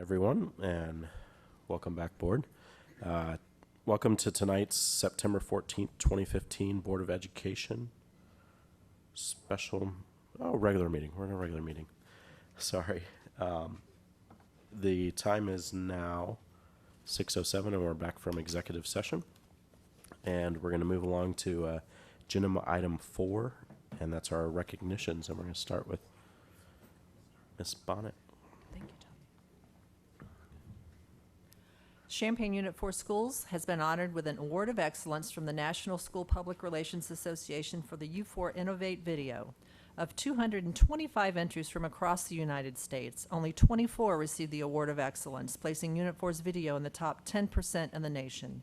everyone, and welcome back, board. Welcome to tonight's September 14th, 2015 Board of Education regular meeting. We're in a regular meeting. Sorry. The time is now 6:07, and we're back from executive session. And we're going to move along to agenda item 4, and that's our recognitions. And we're going to start with Ms. Bonnet. Thank you, Tom. Champaign Unit 4 Schools has been honored with an Award of Excellence from the National School Public Relations Association for the U4 Innovate video. Of 225 entries from across the United States, only 24 received the Award of Excellence, placing Unit 4's video in the top 10% in the nation.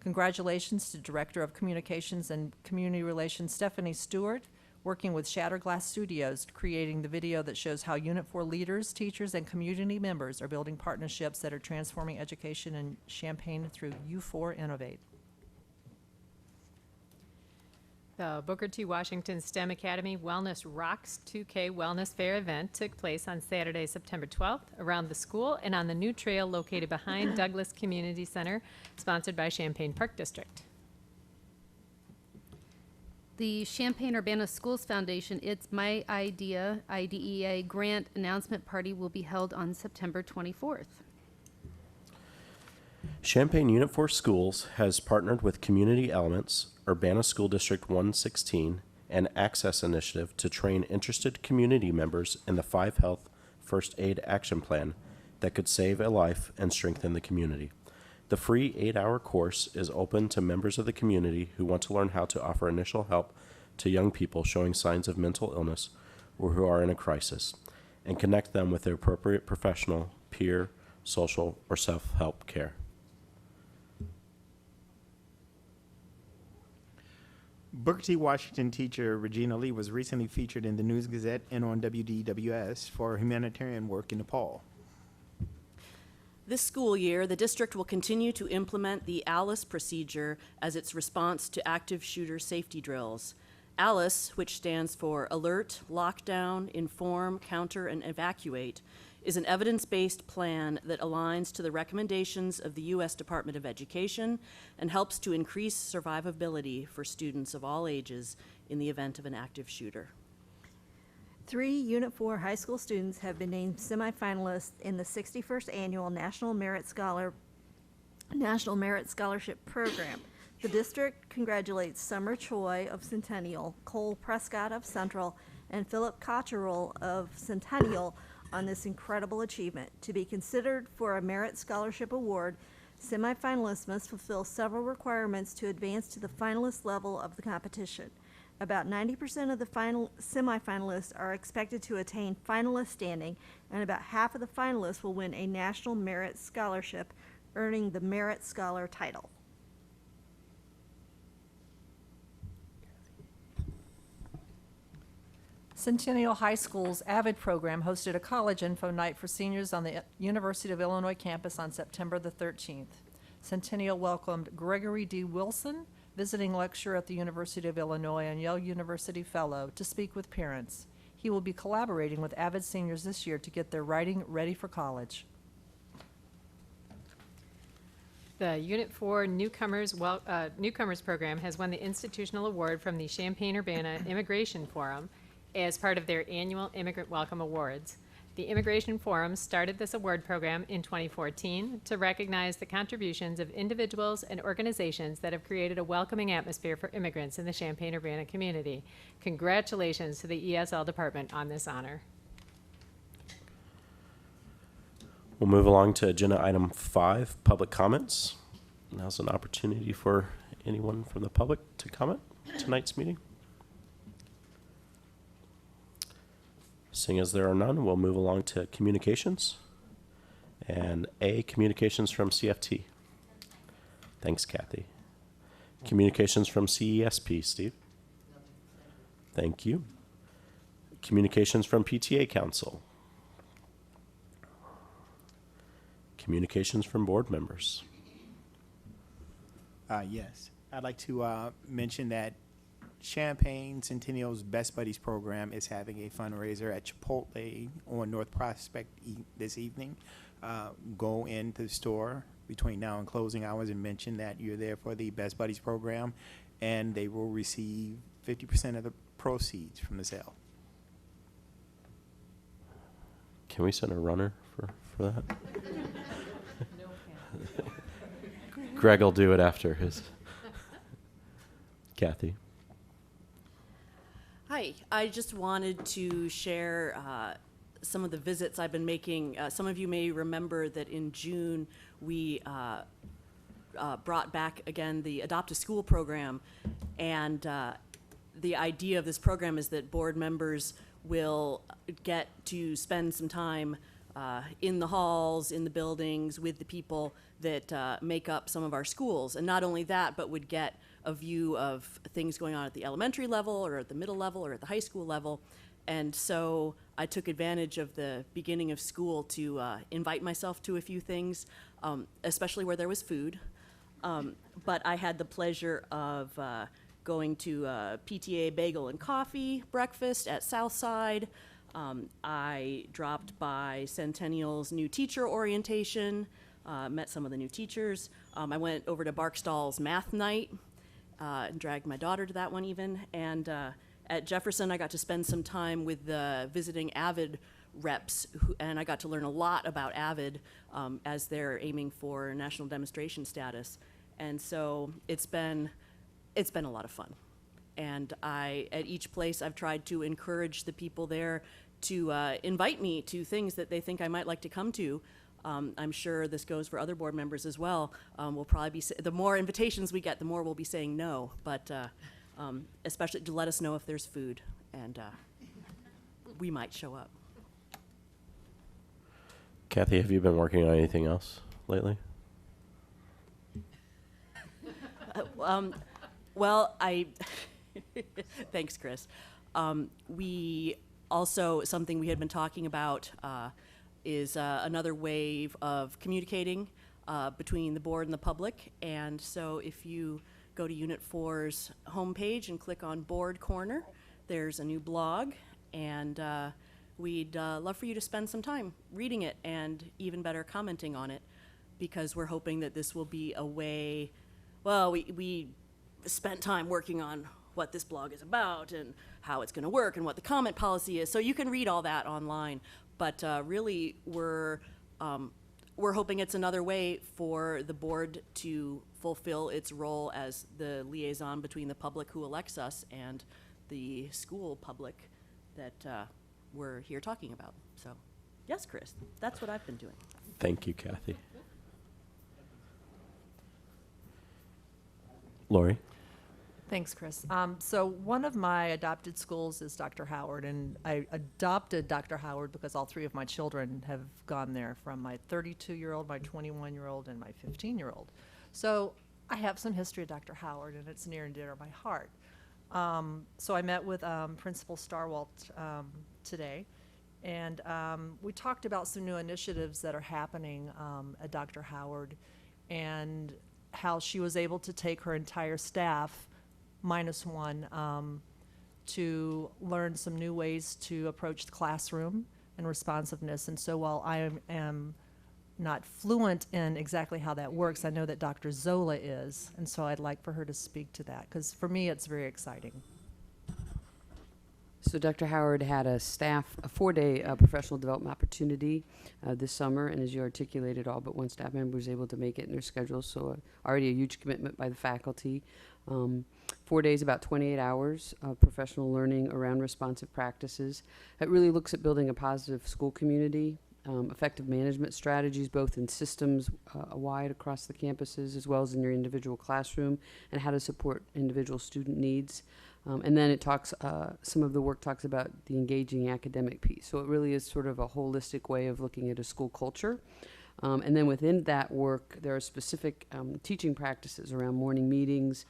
Congratulations to Director of Communications and Community Relations Stephanie Stewart, working with Shatterglass Studios, creating the video that shows how Unit 4 leaders, teachers, and community members are building partnerships that are transforming education in Champaign through U4 Innovate. The Booker T. Washington STEM Academy Wellness Rocks 2K Wellness Fair event took place on Saturday, September 12th, around the school and on the new trail located behind Douglas Community Center, sponsored by Champaign Park District. The Champaign-Urbana Schools Foundation, It's My Idea, IDEA grant announcement party will be held on September 24th. Champaign Unit 4 Schools has partnered with Community Elements, Urbana School District 116, and Access Initiative to train interested community members in the 5 Health First Aid Action Plan that could save a life and strengthen the community. The free 8-hour course is open to members of the community who want to learn how to offer initial help to young people showing signs of mental illness or who are in a crisis, and connect them with the appropriate professional, peer, social, or self-help care. Booker T. Washington teacher Regina Lee was recently featured in the News Gazette and on WDWS for humanitarian work in Nepal. This school year, the district will continue to implement the ALICE procedure as its response to active shooter safety drills. ALICE, which stands for Alert, Lockdown, Inform, Counter, and Evacuate, is an evidence-based plan that aligns to the recommendations of the U.S. Department of Education and helps to increase survivability for students of all ages in the event of an active shooter. 3 Unit 4 high school students have been named semifinalists in the 61st Annual National Merit Scholarship Program. The district congratulates Summer Choi of Centennial, Cole Prescott of Central, and Philip Cotterill of Centennial on this incredible achievement. To be considered for a Merit Scholarship Award, semifinalists must fulfill several requirements to advance to the finalist level of the competition. About 90% of the semifinalists are expected to attain finalist standing, and about half of the finalists will win a National Merit Scholarship, earning the Merit Scholar title. Centennial High School's AVID program hosted a college info night for seniors on the University of Illinois campus on September the 13th. Centennial welcomed Gregory D. Wilson, visiting lecturer at the University of Illinois and Yale University Fellow, to speak with parents. He will be collaborating with AVID seniors this year to get their writing ready for college. The Unit 4 Newcomers Program has won the Institutional Award from the Champaign-Urbana Immigration Forum as part of their annual Immigrant Welcome Awards. The Immigration Forum started this award program in 2014 to recognize the contributions of individuals and organizations that have created a welcoming atmosphere for immigrants in the Champaign-Urbana community. Congratulations to the ESL department on this honor. We'll move along to agenda item 5, public comments. Now's an opportunity for anyone from the public to comment on tonight's meeting. Seeing as there are none, we'll move along to communications. And communications from CFT. Thanks, Kathy. Communications from CESP, Steve. Thank you. Communications from PTA Council. Communications from board members. Yes, I'd like to mention that Champaign Centennial's Best Buddies program is having a fundraiser at Chipotle on North Prospect this evening. Go into the store between now and closing hours and mention that you're there for the Best Buddies program, and they will receive 50% of the proceeds from the sale. Can we send a runner for that? Greg will do it after his. Kathy. Hi, I just wanted to share some of the visits I've been making. Some of you may remember that in June, we brought back again the Adopt a School program. And the idea of this program is that board members will get to spend some time in the halls, in the buildings, with the people that make up some of our schools. And not only that, but would get a view of things going on at the elementary level or at the middle level or at the high school level. And so I took advantage of the beginning of school to invite myself to a few things, especially where there was food. But I had the pleasure of going to PTA Bagel and Coffee breakfast at Southside. I dropped by Centennial's new teacher orientation, met some of the new teachers. I went over to Barkstall's math night, and dragged my daughter to that one even. And at Jefferson, I got to spend some time with the visiting AVID reps, and I got to learn a lot about AVID as they're aiming for national demonstration status. And so it's been a lot of fun. And at each place, I've tried to encourage the people there to invite me to things that they think I might like to come to. I'm sure this goes for other board members as well. We'll probably be, the more invitations we get, the more we'll be saying no, but especially to let us know if there's food, and we might show up. Kathy, have you been working on anything else lately? Well, thanks, Chris. We also, something we had been talking about is another wave of communicating between the board and the public. And so if you go to Unit 4's homepage and click on Board Corner, there's a new blog, and we'd love for you to spend some time reading it and even better commenting on it, because we're hoping that this will be a way, well, we spent time working on what this blog is about and how it's going to work and what the comment policy is. So you can read all that online. But really, we're hoping it's another way for the board to fulfill its role as the liaison between the public who elects us and the school public that we're here talking about. So, yes, Chris, that's what I've been doing. Thank you, Kathy. Lori? Thanks, Chris. So one of my adopted schools is Dr. Howard, and I adopted Dr. Howard because all three of my children have gone there, from my 32-year-old, my 21-year-old, and my 15-year-old. So I have some history of Dr. Howard, and it's near and dear to my heart. So I met with Principal Starwalt today, and we talked about some new initiatives that are happening at Dr. Howard, and how she was able to take her entire staff -1 to learn some new ways to approach the classroom and responsiveness. And so while I am not fluent in exactly how that works, I know that Dr. Zola is, and so I'd like for her to speak to that, because for me it's very exciting. So Dr. Howard had a 4-day professional development opportunity this summer, and as you articulated, all but one staff member was able to make it in their schedule, so already a huge commitment by the faculty. 4 days, about 28 hours of professional learning around responsive practices. It really looks at building a positive school community, effective management strategies, both in systems wide across the campuses, as well as in your individual classroom, and how to support individual student needs. And then it talks, some of the work talks about the engaging academic piece. So it really is sort of a holistic way of looking at a school culture. And then within that work, there are specific teaching practices around morning meetings,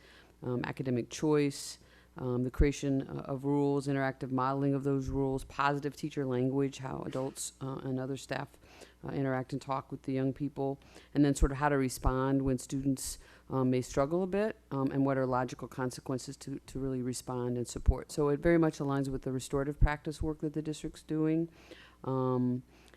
academic choice, the creation of rules, interactive modeling of those rules, positive teacher language, how adults and other staff interact and talk with the young people, and then sort of how to respond when students may struggle a bit, and what are logical consequences to really respond and support. So it very much aligns with the restorative practice work that the district's doing.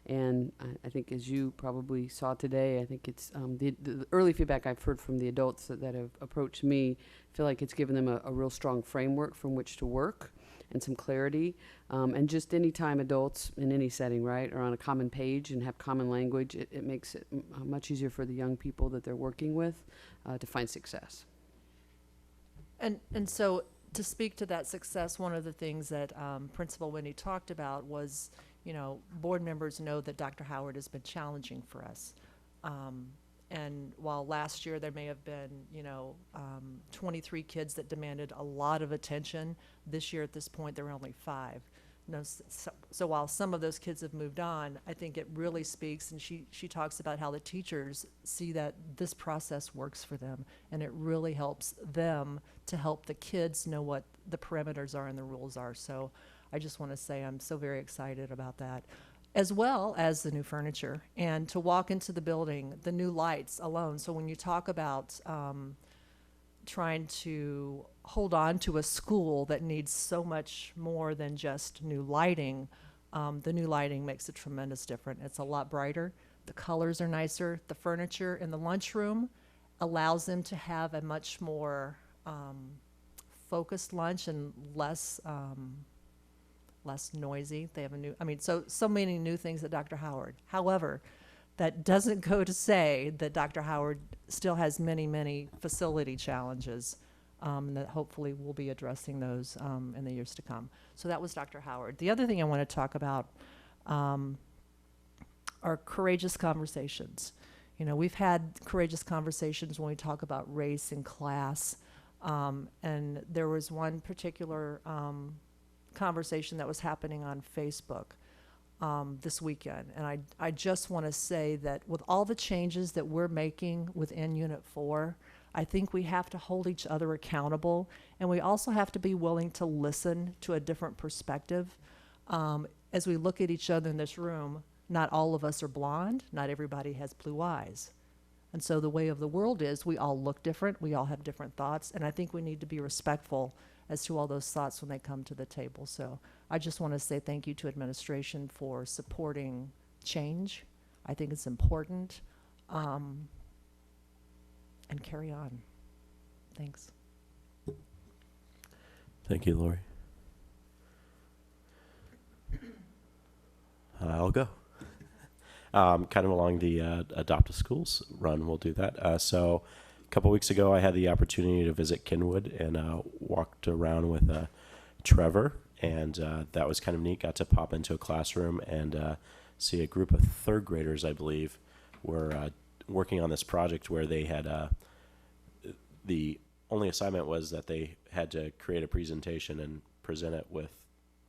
And I think, as you probably saw today, I think it's the early feedback I've heard from the adults that have approached me feel like it's given them a real strong framework from which to work and some clarity. And just any time adults in any setting, right, are on a common page and have common language, it makes it much easier for the young people that they're working with to find success. And so to speak to that success, one of the things that Principal Winnie talked about was, board members know that Dr. Howard has been challenging for us. And while last year there may have been, 23 kids that demanded a lot of attention, this year at this point there were only 5. So while some of those kids have moved on, I think it really speaks, and she talks about how the teachers see that this process works for them, and it really helps them to help the kids know what the parameters are and the rules are. So I just want to say I'm so very excited about that, as well as the new furniture, and to walk into the building, the new lights alone. So when you talk about trying to hold on to a school that needs so much more than just new lighting, the new lighting makes a tremendous difference. It's a lot brighter. The colors are nicer. The furniture in the lunchroom allows them to have a much more focused lunch and less noisy. They have so many new things at Dr. Howard. However, that doesn't go to say that Dr. Howard still has many, many facility challenges, and that hopefully we'll be addressing those in the years to come. So that was Dr. Howard. The other thing I want to talk about are courageous conversations. We've had courageous conversations when we talk about race and class, and there was one particular conversation that was happening on Facebook this weekend. And I just want to say that with all the changes that we're making within Unit 4, I think we have to hold each other accountable, and we also have to be willing to listen to a different perspective. As we look at each other in this room, not all of us are blonde, not everybody has blue eyes. And so the way of the world is we all look different, we all have different thoughts, and I think we need to be respectful as to all those thoughts when they come to the table. So I just want to say thank you to administration for supporting change. I think it's important. And carry on. Thanks. Thank you, Lori. I'll go. Kind of along the Adopt a Schools run, we'll do that. So a couple weeks ago, I had the opportunity to visit Kenwood and walked around with Trevor, and that was kind of neat. Got to pop into a classroom and see a group of third graders, I believe, were working on this project where they had the only assignment was that they had to create a presentation and present it with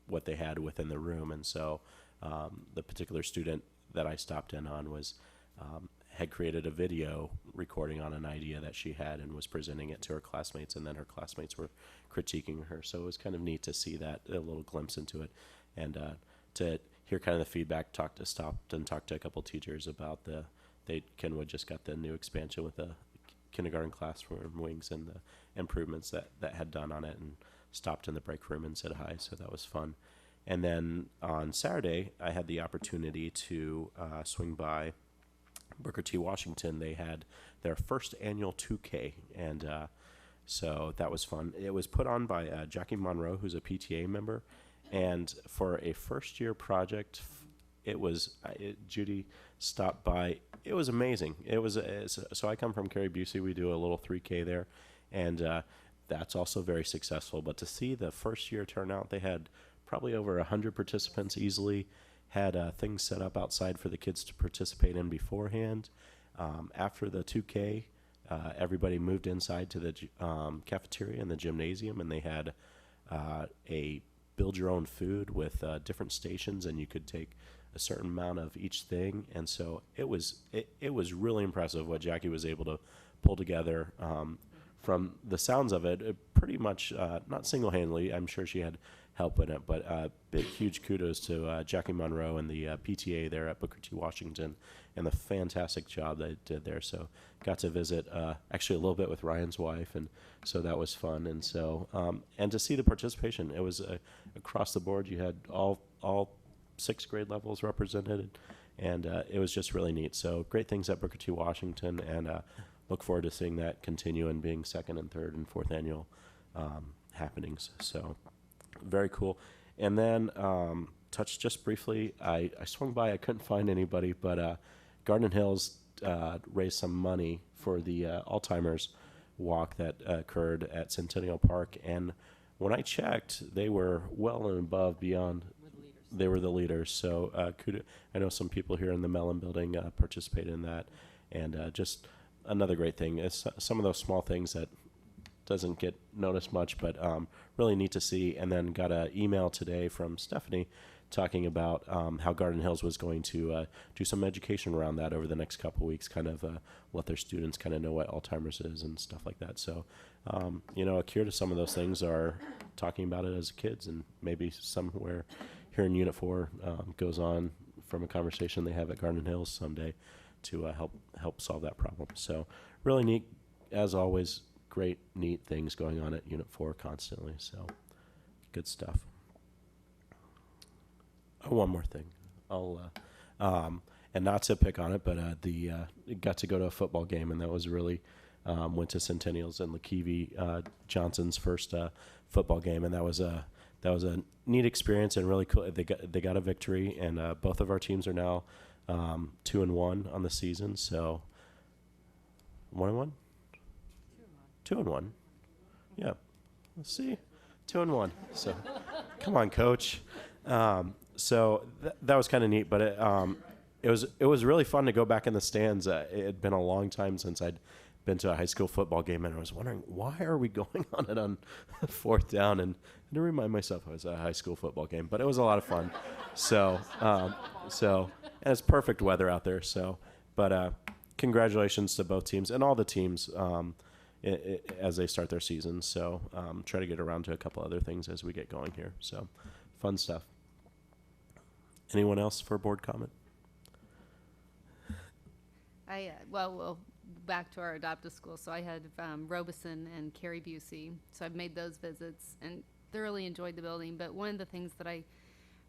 what they had within the room. And so the particular student that I stopped in on was had created a video recording on an idea that she had and was presenting it to her classmates, and then her classmates were critiquing her. So it was kind of neat to see that, a little glimpse into it, and to hear kind of the feedback. Stopped and talked to a couple teachers about Kenwood just got the new expansion with the kindergarten classroom wings and the improvements that had done on it, and stopped in the break room and said hi. So that was fun. And then on Saturday, I had the opportunity to swing by Booker T. Washington. They had their first annual 2K, and so that was fun. It was put on by Jackie Monroe, who's a PTA member, and for a first-year project, Judy stopped by. It was amazing. It was so I come from Cary Busey. We do a little 3K there, and that's also very successful. But to see the first-year turnout, they had probably over 100 participants easily, had things set up outside for the kids to participate in beforehand. After the 2K, everybody moved inside to the cafeteria and the gymnasium, and they had a build your own food with different stations, and you could take a certain amount of each thing. And so it was really impressive what Jackie was able to pull together. From the sounds of it, pretty much not single-handedly. I'm sure she had help in it. But big, huge kudos to Jackie Monroe and the PTA there at Booker T. Washington and the fantastic job they did there. So got to visit actually a little bit with Ryan's wife, and so that was fun. And so and to see the participation, it was across the board. You had all 6 grade levels represented, and it was just really neat. So great things at Booker T. Washington, and look forward to seeing that continue and being 2nd and 3rd and 4th annual happenings. So very cool. And then touched just briefly, I swung by, I couldn't find anybody, but Garden Hills raised some money for the Alzheimer's walk that occurred at Centennial Park. And when I checked, they were well and above beyond. They were the leaders. So I know some people here in the Mellon building participated in that. And just another great thing. It's some of those small things that doesn't get noticed much, but really neat to see. And then got an email today from Stephanie talking about how Garden Hills was going to do some education around that over the next couple of weeks, kind of let their students kind of know what Alzheimer's is and stuff like that. So, a cure to some of those things are talking about it as kids, and maybe somewhere here in Unit 4 goes on from a conversation they have at Garden Hills someday to help solve that problem. So really neat, as always, great, neat things going on at Unit 4 constantly. So good stuff. Oh, one more thing. And not to pick on it, but got to go to a football game, and that was really went to Centennial's and LaKeevy Johnson's first football game, and that was a neat experience and really cool. They got a victory, and both of our teams are now 2-1 on the season. So 1-1, 2-1. Yeah, let's see, 2-1. So come on, coach. So that was kind of neat, but it was really fun to go back in the stands. It had been a long time since I'd been to a high school football game, and I was wondering, why are we going on it on 4th down? And I had to remind myself it was a high school football game, but it was a lot of fun. So and it's perfect weather out there. So, but congratulations to both teams and all the teams as they start their season. So try to get around to a couple other things as we get going here. So fun stuff. Anyone else for board comment? Well, back to our adoptive school. So I had Robeson and Carrie Busey. So I've made those visits and thoroughly enjoyed the building. But one of the things that I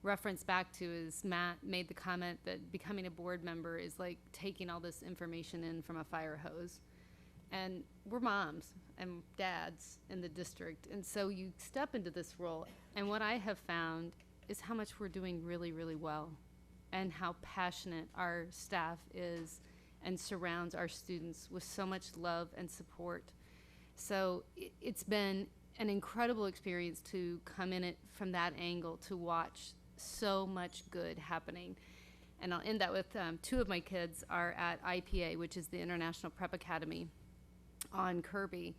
reference back to is Matt made the comment that becoming a board member is like taking all this information in from a fire hose. And we're moms and dads in the district. And so you step into this role. And what I have found is how much we're doing really, really well and how passionate our staff is and surrounds our students with so much love and support. So it's been an incredible experience to come in it from that angle to watch so much good happening. And I'll end that with 2 of my kids are at IPA, which is the International Prep Academy on Kirby.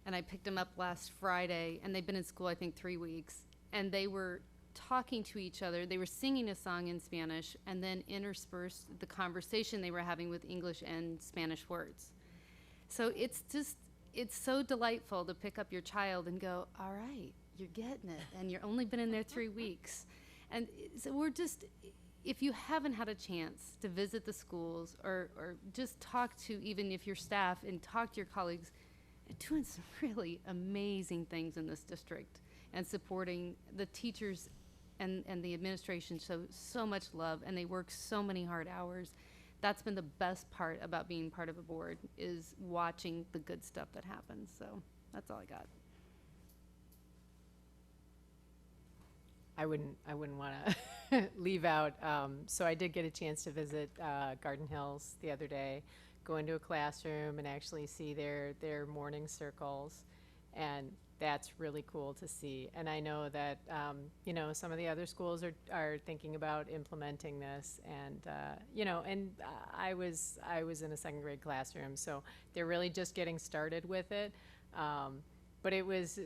And I picked them up last Friday, and they've been in school, I think, 3 weeks. And they were talking to each other. They were singing a song in Spanish and then interspersed the conversation they were having with English and Spanish words. So it's so delightful to pick up your child and go, all right, you're getting it, and you're only been in there 3 weeks. And so we're just, if you haven't had a chance to visit the schools or just talk to, even if your staff, and talk to your colleagues, they're doing some really amazing things in this district and supporting the teachers and the administration show so much love, and they work so many hard hours. That's been the best part about being part of a board, is watching the good stuff that happens. So that's all I got. I wouldn't want to leave out. So I did get a chance to visit Garden Hills the other day, go into a classroom and actually see their morning circles, and that's really cool to see. And I know that some of the other schools are thinking about implementing this, and I was in a 2nd grade classroom, so they're really just getting started with it. But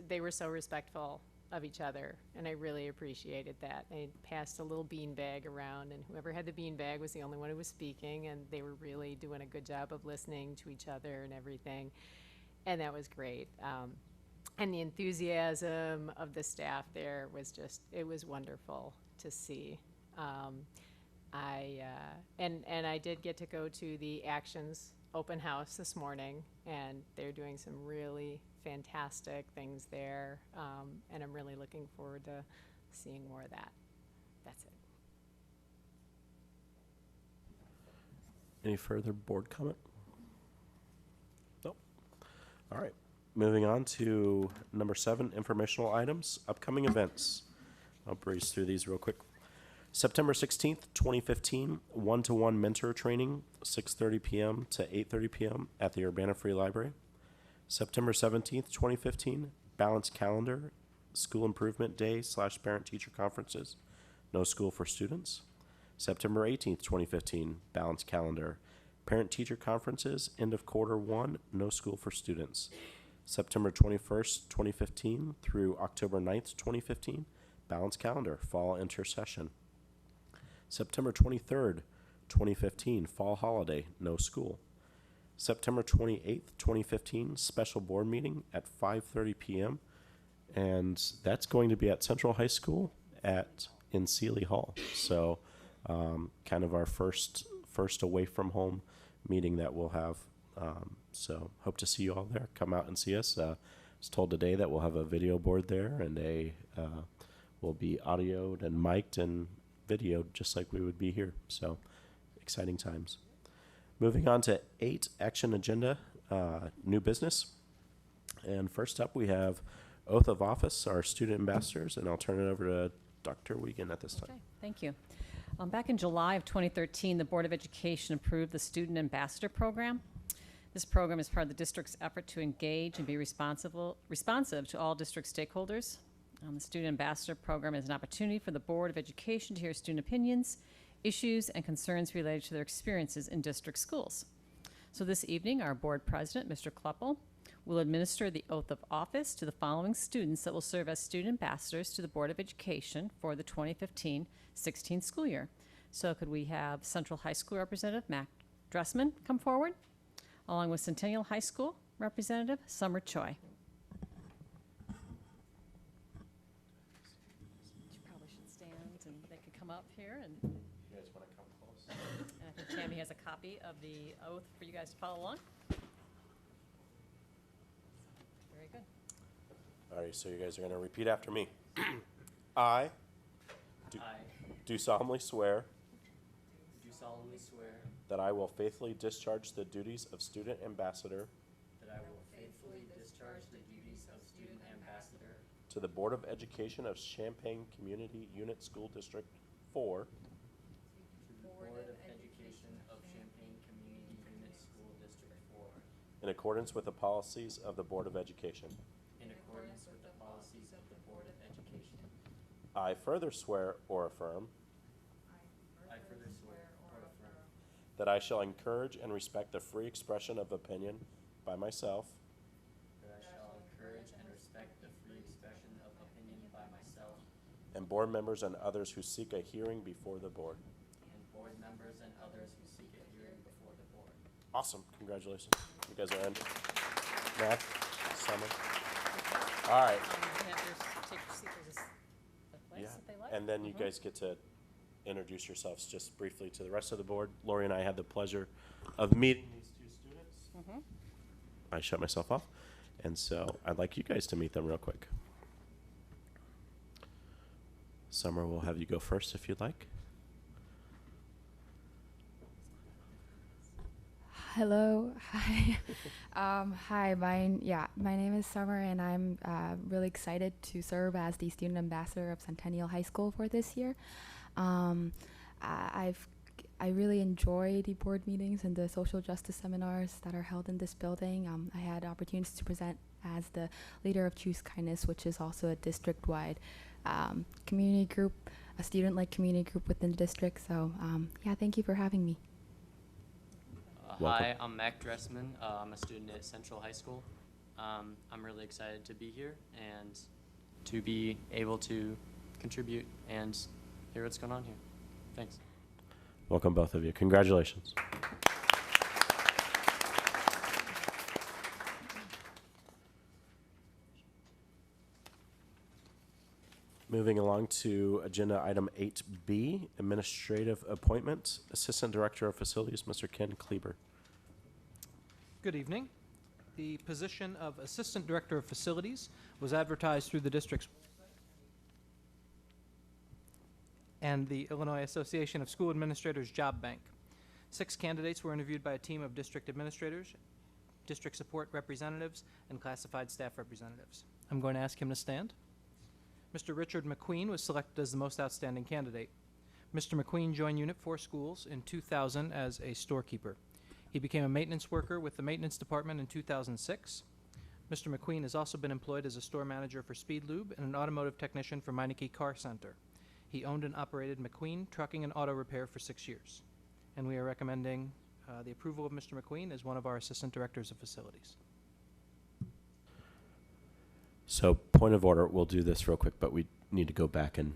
they were so respectful of each other, and I really appreciated that. They passed a little bean bag around, and whoever had the bean bag was the only one who was speaking, and they were really doing a good job of listening to each other and everything, and that was great. And the enthusiasm of the staff there was just, it was wonderful to see. And I did get to go to the Actions open house this morning, and they're doing some really fantastic things there. And I'm really looking forward to seeing more of that. That's it. Any further board comment? Nope. All right. Moving on to number 7, informational items, upcoming events. I'll breeze through these real quick. September 16th, 2015, one-to-one mentor training, 6:30 p.m. to 8:30 p.m. at the Urbana Free Library. September 17th, 2015, balanced calendar, school improvement day / parent-teacher conferences, no school for students. September 18th, 2015, balanced calendar, parent-teacher conferences, end of quarter 1, no school for students. September 21st, 2015 through October 9th, 2015, balanced calendar, fall intersession. September 23rd, 2015, fall holiday, no school. September 28th, 2015, special board meeting at 5:30 p.m. And that's going to be at Central High School in Seeley Hall. So kind of our first away from home meeting that we'll have. So hope to see you all there. Come out and see us. I was told today that we'll have a video board there, and we'll be audioed and mic'd and videoed just like we would be here. So exciting times. Moving on to 8, action agenda, new business. And first up, we have oath of office, our student ambassadors, and I'll turn it over to Dr. Wiegand at this time. Okay, thank you. Back in July of 2013, the Board of Education approved the Student Ambassador Program. This program is part of the district's effort to engage and be responsive to all district stakeholders. The Student Ambassador Program is an opportunity for the Board of Education to hear student opinions, issues, and concerns related to their experiences in district schools. So this evening, our board president, Mr. Kleppel, will administer the oath of office to the following students that will serve as student ambassadors to the Board of Education for the 2015-16 school year. So could we have Central High School Representative Mac Dressman come forward, along with Centennial High School Representative Summer Choi. You probably should stand, and they could come up here, and You guys want to come close? I think Tammy has a copy of the oath for you guys to follow along. Very good. All right, so you guys are going to repeat after me. I do solemnly swear Do solemnly swear that I will faithfully discharge the duties of student ambassador that I will faithfully discharge the duties of student ambassador to the Board of Education of Champaign Community Unit School District 4 to the Board of Education of Champaign Community Unit School District 4 in accordance with the policies of the Board of Education. in accordance with the policies of the Board of Education. I further swear or affirm I further swear or affirm that I shall encourage and respect the free expression of opinion by myself that I shall encourage and respect the free expression of opinion by myself and board members and others who seek a hearing before the board. and board members and others who seek a hearing before the board. Awesome. Congratulations. You guys are in. Matt, Summer. All right. You have your, take your seat. There's a place Yeah. that they like. And then you guys get to introduce yourselves just briefly to the rest of the board. Lori and I had the pleasure of meeting these two students. I shut myself off. And so I'd like you guys to meet them real quick. Summer, we'll have you go first if you'd like. Hello, hi. Hi, my name is Summer, and I'm really excited to serve as the student ambassador of Centennial High School for this year. I really enjoy the board meetings and the social justice seminars that are held in this building. I had opportunities to present as the leader of Choose Kindness, which is also a district-wide community group, a student-led community group within the district. So, thank you for having me. Welcome. Hi, I'm Mac Dressman. I'm a student at Central High School. I'm really excited to be here and to be able to contribute and hear what's going on here. Thanks. Welcome, both of you. Congratulations. Moving along to agenda item 8B, administrative appointment, Assistant Director of Facilities, Mr. Ken Kleber. Good evening. The position of Assistant Director of Facilities was advertised through the district's and the Illinois Association of School Administrators Job Bank. 6 candidates were interviewed by a team of district administrators, district support representatives, and classified staff representatives. I'm going to ask him to stand. Mr. Richard McQueen was selected as the most outstanding candidate. Mr. McQueen joined Unit 4 Schools in 2000 as a storekeeper. He became a maintenance worker with the maintenance department in 2006. Mr. McQueen has also been employed as a store manager for Speed Lube and an automotive technician for Meineke Car Center. He owned and operated McQueen Trucking and Auto Repair for 6 years. And we are recommending the approval of Mr. McQueen as one of our Assistant Directors of Facilities. So point of order, we'll do this real quick, but we need to go back and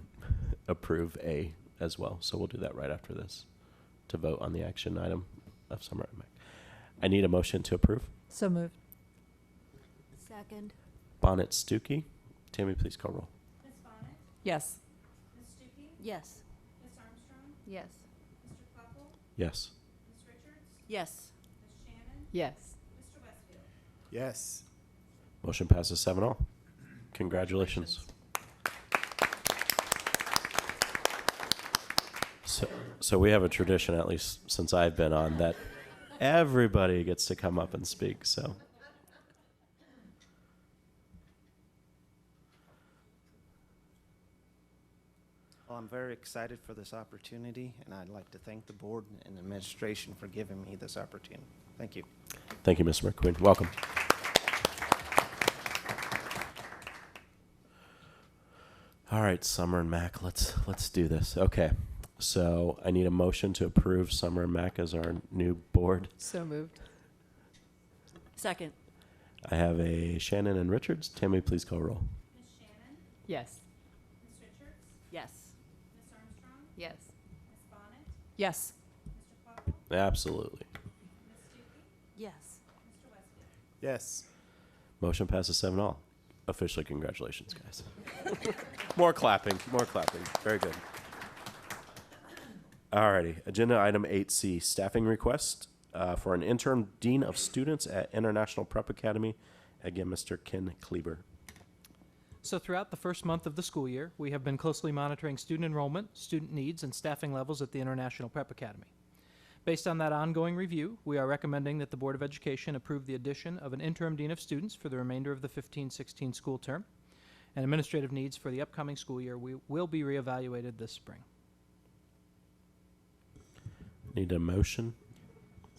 approve A as well. So we'll do that right after this to vote on the action item of Summer and Mac. I need a motion to approve. So moved. Second. Bonnet Stuckey. Tammy, please call roll. Yes. Yes. Yes. Yes. Yes. Yes. Yes. Motion passes 7-0. Congratulations. So we have a tradition, at least since I've been on, that everybody gets to come up and speak. So Well, I'm very excited for this opportunity, and I'd like to thank the board and administration for giving me this opportunity. Thank you. thank you, Mr. McQueen. Welcome. All right, Summer and Mac, let's do this. Okay. So I need a motion to approve Summer and Mac as our new board. So moved. Second. I have a Shannon and Richards. Tammy, please call roll. Yes. Yes. Yes. Yes. Absolutely. Yes. Yes. Motion passes 7-0. Officially, congratulations, guys. More clapping, more clapping. Very good. Alrighty, agenda item 8C, staffing request for an interim dean of students at International Prep Academy. Again, Mr. Ken Kleber. So throughout the first month of the school year, we have been closely monitoring student enrollment, student needs, and staffing levels at the International Prep Academy. Based on that ongoing review, we are recommending that the Board of Education approve the addition of an interim dean of students for the remainder of the 15-16 school term, and administrative needs for the upcoming school year will be reevaluated this spring. Need a motion?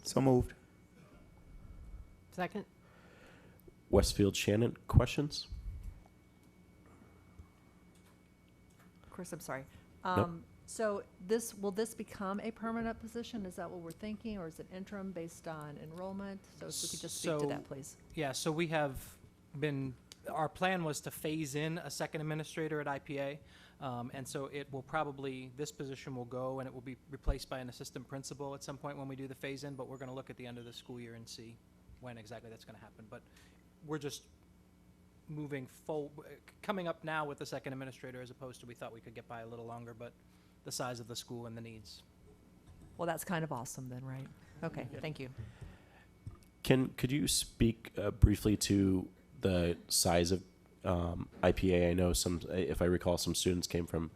So moved. Second? Westfield Shannon, questions? Of course, I'm sorry. Nope. So will this become a permanent position? Is that what we're thinking, or is it interim based on enrollment? So if we could just speak to that, please. Yeah, so we have been, our plan was to phase in a second administrator at IPA. And so it will probably, this position will go and it will be replaced by an assistant principal at some point when we do the phase in, but we're going to look at the end of the school year and see when exactly that's going to happen. But we're just moving coming up now with the second administrator as opposed to we thought we could get by a little longer, but the size of the school and the needs. Well, that's kind of awesome then, right? Okay, thank you. Could you speak briefly to the size of IPA? I know if I recall, some students came from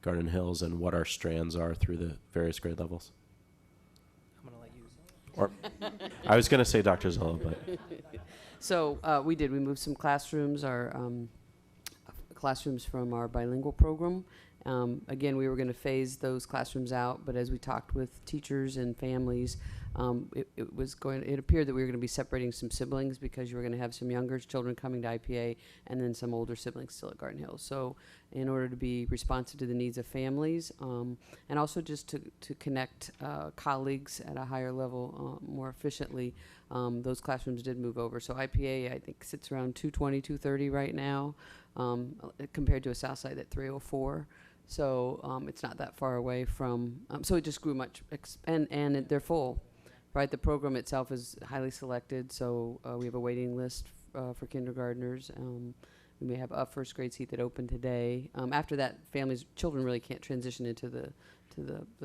Garden Hills, and what our strands are through the various grade levels. I'm going to let you. Or I was going to say Dr. Zillow, but So we moved some classrooms, our classrooms from our bilingual program. Again, we were going to phase those classrooms out, but as we talked with teachers and families, it appeared that we were going to be separating some siblings because you were going to have some younger children coming to IPA and then some older siblings still at Garden Hills. So in order to be responsive to the needs of families, and also just to connect colleagues at a higher level more efficiently, those classrooms did move over. So IPA, I think, sits around 220, 230 right now, compared to a Southside at 304. So it's not that far away from, so it just grew much, and they're full, right? The program itself is highly selected, so we have a waiting list for kindergartners. We may have a first grade seat that opened today. After that, children really can't transition into the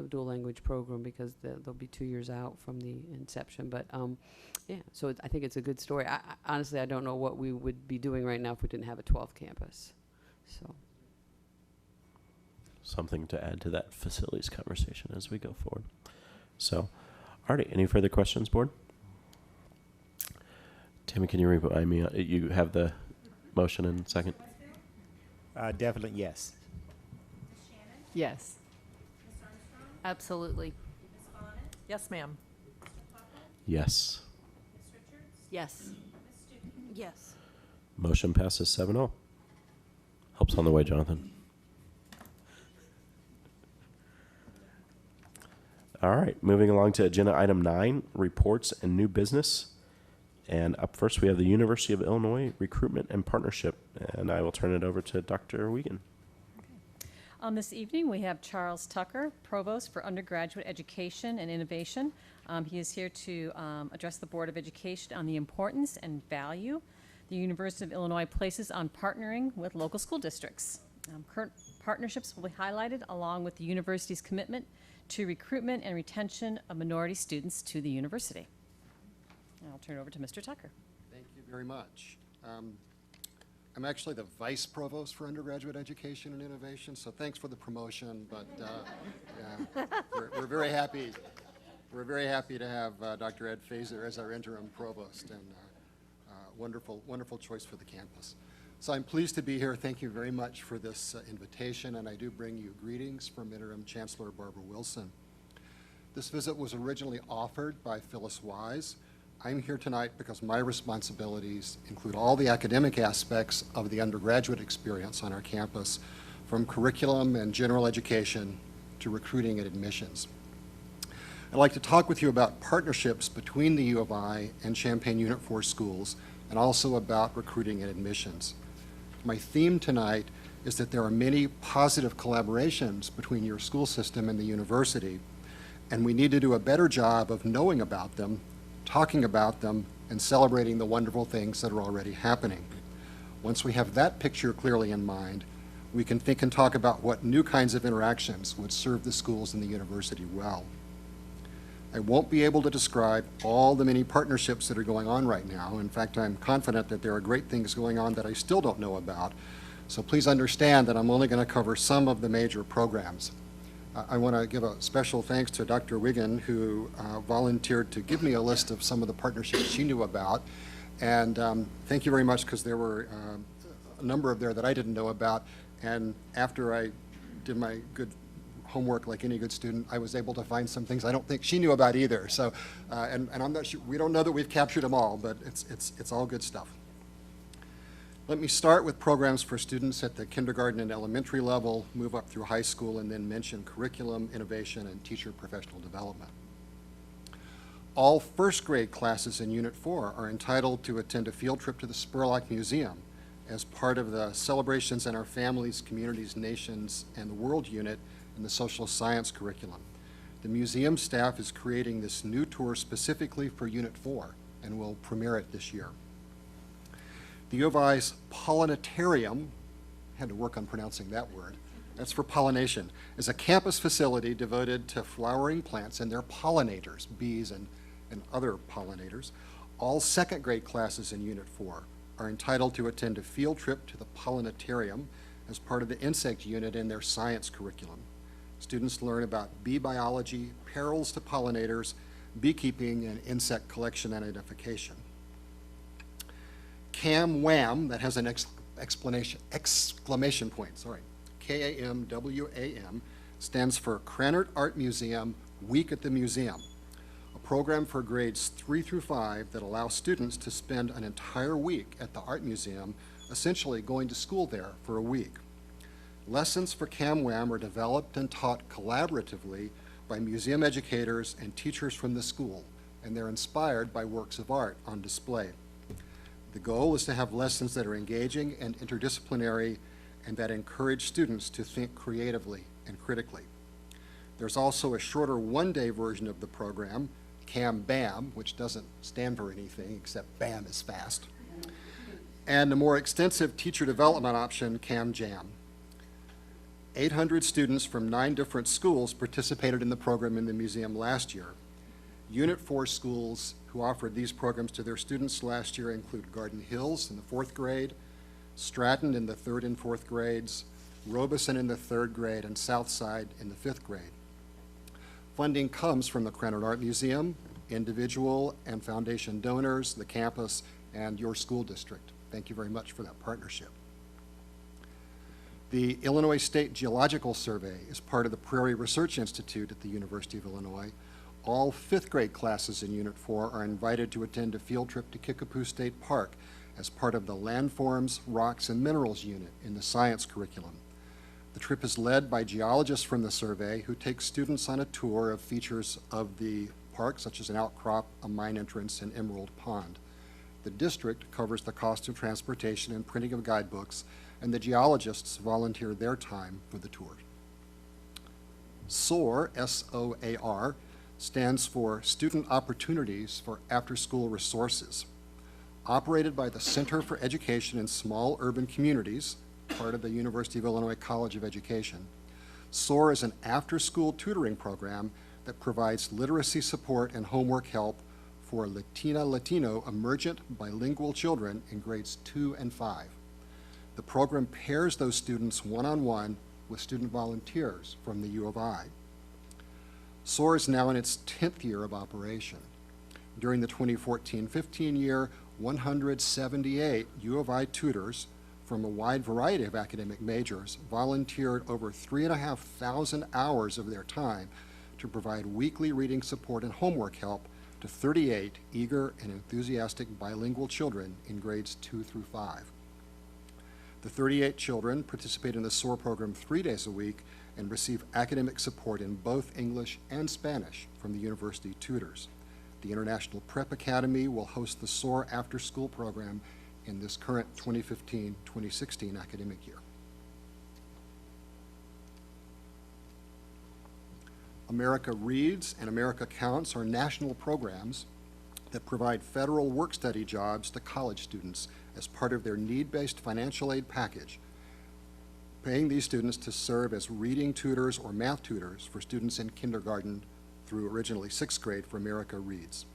dual language program because they'll be 2 years out from the inception. But yeah, so I think it's a good story. Honestly, I don't know what we would be doing right now if we didn't have a 12th campus. So. Something to add to that facilities conversation as we go forward. So, Artie, any further questions, board? Tammy, can you remind me? You have the motion and second? Definitely yes. Yes. Absolutely. Yes, ma'am. Yes. Yes. Yes. Motion passes 7-0. Help's on the way, Jonathan. All right, moving along to agenda item 9, reports and new business. And up first, we have the University of Illinois Recruitment and Partnership. And I will turn it over to Dr. Wiegand. This evening, we have Charles Tucker, Provost for Undergraduate Education and Innovation. He is here to address the Board of Education on the importance and value the University of Illinois places on partnering with local school districts. Current partnerships will be highlighted along with the university's commitment to recruitment and retention of minority students to the university. I'll turn it over to Mr. Tucker. Thank you very much. I'm actually the Vice Provost for Undergraduate Education and Innovation, so thanks for the promotion, but yeah, we're very happy. We're very happy to have Dr. Ed Fazer as our interim provost, and wonderful choice for the campus. So I'm pleased to be here. Thank you very much for this invitation, and I do bring you greetings from Interim Chancellor Barbara Wilson. This visit was originally offered by Phyllis Wise. I'm here tonight because my responsibilities include all the academic aspects of the undergraduate experience on our campus, from curriculum and general education to recruiting and admissions. I'd like to talk with you about partnerships between the U of I and Champaign Unit 4 schools, and also about recruiting and admissions. My theme tonight is that there are many positive collaborations between your school system and the university, and we need to do a better job of knowing about them, talking about them, and celebrating the wonderful things that are already happening. Once we have that picture clearly in mind, we can think and talk about what new kinds of interactions would serve the schools and the university well. I won't be able to describe all the many partnerships that are going on right now. In fact, I'm confident that there are great things going on that I still don't know about. So please understand that I'm only going to cover some of the major programs. I want to give a special thanks to Dr. Wiegand, who volunteered to give me a list of some of the partnerships she knew about. And thank you very much, because there were a number of there that I didn't know about. And after I did my good homework like any good student, I was able to find some things I don't think she knew about either. So, and I'm not sure, we don't know that we've captured them all, but it's all good stuff. Let me start with programs for students at the kindergarten and elementary level, move up through high school, and then mention curriculum, innovation, and teacher professional development. All first grade classes in Unit 4 are entitled to attend a field trip to the Spurlock Museum as part of the Celebrations in Our Families, Communities, Nations, and the World unit in the social science curriculum. The museum staff is creating this new tour specifically for Unit 4 and will premiere it this year. The U of I's Pollinatarium, had to work on pronouncing that word, that's for pollination, is a campus facility devoted to flowering plants and their pollinators, bees and other pollinators. All second grade classes in Unit 4 are entitled to attend a field trip to the Pollinatarium as part of the insect unit in their science curriculum. Students learn about bee biology, perils to pollinators, beekeeping, and insect collection and identification. CAM-WAM, that has an exclamation point, sorry, KAMWAM, stands for Krannert Art Museum Week at the Museum, a program for grades 3 through 5 that allows students to spend an entire week at the art museum, essentially going to school there for a week. Lessons for CAM-WAM are developed and taught collaboratively by museum educators and teachers from the school, and they're inspired by works of art on display. The goal is to have lessons that are engaging and interdisciplinary and that encourage students to think creatively and critically. There's also a shorter one-day version of the program, CAM-BAM, which doesn't stand for anything except BAM is fast. and the more extensive teacher development option, CAM-JAM. 800 students from 9 different schools participated in the program in the museum last year. Unit 4 schools who offered these programs to their students last year include Garden Hills in the 4th grade, Stratton in the 3rd and 4th grades, Robeson in the 3rd grade, and Southside in the 5th grade. Funding comes from the Krannert Art Museum, individual and foundation donors, the campus, and your school district. Thank you very much for that partnership. The Illinois State Geological Survey is part of the Prairie Research Institute at the University of Illinois. All 5th grade classes in Unit 4 are invited to attend a field trip to Kickapoo State Park as part of the Landforms, Rocks, and Minerals unit in the science curriculum. The trip is led by geologists from the survey who take students on a tour of features of the park, such as an outcrop, a mine entrance, and Emerald Pond. The district covers the cost of transportation and printing of guidebooks, and the geologists volunteer their time for the tour. SOAR, S-O-A-R, stands for Student Opportunities for After-School Resources. Operated by the Center for Education in Small Urban Communities, part of the University of Illinois College of Education, SOAR is an after-school tutoring program that provides literacy support and homework help for Latino emergent bilingual children in grades 2 and 5. The program pairs those students one-on-one with student volunteers from the U of I. SOAR is now in its 10th year of operation. During the 2014-15 year, 178 U of I tutors from a wide variety of academic majors volunteered over 3,500 hours of their time to provide weekly reading support and homework help to 38 eager and enthusiastic bilingual children in grades 2 through 5. The 38 children participate in the SOAR program 3 days a week and receive academic support in both English and Spanish from the university tutors. The International Prep Academy will host the SOAR after-school program in this current 2015-2016 academic year. America Reads and America Counts are national programs that provide federal work-study jobs to college students as part of their need-based financial aid package, paying these students to serve as reading tutors or math tutors for students in kindergarten through originally 6th grade for America Reads.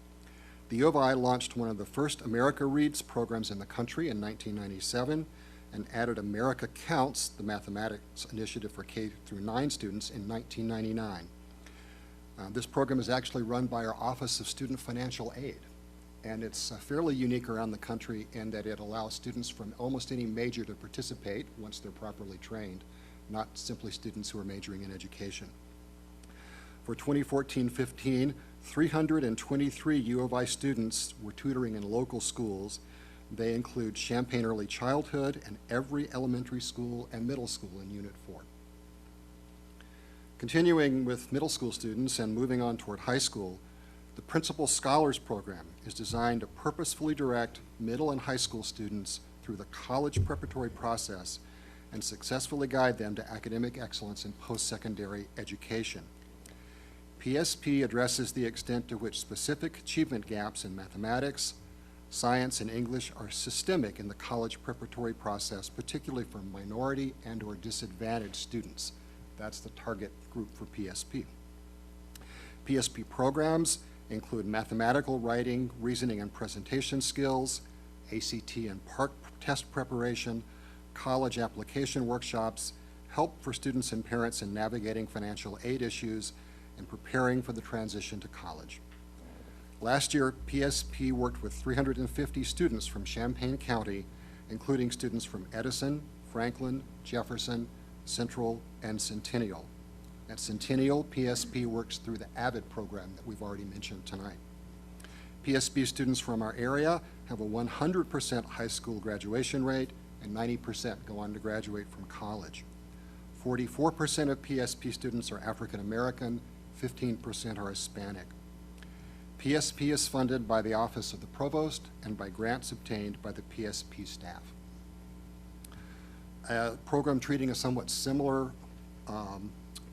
The U of I launched one of the first America Reads programs in the country in 1997 and added America Counts, the mathematics initiative for K through 9 students, in 1999. This program is actually run by our Office of Student Financial Aid, and it's fairly unique around the country in that it allows students from almost any major to participate once they're properly trained, not simply students who are majoring in education. For 2014-15, 323 U of I students were tutoring in local schools. They include Champaign Early Childhood and every elementary school and middle school in Unit 4. Continuing with middle school students and moving on toward high school, the Principal Scholars Program is designed to purposefully direct middle and high school students through the college preparatory process and successfully guide them to academic excellence in post-secondary education. PSP addresses the extent to which specific achievement gaps in mathematics, science, and English are systemic in the college preparatory process, particularly for minority and/or disadvantaged students. That's the target group for PSP. PSP programs include mathematical writing, reasoning, and presentation skills, ACT and PARCC test preparation, college application workshops, help for students and parents in navigating financial aid issues, and preparing for the transition to college. Last year, PSP worked with 350 students from Champaign County, including students from Edison, Franklin, Jefferson, Central, and Centennial. At Centennial, PSP works through the AVID program that we've already mentioned tonight. PSP students from our area have a 100% high school graduation rate, and 90% go on to graduate from college. 44% of PSP students are African American, 15% are Hispanic. PSP is funded by the Office of the Provost and by grants obtained by the PSP staff. A program treating a somewhat similar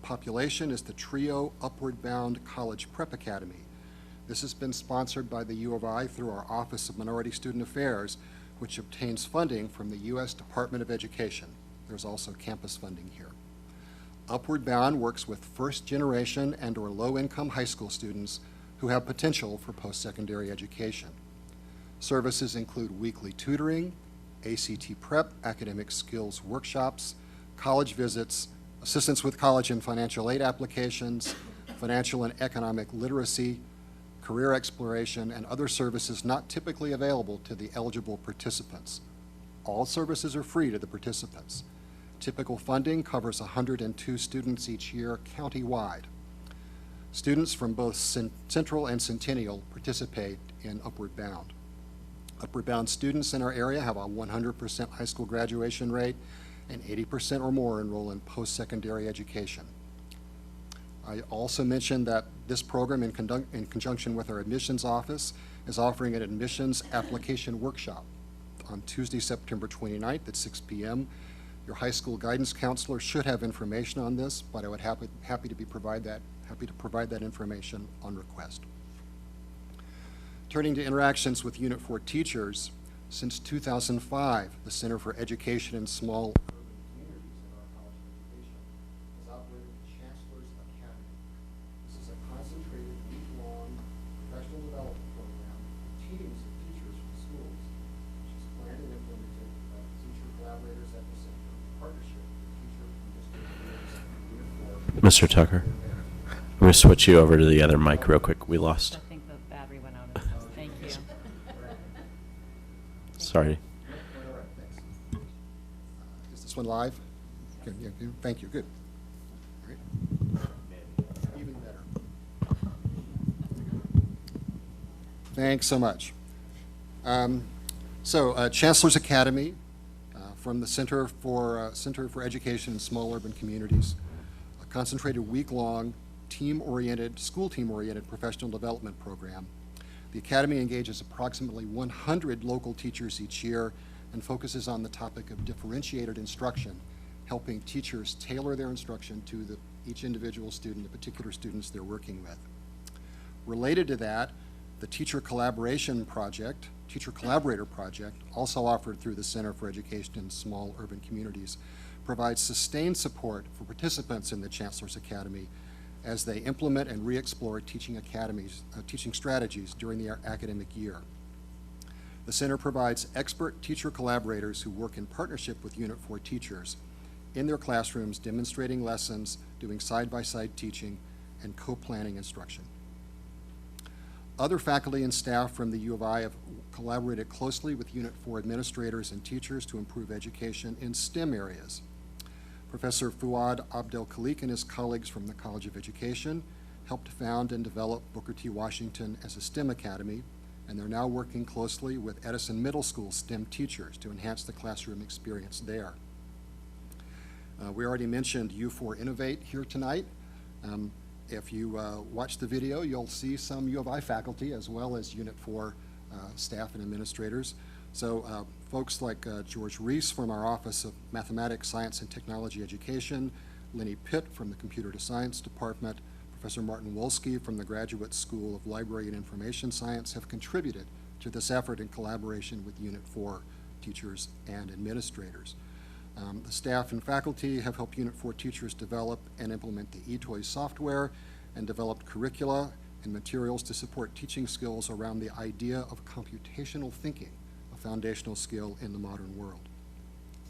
population is the TRIO Upward Bound College Prep Academy. This has been sponsored by the U of I through our Office of Minority Student Affairs, which obtains funding from the U.S. Department of Education. There's also campus funding here. Upward Bound works with first-generation and/or low-income high school students who have potential for post-secondary education. Services include weekly tutoring, ACT prep, academic skills workshops, college visits, assistance with college and financial aid applications, financial and economic literacy, career exploration, and other services not typically available to the eligible participants. All services are free to the participants. Typical funding covers 102 students each year countywide. Students from both Central and Centennial participate in Upward Bound. Upward Bound students in our area have a 100% high school graduation rate, and 80% or more enroll in post-secondary education. I also mentioned that this program, in conjunction with our admissions office, is offering an admissions application workshop on Tuesday, September 29th at 6 p.m. Your high school guidance counselor should have information on this, but I would happy to provide that information on request. Turning to interactions with Unit 4 teachers, since 2005, the Center for Education in Small Urban Communities in our College of Education has operated the Chancellor's Academy. This is a concentrated, week-long professional development program for teams of teachers from schools, which is planned and implemented by the teacher collaborators at the center in partnership with teacher from district leaders, Unit 4. Mr. Tucker, I'm going to switch you over to the other mic real quick. We lost. I think the battery went out. Thank you. Sorry. Is this one live? Good, yeah, good. Thank you, good. All right. Even better. Thanks so much. Chancellor's Academy from the Center for Education in Small Urban Communities, a concentrated week-long school team-oriented professional development program. The Academy engages approximately 100 local teachers each year and focuses on the topic of differentiated instruction, helping teachers tailor their instruction to each individual student, the particular students they're working with. Related to that, the Teacher Collaborator Project, also offered through the Center for Education in Small Urban Communities, provides sustained support for participants in the Chancellor's Academy as they implement and re-explore teaching strategies during the academic year. The center provides expert teacher collaborators who work in partnership with Unit 4 teachers in their classrooms, demonstrating lessons, doing side-by-side teaching, and co-planning instruction. Other faculty and staff from the U of I have collaborated closely with Unit 4 administrators and teachers to improve education in STEM areas. Professor Fuad Abdelkhalik and his colleagues from the College of Education helped found and develop Booker T. Washington as a STEM academy, and they're now working closely with Edison Middle School STEM teachers to enhance the classroom experience there. We already mentioned U4 Innovate here tonight. If you watch the video, you'll see some U of I faculty as well as Unit 4 staff and administrators. So folks like George Reese from our Office of Mathematics, Science, and Technology Education, Lenny Pitt from the Computer to Science Department, Professor Martin Wolski from the Graduate School of Library and Information Science have contributed to this effort in collaboration with Unit 4 teachers and administrators. The staff and faculty have helped Unit 4 teachers develop and implement the eToys software and developed curricula and materials to support teaching skills around the idea of computational thinking, a foundational skill in the modern world.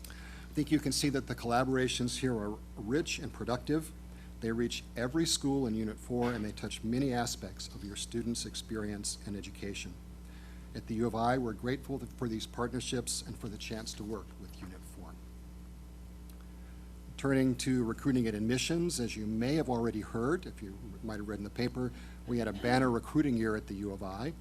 I think you can see that the collaborations here are rich and productive. They reach every school in Unit 4 and they touch many aspects of your students' experience and education. At the U of I, we're grateful for these partnerships and for the chance to work with Unit 4. Turning to recruiting and admissions, as you may have already heard, if you might have read in the paper, we had a banner recruiting year at the U of I.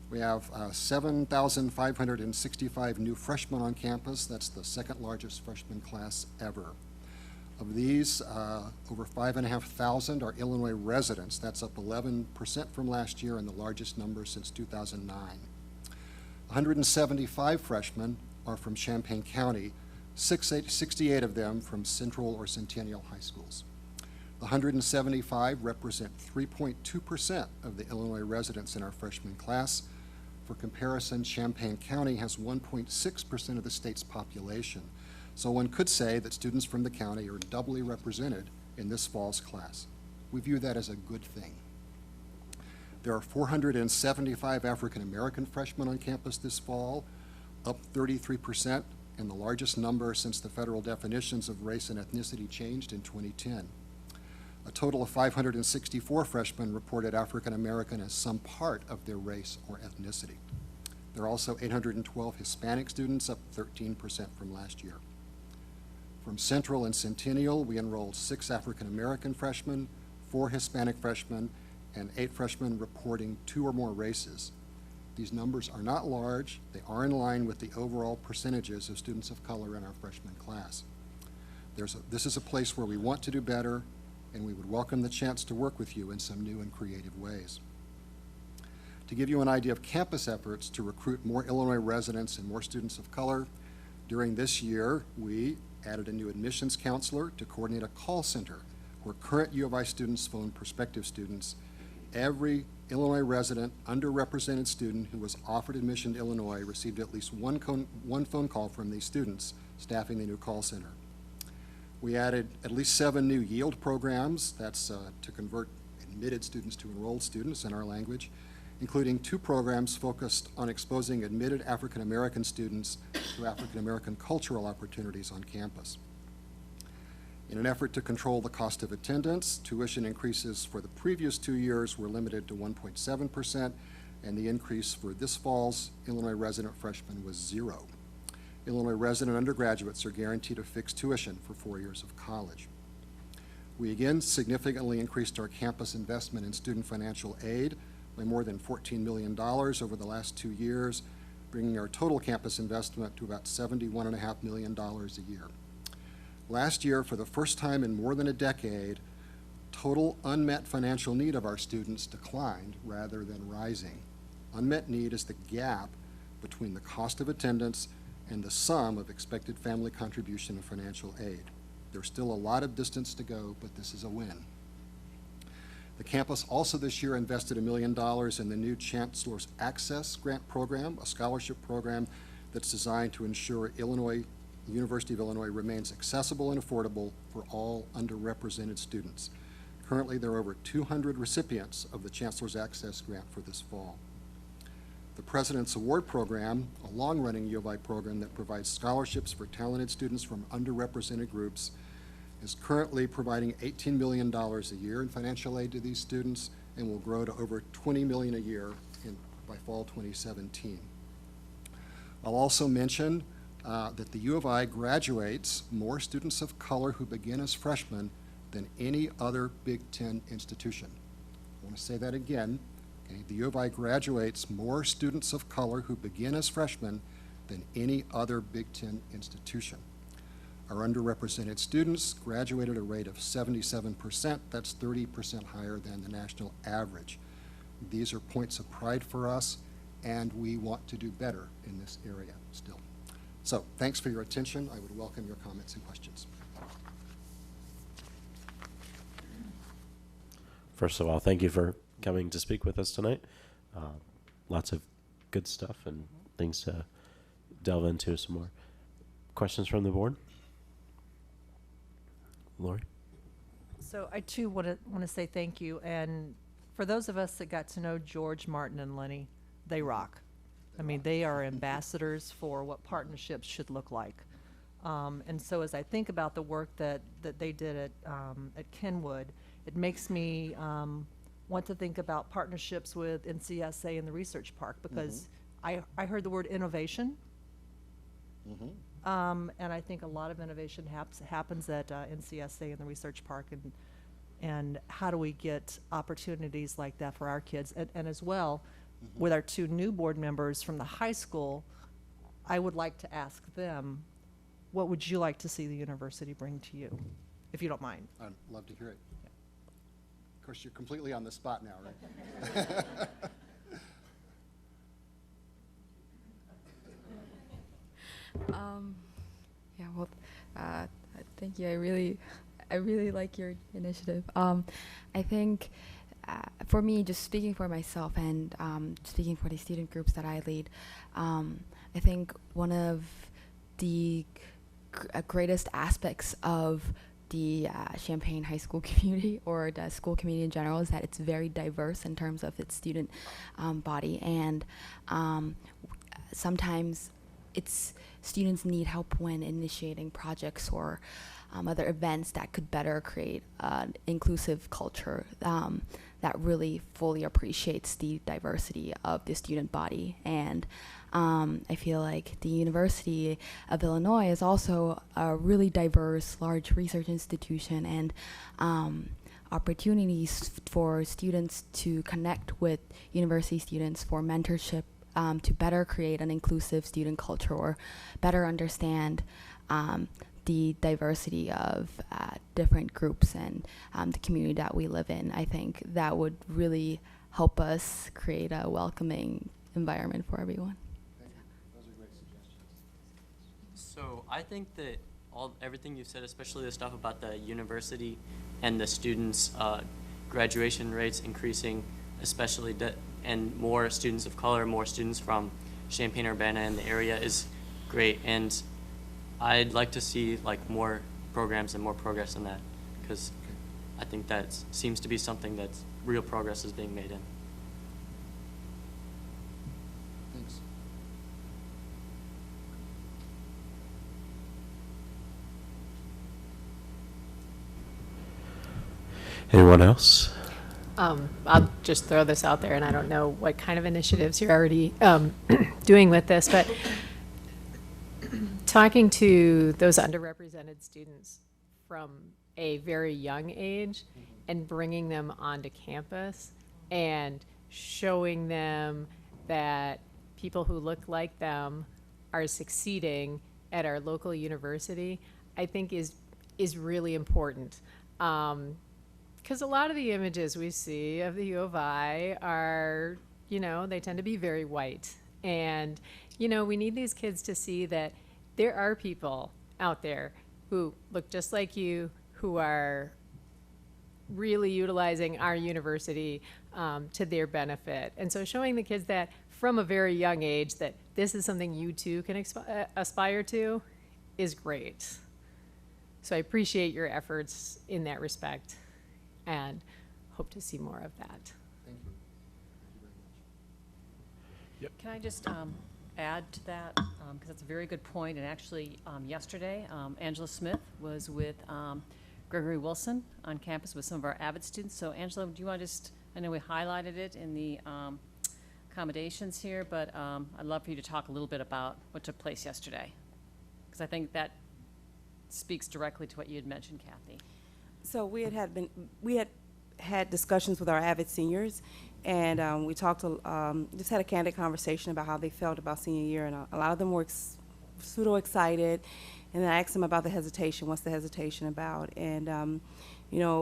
We have 7,565 new freshmen on campus. That's the second largest freshman class ever. Of these, over 5,500 are Illinois residents. That's up 11% from last year and the largest number since 2009. 175 freshmen are from Champaign County, 68 of them from Central or Centennial high schools. The 175 represent 3.2% of the Illinois residents in our freshman class. For comparison, Champaign County has 1.6% of the state's population. So one could say that students from the county are doubly represented in this fall's class. We view that as a good thing. There are 475 African American freshmen on campus this fall, up 33%, and the largest number since the federal definitions of race and ethnicity changed in 2010. A total of 564 freshmen reported African American as some part of their race or ethnicity. There are also 812 Hispanic students, up 13% from last year. From Central and Centennial, we enrolled 6 African American freshmen, 4 Hispanic freshmen, and 8 freshmen reporting 2 or more races. These numbers are not large. They are in line with the overall percentages of students of color in our freshman class. This is a place where we want to do better, and we would welcome the chance to work with you in some new and creative ways. To give you an idea of campus efforts to recruit more Illinois residents and more students of color, during this year, we added a new admissions counselor to coordinate a call center where current U of I students phone prospective students. Every Illinois resident, underrepresented student who was offered admission to Illinois received at least one phone call from these students staffing the new call center. We added at least 7 new yield programs, that's to convert admitted students to enrolled students in our language, including 2 programs focused on exposing admitted African American students to African American cultural opportunities on campus. In an effort to control the cost of attendance, tuition increases for the previous 2 years were limited to 1.7%, and the increase for this fall's Illinois resident freshmen was 0. Illinois resident undergraduates are guaranteed a fixed tuition for 4 years of college. We again significantly increased our campus investment in student financial aid by more than $14 million over the last 2 years, bringing our total campus investment to about $71.5 million a year. Last year, for the first time in more than a decade, total unmet financial need of our students declined rather than rising. Unmet need is the gap between the cost of attendance and the sum of expected family contribution and financial aid. There's still a lot of distance to go, but this is a win. The campus also this year invested $1 million in the new Chancellor's Access Grant Program, a scholarship program that's designed to ensure the University of Illinois remains accessible and affordable for all underrepresented students. Currently, there are over 200 recipients of the Chancellor's Access Grant for this fall. The President's Award Program, a long-running U of I program that provides scholarships for talented students from underrepresented groups, is currently providing $18 million a year in financial aid to these students and will grow to over $20 million a year by fall 2017. I'll also mention that the U of I graduates more students of color who begin as freshmen than any other Big Ten institution. I want to say that again. Okay, the U of I graduates more students of color who begin as freshmen than any other Big Ten institution. Our underrepresented students graduate at a rate of 77%. That's 30% higher than the national average. These are points of pride for us, and we want to do better in this area still. So thanks for your attention. I would welcome your comments and questions. First of all, thank you for coming to speak with us tonight. Lots of good stuff and things to delve into some more. Questions from the board? Lori? So I too want to say thank you, and for those of us that got to know George, Martin, and Lenny, they rock. I mean, they are ambassadors for what partnerships should look like. And so as I think about the work that they did at Kenwood, it makes me want to think about partnerships with NCSA and the Research Park, because I heard the word innovation. And I think a lot of innovation happens at NCSA and the Research Park, and how do we get opportunities like that for our kids? And as well, with our 2 new board members from the high school, I would like to ask them, what would you like to see the university bring to you, if you don't mind? I'd love to hear it. Of course, you're completely on the spot now, right? Yeah, well, thank you. I really like your initiative. I think for me, just speaking for myself and speaking for the student groups that I lead, I think one of the greatest aspects of the Champaign High School community, or the school community in general, is that it's very diverse in terms of its student body, and sometimes students need help when initiating projects or other events that could better create an inclusive culture that really fully appreciates the diversity of the student body. And I feel like the University of Illinois is also a really diverse, large research institution, and opportunities for students to connect with university students for mentorship, to better create an inclusive student culture or better understand the diversity of different groups and the community that we live in. I think that would really help us create a welcoming environment for everyone. Those are great suggestions. So I think that everything you said, especially the stuff about the university and the students' graduation rates increasing, especially and more students of color, more students from Champaign-Urbana and the area, is great. And I'd like to see like more programs and more progress in that, because I think that seems to be something that's real progress is being made in. Thanks. Anyone else? I'll just throw this out there, and I don't know what kind of initiatives you're already doing with this, but talking to those underrepresented students from a very young age and bringing them onto campus and showing them that people who look like them are succeeding at our local university, I think is really important. Because a lot of the images we see of the U of I are, they tend to be very white. And, we need these kids to see that there are people out there who look just like you, who are really utilizing our university to their benefit. And so showing the kids that from a very young age that this is something you too can aspire to is great. So I appreciate your efforts in that respect, and hope to see more of that. Thank you. Thank you very much. Can I just add to that, because that's a very good point. And actually, yesterday, Angela Smith was with Gregory Wilson on campus with some of our Avid students. So Angela, do you want to I know we highlighted it in the accommodations here, but I'd love for you to talk a little bit about what took place yesterday, because I think that speaks directly to what you had mentioned, Kathy. So we had discussions with our Avid seniors, and we talked just had a candid conversation about how they felt about senior year, and a lot of them were pseudo excited. And then I asked them about the hesitation. What's the hesitation about? And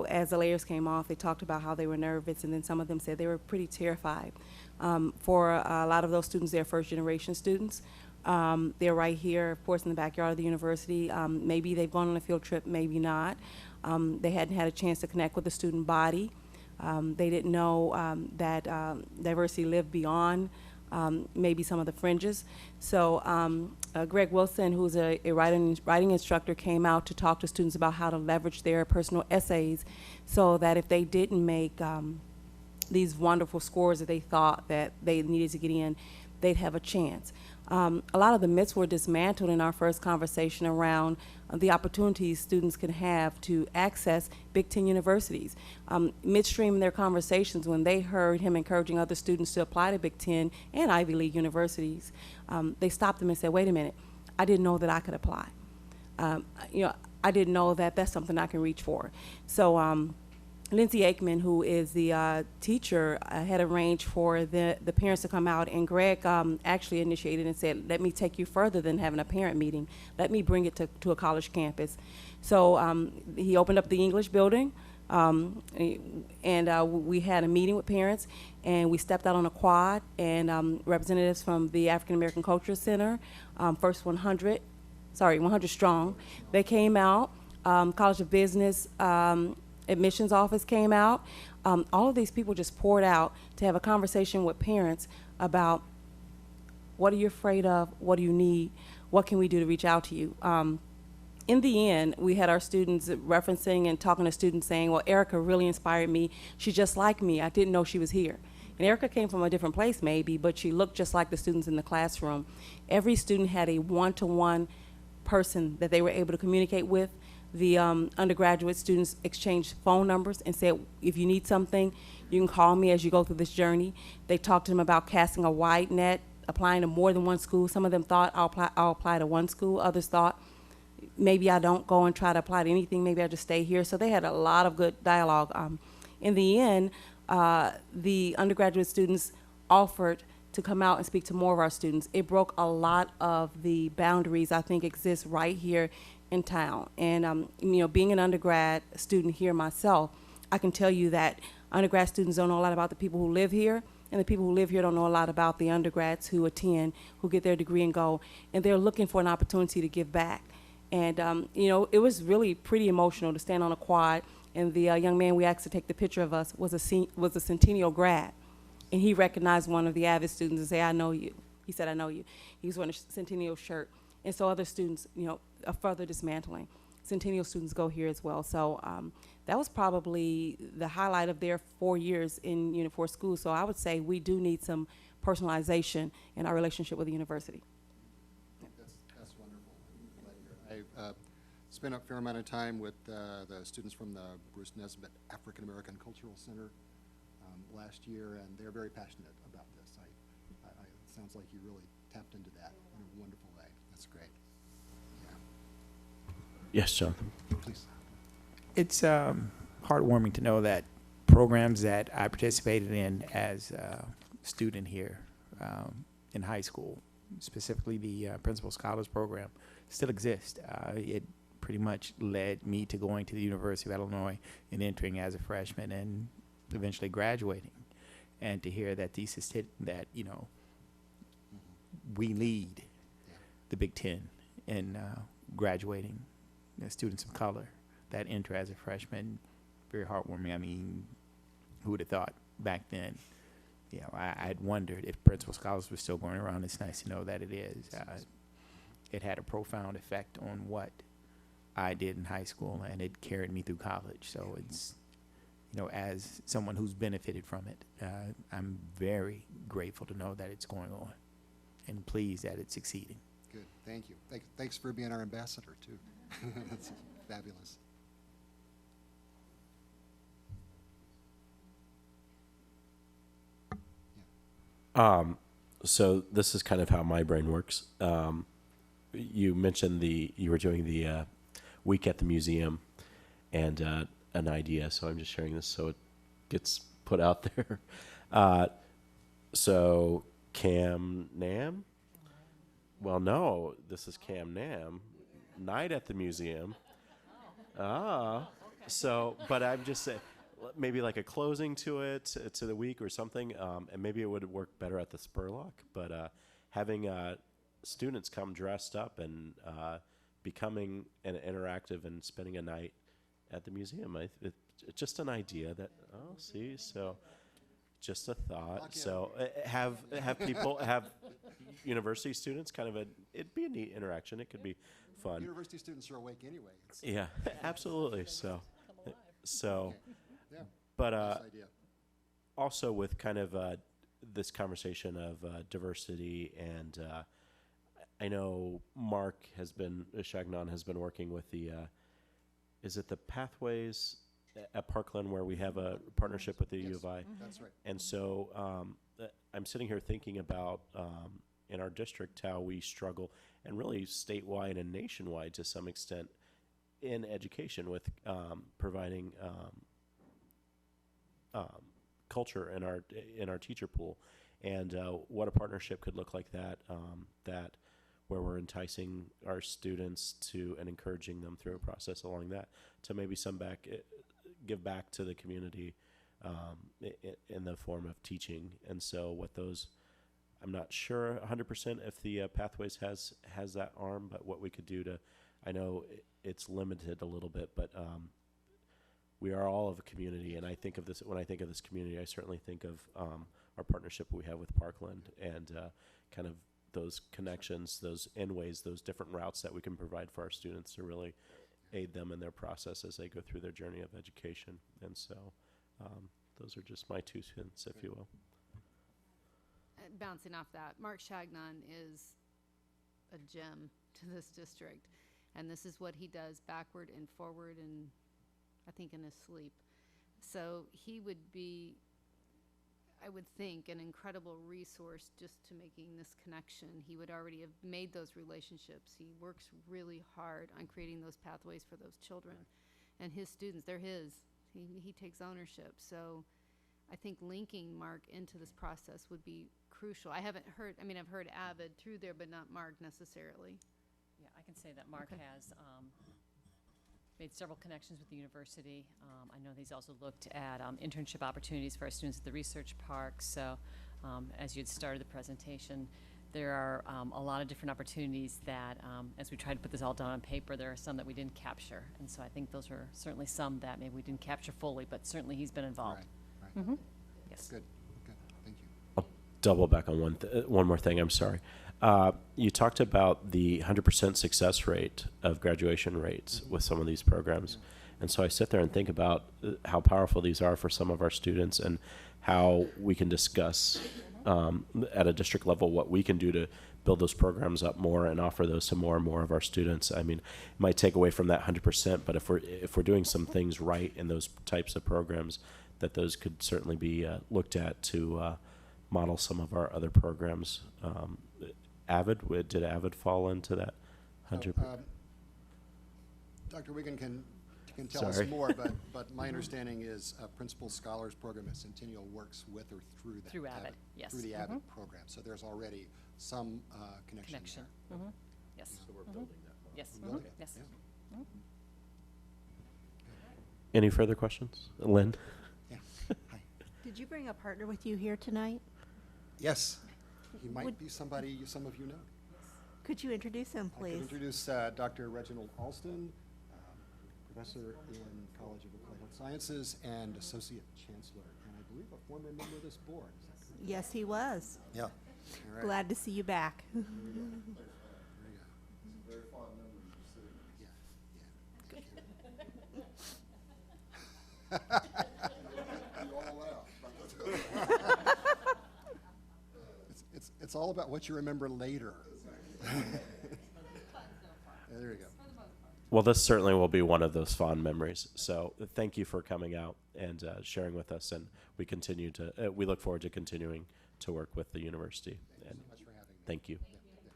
as the layers came off, they talked about how they were nervous, and then some of them said they were pretty terrified. For a lot of those students, they're first-generation students. They're right here, of course, in the backyard of the university. Maybe they've gone on a field trip, maybe not. They hadn't had a chance to connect with the student body. They didn't know that diversity lived beyond maybe some of the fringes. So Greg Wilson, who's a writing instructor, came out to talk to students about how to leverage their personal essays so that if they didn't make these wonderful scores that they thought that they needed to get in, they'd have a chance. A lot of the myths were dismantled in our first conversation around the opportunities students can have to access Big Ten universities. Midstream in their conversations, when they heard him encouraging other students to apply to Big Ten and Ivy League universities, they stopped him and said, wait a minute, I didn't know that I could apply. I didn't know that that's something I can reach for. So Lindsay Aikman, who is the teacher, had arranged for the parents to come out, and Greg actually initiated and said, let me take you further than having a parent meeting. Let me bring it to a college campus. So he opened up the English building, and we had a meeting with parents, and we stepped out on a quad, and representatives from the African American Cultural Center, First 100 Strong, they came out, College of Business, admissions office came out. All of these people just poured out to have a conversation with parents about what are you afraid of, what do you need, what can we do to reach out to you. In the end, we had our students referencing and talking to students saying, well, Erica really inspired me. She's just like me. I didn't know she was here. And Erica came from a different place maybe, but she looked just like the students in the classroom. Every student had a one-to-one person that they were able to communicate with. The undergraduate students exchanged phone numbers and said, if you need something, you can call me as you go through this journey. They talked to them about casting a wide net, applying to more than one school. Some of them thought, I'll apply to one school. Others thought, maybe I don't go and try to apply to anything. Maybe I just stay here. So they had a lot of good dialogue. In the end, the undergraduate students offered to come out and speak to more of our students. It broke a lot of the boundaries I think exist right here in town. And you know, being an undergrad student here myself, I can tell you that undergrad students don't know a lot about the people who live here, and the people who live here don't know a lot about the undergrads who attend, who get their degree and go, and they're looking for an opportunity to give back. And you know, it was really pretty emotional to stand on a quad, and the young man we asked to take the picture of us was a Centennial grad, and he recognized one of the Avid students and said, I know you. He said, I know you. He was wearing a Centennial shirt. And so other students, you know, are further dismantling. Centennial students go here as well. So that was probably the highlight of their 4 years in Unit 4 school. So I would say we do need some personalization in our relationship with the university. That's wonderful. I'm glad to hear it. I spent a fair amount of time with the students from the Bruce Nesbitt African American Cultural Center last year, and they're very passionate about this. It sounds like you really tapped into that in a wonderful way. That's great. Yeah. Yes, Jonathan. Please. It's heartwarming to know that programs that I participated in as a student here in high school, specifically the Principal Scholars Program, still exist. It pretty much led me to going to the University of Illinois and entering as a freshman and eventually graduating. And to hear that thesis that, you know, we lead the Big Ten in graduating students of color that enter as a freshman, very heartwarming. I mean, who would have thought back then? You know, I'd wondered if Principal Scholars was still going around. It's nice to know that it is. It had a profound effect on what I did in high school, and it carried me through college. So it's, you know, as someone who's benefited from it, I'm very grateful to know that it's going on and pleased that it's succeeding. Good. Thank you. Thanks for being our ambassador, too. That's fabulous. So this is kind of how my brain works. You mentioned you were doing the week at the museum and an idea, so I'm just sharing this so it gets put out there. So Cam Nam? Well, no, this is Cam Nam. Night at the museum. So, but I'm just saying, maybe like a closing to it, to the week or something, and maybe it would work better at the Spurlock, but having students come dressed up and becoming an interactive and spending a night at the museum. It's just an idea that, so just a thought. So have people, have university students kind of it'd be a neat interaction. It could be fun. University students are awake anyway. Yeah, absolutely. So, yeah, but nice idea. also with kind of this conversation of diversity, and I know Mark Chagnon has been working with the, is it the Pathways at Parkland, where we have a partnership with the U of I? That's right. And so I'm sitting here thinking about in our district how we struggle, and really statewide and nationwide to some extent, in education with providing culture in our teacher pool, and what a partnership could look like that where we're enticing our students to and encouraging them through a process along that to maybe give back to the community in the form of teaching. And so what those, I'm not sure 100% if the Pathways has that arm, but what we could do to, I know it's limited a little bit, but we are all of a community, and I think of this, when I think of this community, I certainly think of our partnership we have with Parkland, and kind of those connections, those ways, those different routes that we can provide for our students to really aid them in their process as they go through their journey of education. And so those are just my 2 cents, if you will. Bouncing off that, Mark Shagnon is a gem to this district, and this is what he does backward and forward, and I think in his sleep. So he would be, I would think, an incredible resource just to making this connection. He would already have made those relationships. He works really hard on creating those pathways for those children. And his students, they're his. He takes ownership. So I think linking Mark into this process would be crucial. I've heard Avid through there, but not Mark necessarily. Yeah, I can say that Mark has made several connections with the university. I know he's also looked at internship opportunities for our students at the research park. So as you had started the presentation, there are a lot of different opportunities that, as we try to put this all down on paper, there are some that we didn't capture. And so I think those are certainly some that maybe we didn't capture fully, but certainly he's been involved. Right. Mm-hmm. Yes. Good. Thank you. I'll double back on one more thing. I'm sorry. You talked about the 100% success rate of graduation rates with some of these programs. And so I sit there and think about how powerful these are for some of our students, and how we can discuss at a district level what we can do to build those programs up more and offer those to more and more of our students. I mean, it might take away from that 100%, but if we're doing some things right in those types of programs, that those could certainly be looked at to model some of our other programs. Avid, did Avid fall into that 100%? Dr. Wiggin can tell us more, but my understanding is Principal Scholars Program at Centennial works with or through that. Through Avid, yes. Through the Avid program. So there's already some connection there. Mm-hmm. Yes. So we're building that. Yes. We're building it. Yes. Yeah. Mhm. Any further questions? Lynn? Yeah. Hi. Did you bring a partner with you here tonight? Yes. He might be somebody some of you know. Could you introduce him, I could please? introduce Dr. Reginald Alston, professor in College of Applied Health Sciences and associate chancellor, and I believe a former member of this board. Is that correct? Yes, he was. Yeah. All right. Glad to see you back. There you go. It's all about what you remember later. There you go. Well, this certainly will be one of those fond memories. So thank you for coming out and sharing with us, and we look forward to continuing to work with the university. Thank you so much for having me. Thank you. Yeah, great.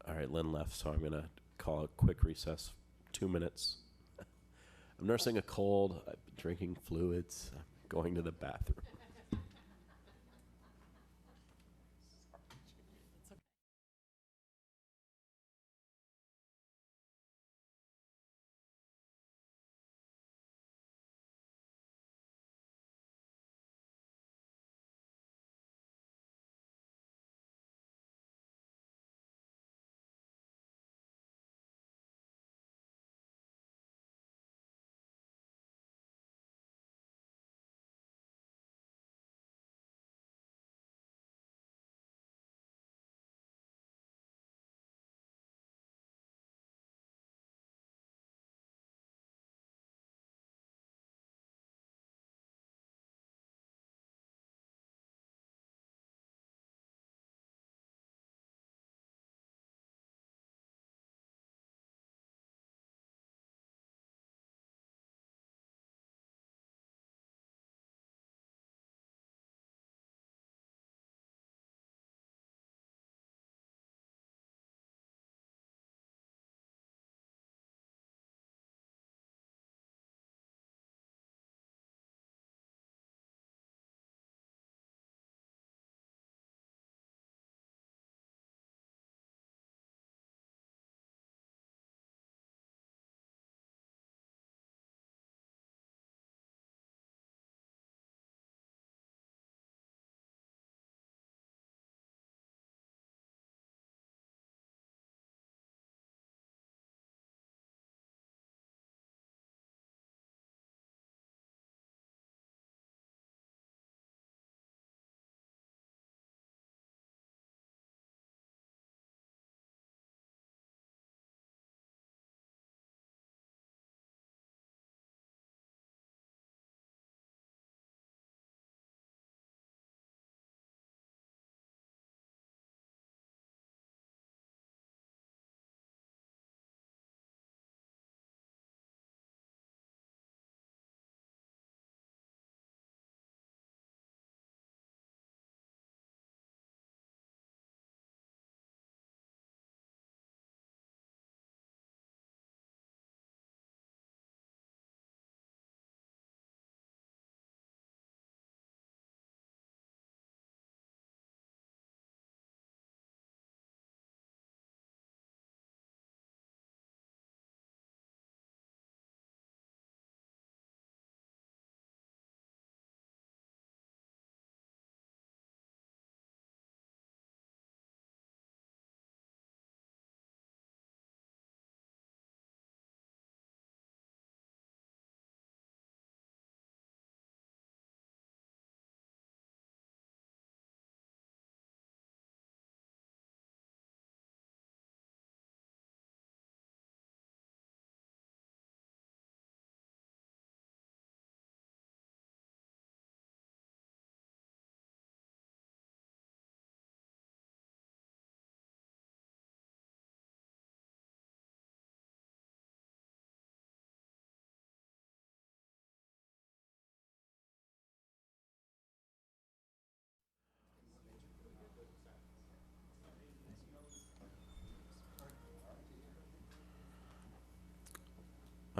All right, Lynn left, so I'm going to call a quick recess, 2 minutes. I'm nursing a cold, I'm drinking fluids, I'm going to the bathroom.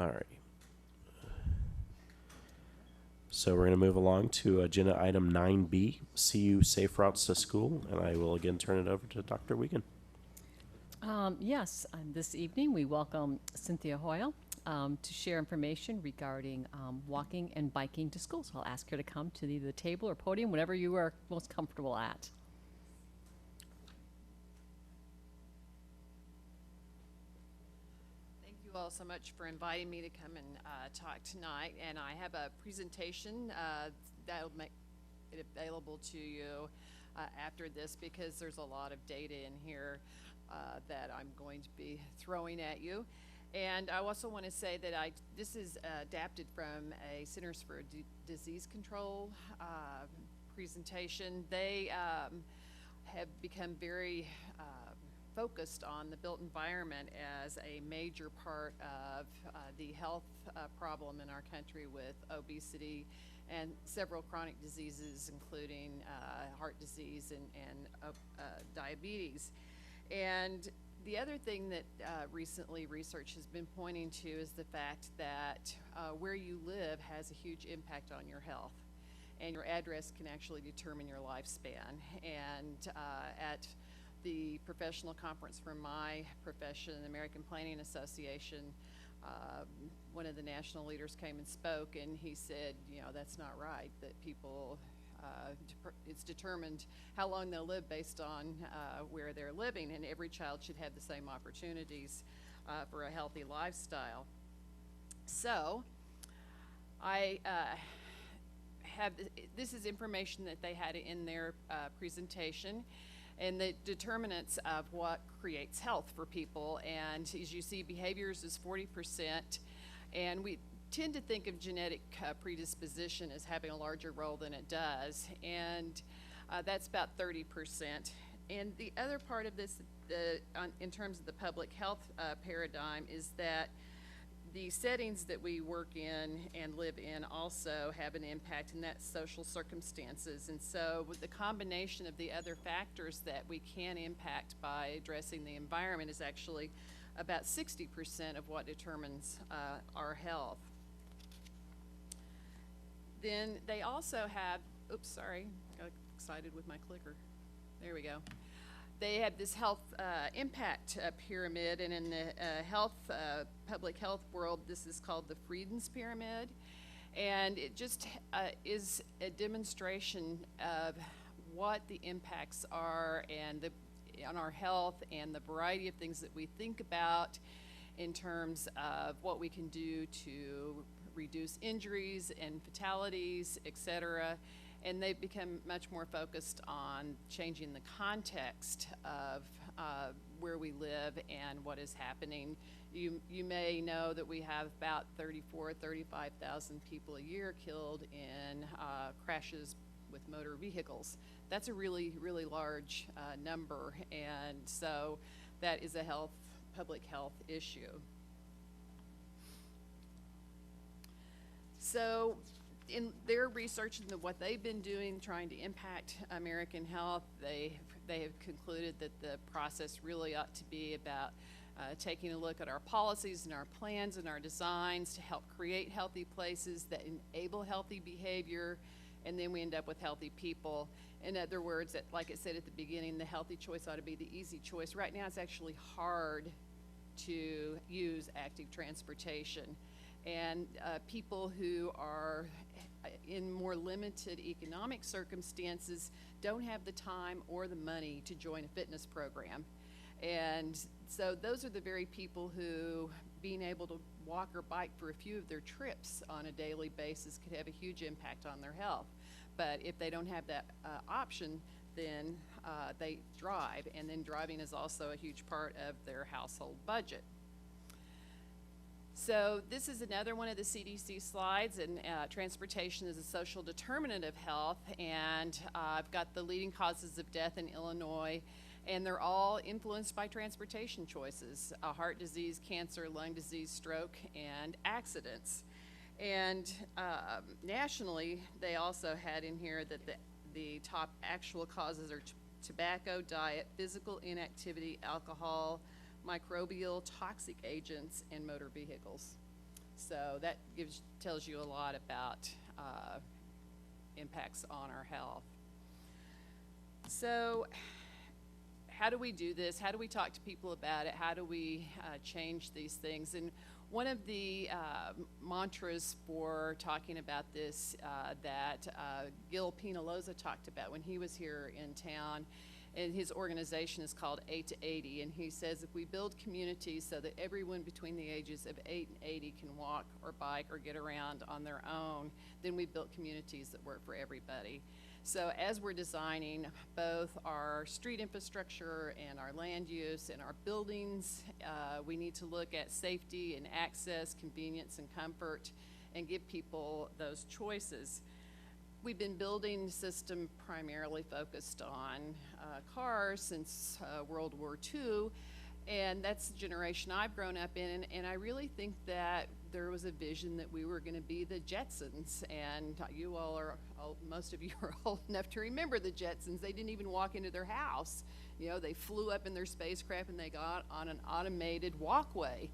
All right. So we're going to move along to agenda item 9B, CU Safe Routes to School, and I will again turn it over to Dr. Wiegand. Yes, this evening we welcome Cynthia Hoyle to share information regarding walking and biking to school. So I'll ask her to come to either the table or podium, whatever you are most comfortable at. Thank you all so much for inviting me to come and talk tonight. And I have a presentation that'll make it available to you after this, because there's a lot of data in here that I'm going to be throwing at you. And I also want to say that this is adapted from a Centers for Disease Control presentation. They have become very focused on the built environment as a major part of the health problem in our country, with obesity and several chronic diseases, including heart disease and diabetes. And the other thing that recently research has been pointing to is the fact that where you live has a huge impact on your health, and your address can actually determine your lifespan. And at the professional conference for my profession, the American Planning Association, one of the national leaders came and spoke, and he said, you know, that's not right, that people, it's determined how long they'll live based on where they're living, and every child should have the same opportunities for a healthy lifestyle. So I this is information that they had in their presentation, and the determinants of what creates health for people. And as you see, behaviors is 40%, and we tend to think of genetic predisposition as having a larger role than it does, and that's about 30%. And the other part of this, in terms of the public health paradigm, is that the settings that we work in and live in also have an impact, and that's social circumstances. And so with the combination of the other factors that we can impact by addressing the environment is actually about 60% of what determines our health. Then they also have, oops, sorry, got excited with my clicker. There we go. They have this health impact pyramid, and in the public health world, this is called the Frieden's Pyramid. And it just is a demonstration of what the impacts are on our health, and the variety of things that we think about in terms of what we can do to reduce injuries and fatalities, etc. And they've become much more focused on changing the context of where we live and what is happening. You may know that we have about 35,000 people a year killed in crashes with motor vehicles. That's a really, really large number, and so that is a public health issue. So in their research and what they've been doing trying to impact American health, they have concluded that the process really ought to be about taking a look at our policies and our plans and our designs to help create healthy places that enable healthy behavior, and then we end up with healthy people. In other words, like I said at the beginning, the healthy choice ought to be the easy choice. Right now it's actually hard to use active transportation. And people who are in more limited economic circumstances don't have the time or the money to join a fitness program. And so those are the very people who, being able to walk or bike for a few of their trips on a daily basis, could have a huge impact on their health. But if they don't have that option, then they drive, and then driving is also a huge part of their household budget. So this is another one of the CDC slides, and transportation is a social determinant of health, and I've got the leading causes of death in Illinois, and they're all influenced by transportation choices: heart disease, cancer, lung disease, stroke, and accidents. And nationally, they also had in here that the top actual causes are tobacco, diet, physical inactivity, alcohol, microbial, toxic agents, and motor vehicles. So that tells you a lot about impacts on our health. So how do we do this? How do we talk to people about it? How do we change these things? And one of the mantras for talking about this that Gil Penaloza talked about when he was here in town, and his organization is called 8 to 80, and he says if we build communities so that everyone between the ages of 8 and 80 can walk or bike or get around on their own, then we've built communities that work for everybody. So as we're designing both our street infrastructure and our land use and our buildings, we need to look at safety and access, convenience and comfort, and give people those choices. We've been building a system primarily focused on cars since World War II, and that's the generation I've grown up in, and I really think that there was a vision that we were going to be the Jetsons, and you all are, most of you are old enough to remember the Jetsons. They didn't even walk into their house. You know, they flew up in their spacecraft and they got on an automated walkway.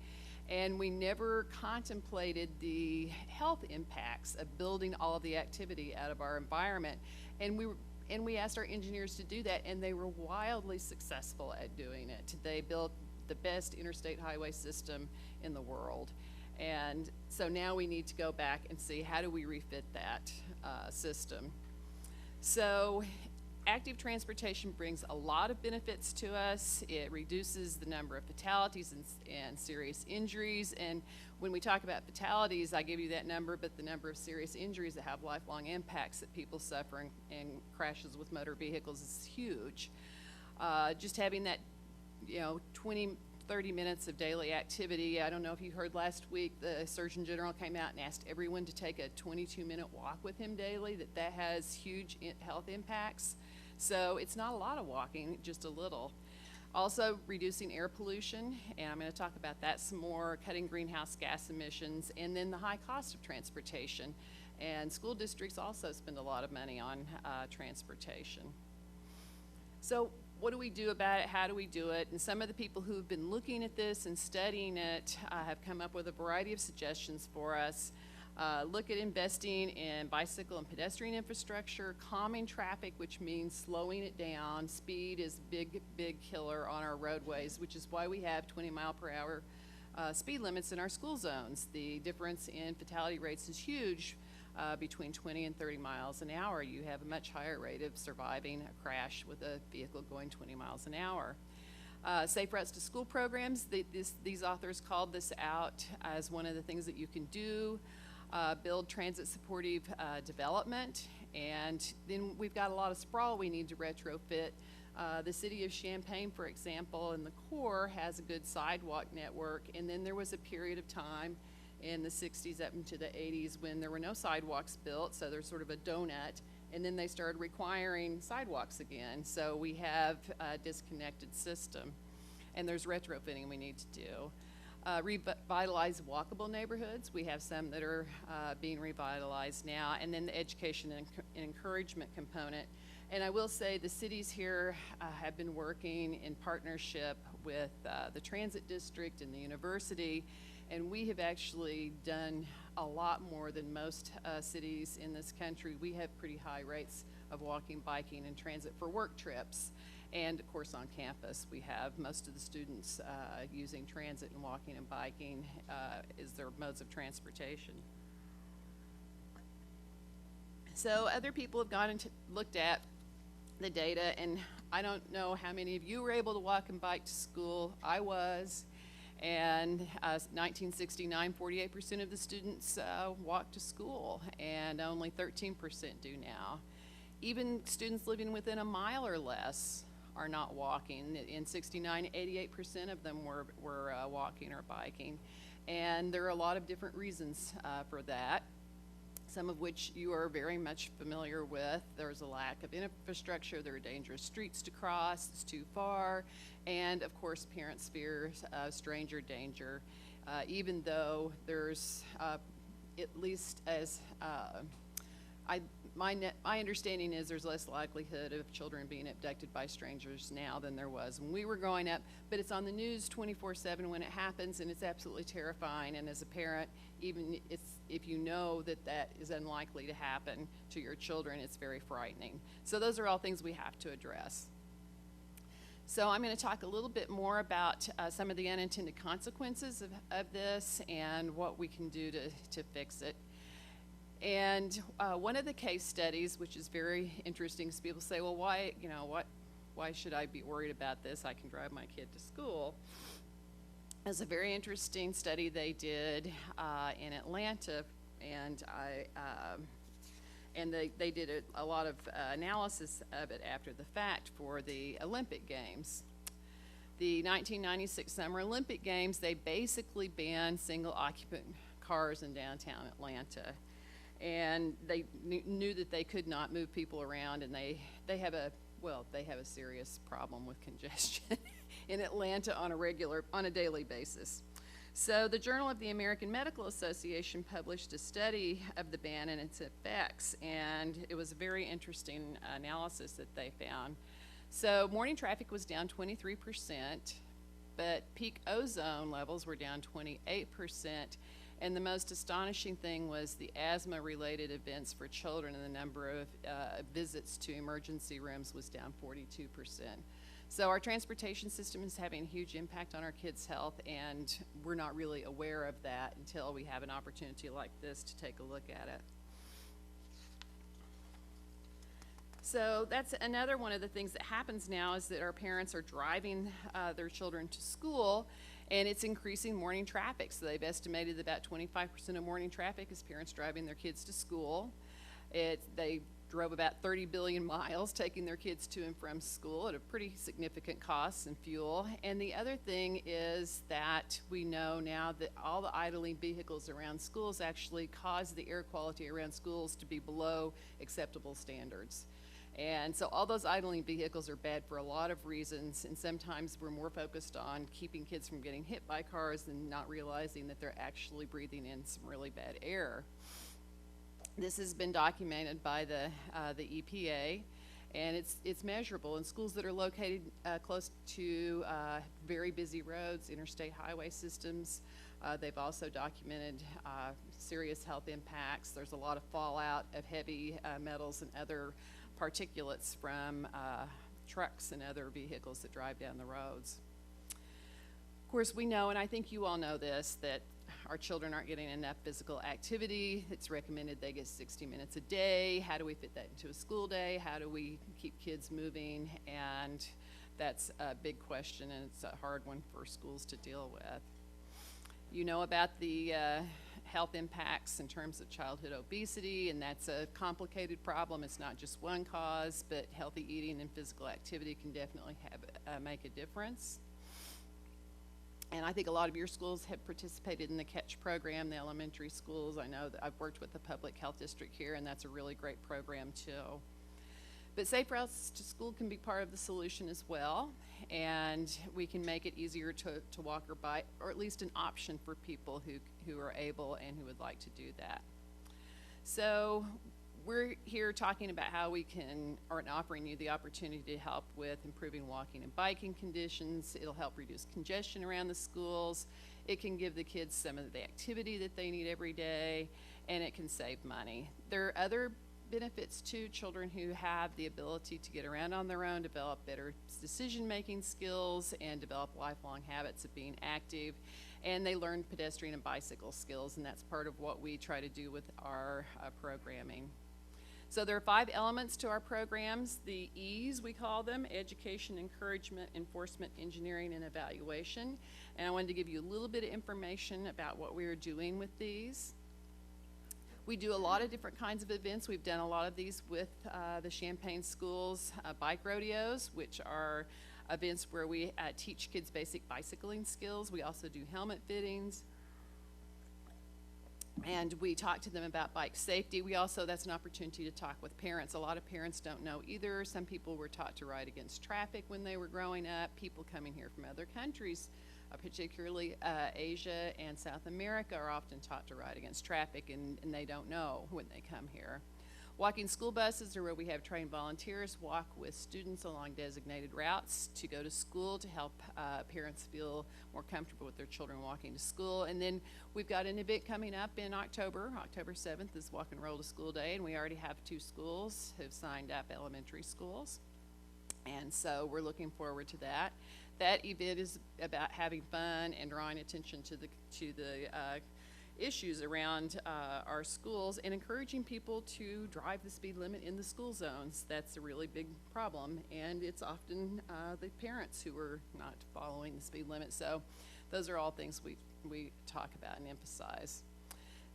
And we never contemplated the health impacts of building all of the activity out of our environment. And we asked our engineers to do that, and they were wildly successful at doing it. They built the best interstate highway system in the world. And so now we need to go back and see how do we refit that system. So active transportation brings a lot of benefits to us. It reduces the number of fatalities and serious injuries. And when we talk about fatalities, I give you that number, but the number of serious injuries that have lifelong impacts that people suffer in crashes with motor vehicles is huge. Just having that, 30 minutes of daily activity. I don't know if you heard last week, the Surgeon General came out and asked everyone to take a 22-minute walk with him daily, that has huge health impacts. So it's not a lot of walking, just a little. Also reducing air pollution, and I'm going to talk about that some more, cutting greenhouse gas emissions, and then the high cost of transportation. And school districts also spend a lot of money on transportation. So what do we do about it? How do we do it? And some of the people who've been looking at this and studying it have come up with a variety of suggestions for us. Look at investing in bicycle and pedestrian infrastructure, calming traffic, which means slowing it down. Speed is a big killer on our roadways, which is why we have 20-mile-per-hour speed limits in our school zones. The difference in fatality rates is huge. Between 20 and 30 miles an hour, you have a much higher rate of surviving a crash with a vehicle going 20 miles an hour. Safe routes to school programs, these authors called this out as one of the things that you can do. Build transit supportive development, and then we've got a lot of sprawl we need to retrofit. The city of Champaign, for example, in the core has a good sidewalk network, and then there was a period of time in the 60s up into the 80s when there were no sidewalks built, so there's sort of a donut, and then they started requiring sidewalks again. So we have a disconnected system, and there's retrofitting we need to do. Revitalize walkable neighborhoods. We have some that are being revitalized now, and then the education and encouragement component. And I will say the cities here have been working in partnership with the transit district and the university, and we have actually done a lot more than most cities in this country. We have pretty high rates of walking, biking, and transit for work trips. And of course on campus, we have most of the students using transit and walking and biking as their modes of transportation. So other people have gone and looked at the data, and I don't know how many of you were able to walk and bike to school. I was. And 1969, 48% of the students walked to school, and only 13% do now. Even students living within a mile or less are not walking. In 69, 88% of them were walking or biking. And there are a lot of different reasons for that, some of which you are very much familiar with. There's a lack of infrastructure, there are dangerous streets to cross, it's too far, and of course parents' fears of stranger danger, even though there's at least as my understanding is there's less likelihood of children being abducted by strangers now than there was when we were growing up, but it's on the news 24/7 when it happens, and it's absolutely terrifying. And as a parent, even if you know that that is unlikely to happen to your children, it's very frightening. So those are all things we have to address. So I'm going to talk a little bit more about some of the unintended consequences of this and what we can do to fix it. And one of the case studies, which is very interesting, is people say, well, why should I be worried about this? I can drive my kid to school. It's a very interesting study they did in Atlanta, and they did a lot of analysis of it after the fact for the Olympic Games. The 1996 Summer Olympic Games, they basically banned single occupant cars in downtown Atlanta. And they knew that they could not move people around, and they have a serious problem with congestion in Atlanta on a daily basis. So the Journal of the American Medical Association published a study of the ban and its effects, and it was a very interesting analysis that they found. So morning traffic was down 23%, but peak ozone levels were down 28%. And the most astonishing thing was the asthma-related events for children, and the number of visits to emergency rooms was down 42%. So our transportation system is having a huge impact on our kids' health, and we're not really aware of that until we have an opportunity like this to take a look at it. So that's another one of the things that happens now, is that our parents are driving their children to school, and it's increasing morning traffic. So they've estimated that about 25% of morning traffic is parents driving their kids to school. They drove about 30 billion miles taking their kids to and from school at a pretty significant cost in fuel. And the other thing is that we know now that all the idling vehicles around schools actually cause the air quality around schools to be below acceptable standards. And so all those idling vehicles are bad for a lot of reasons, and sometimes we're more focused on keeping kids from getting hit by cars than not realizing that they're actually breathing in some really bad air. This has been documented by the EPA, and it's measurable. In schools that are located close to very busy roads, interstate highway systems, they've also documented serious health impacts. There's a lot of fallout of heavy metals and other particulates from trucks and other vehicles that drive down the roads. Of course, we know, and I think you all know this, that our children aren't getting enough physical activity. It's recommended they get 60 minutes a day. How do we fit that into a school day? How do we keep kids moving? And that's a big question, and it's a hard one for schools to deal with. You know about the health impacts in terms of childhood obesity, and that's a complicated problem. It's not just one cause, but healthy eating and physical activity can definitely make a difference. And I think a lot of your schools have participated in the CATCH program, the elementary schools. I know that I've worked with the public health district here, and that's a really great program too. But Safe Routes to School can be part of the solution as well, and we can make it easier to walk or bike, or at least an option for people who are able and who would like to do that. So we're here talking about how we can, or offering you the opportunity to help with improving walking and biking conditions. It'll help reduce congestion around the schools. It can give the kids some of the activity that they need every day, and it can save money. There are other benefits to children who have the ability to get around on their own, develop better decision-making skills, and develop lifelong habits of being active. And they learn pedestrian and bicycle skills, and that's part of what we try to do with our programming. So there are 5 elements to our programs. The E's, we call them: education, encouragement, enforcement, engineering, and evaluation. And I wanted to give you a little bit of information about what we are doing with these. We do a lot of different kinds of events. We've done a lot of these with the Champaign Schools bike rodeos, which are events where we teach kids basic bicycling skills. We also do helmet fittings, and we talk to them about bike safety. We also, that's an opportunity to talk with parents. A lot of parents don't know either. Some people were taught to ride against traffic when they were growing up. People coming here from other countries, particularly Asia and South America, are often taught to ride against traffic, and they don't know when they come here. Walking school buses are where we have trained volunteers walk with students along designated routes to go to school to help parents feel more comfortable with their children walking to school. And then we've got an event coming up in October. October 7th is Walk and Roll to School Day, and we already have 2 schools who've signed up, elementary schools. And so we're looking forward to that. That event is about having fun and drawing attention to the issues around our schools and encouraging people to drive the speed limit in the school zones. That's a really big problem, and it's often the parents who are not following the speed limit. So those are all things we talk about and emphasize.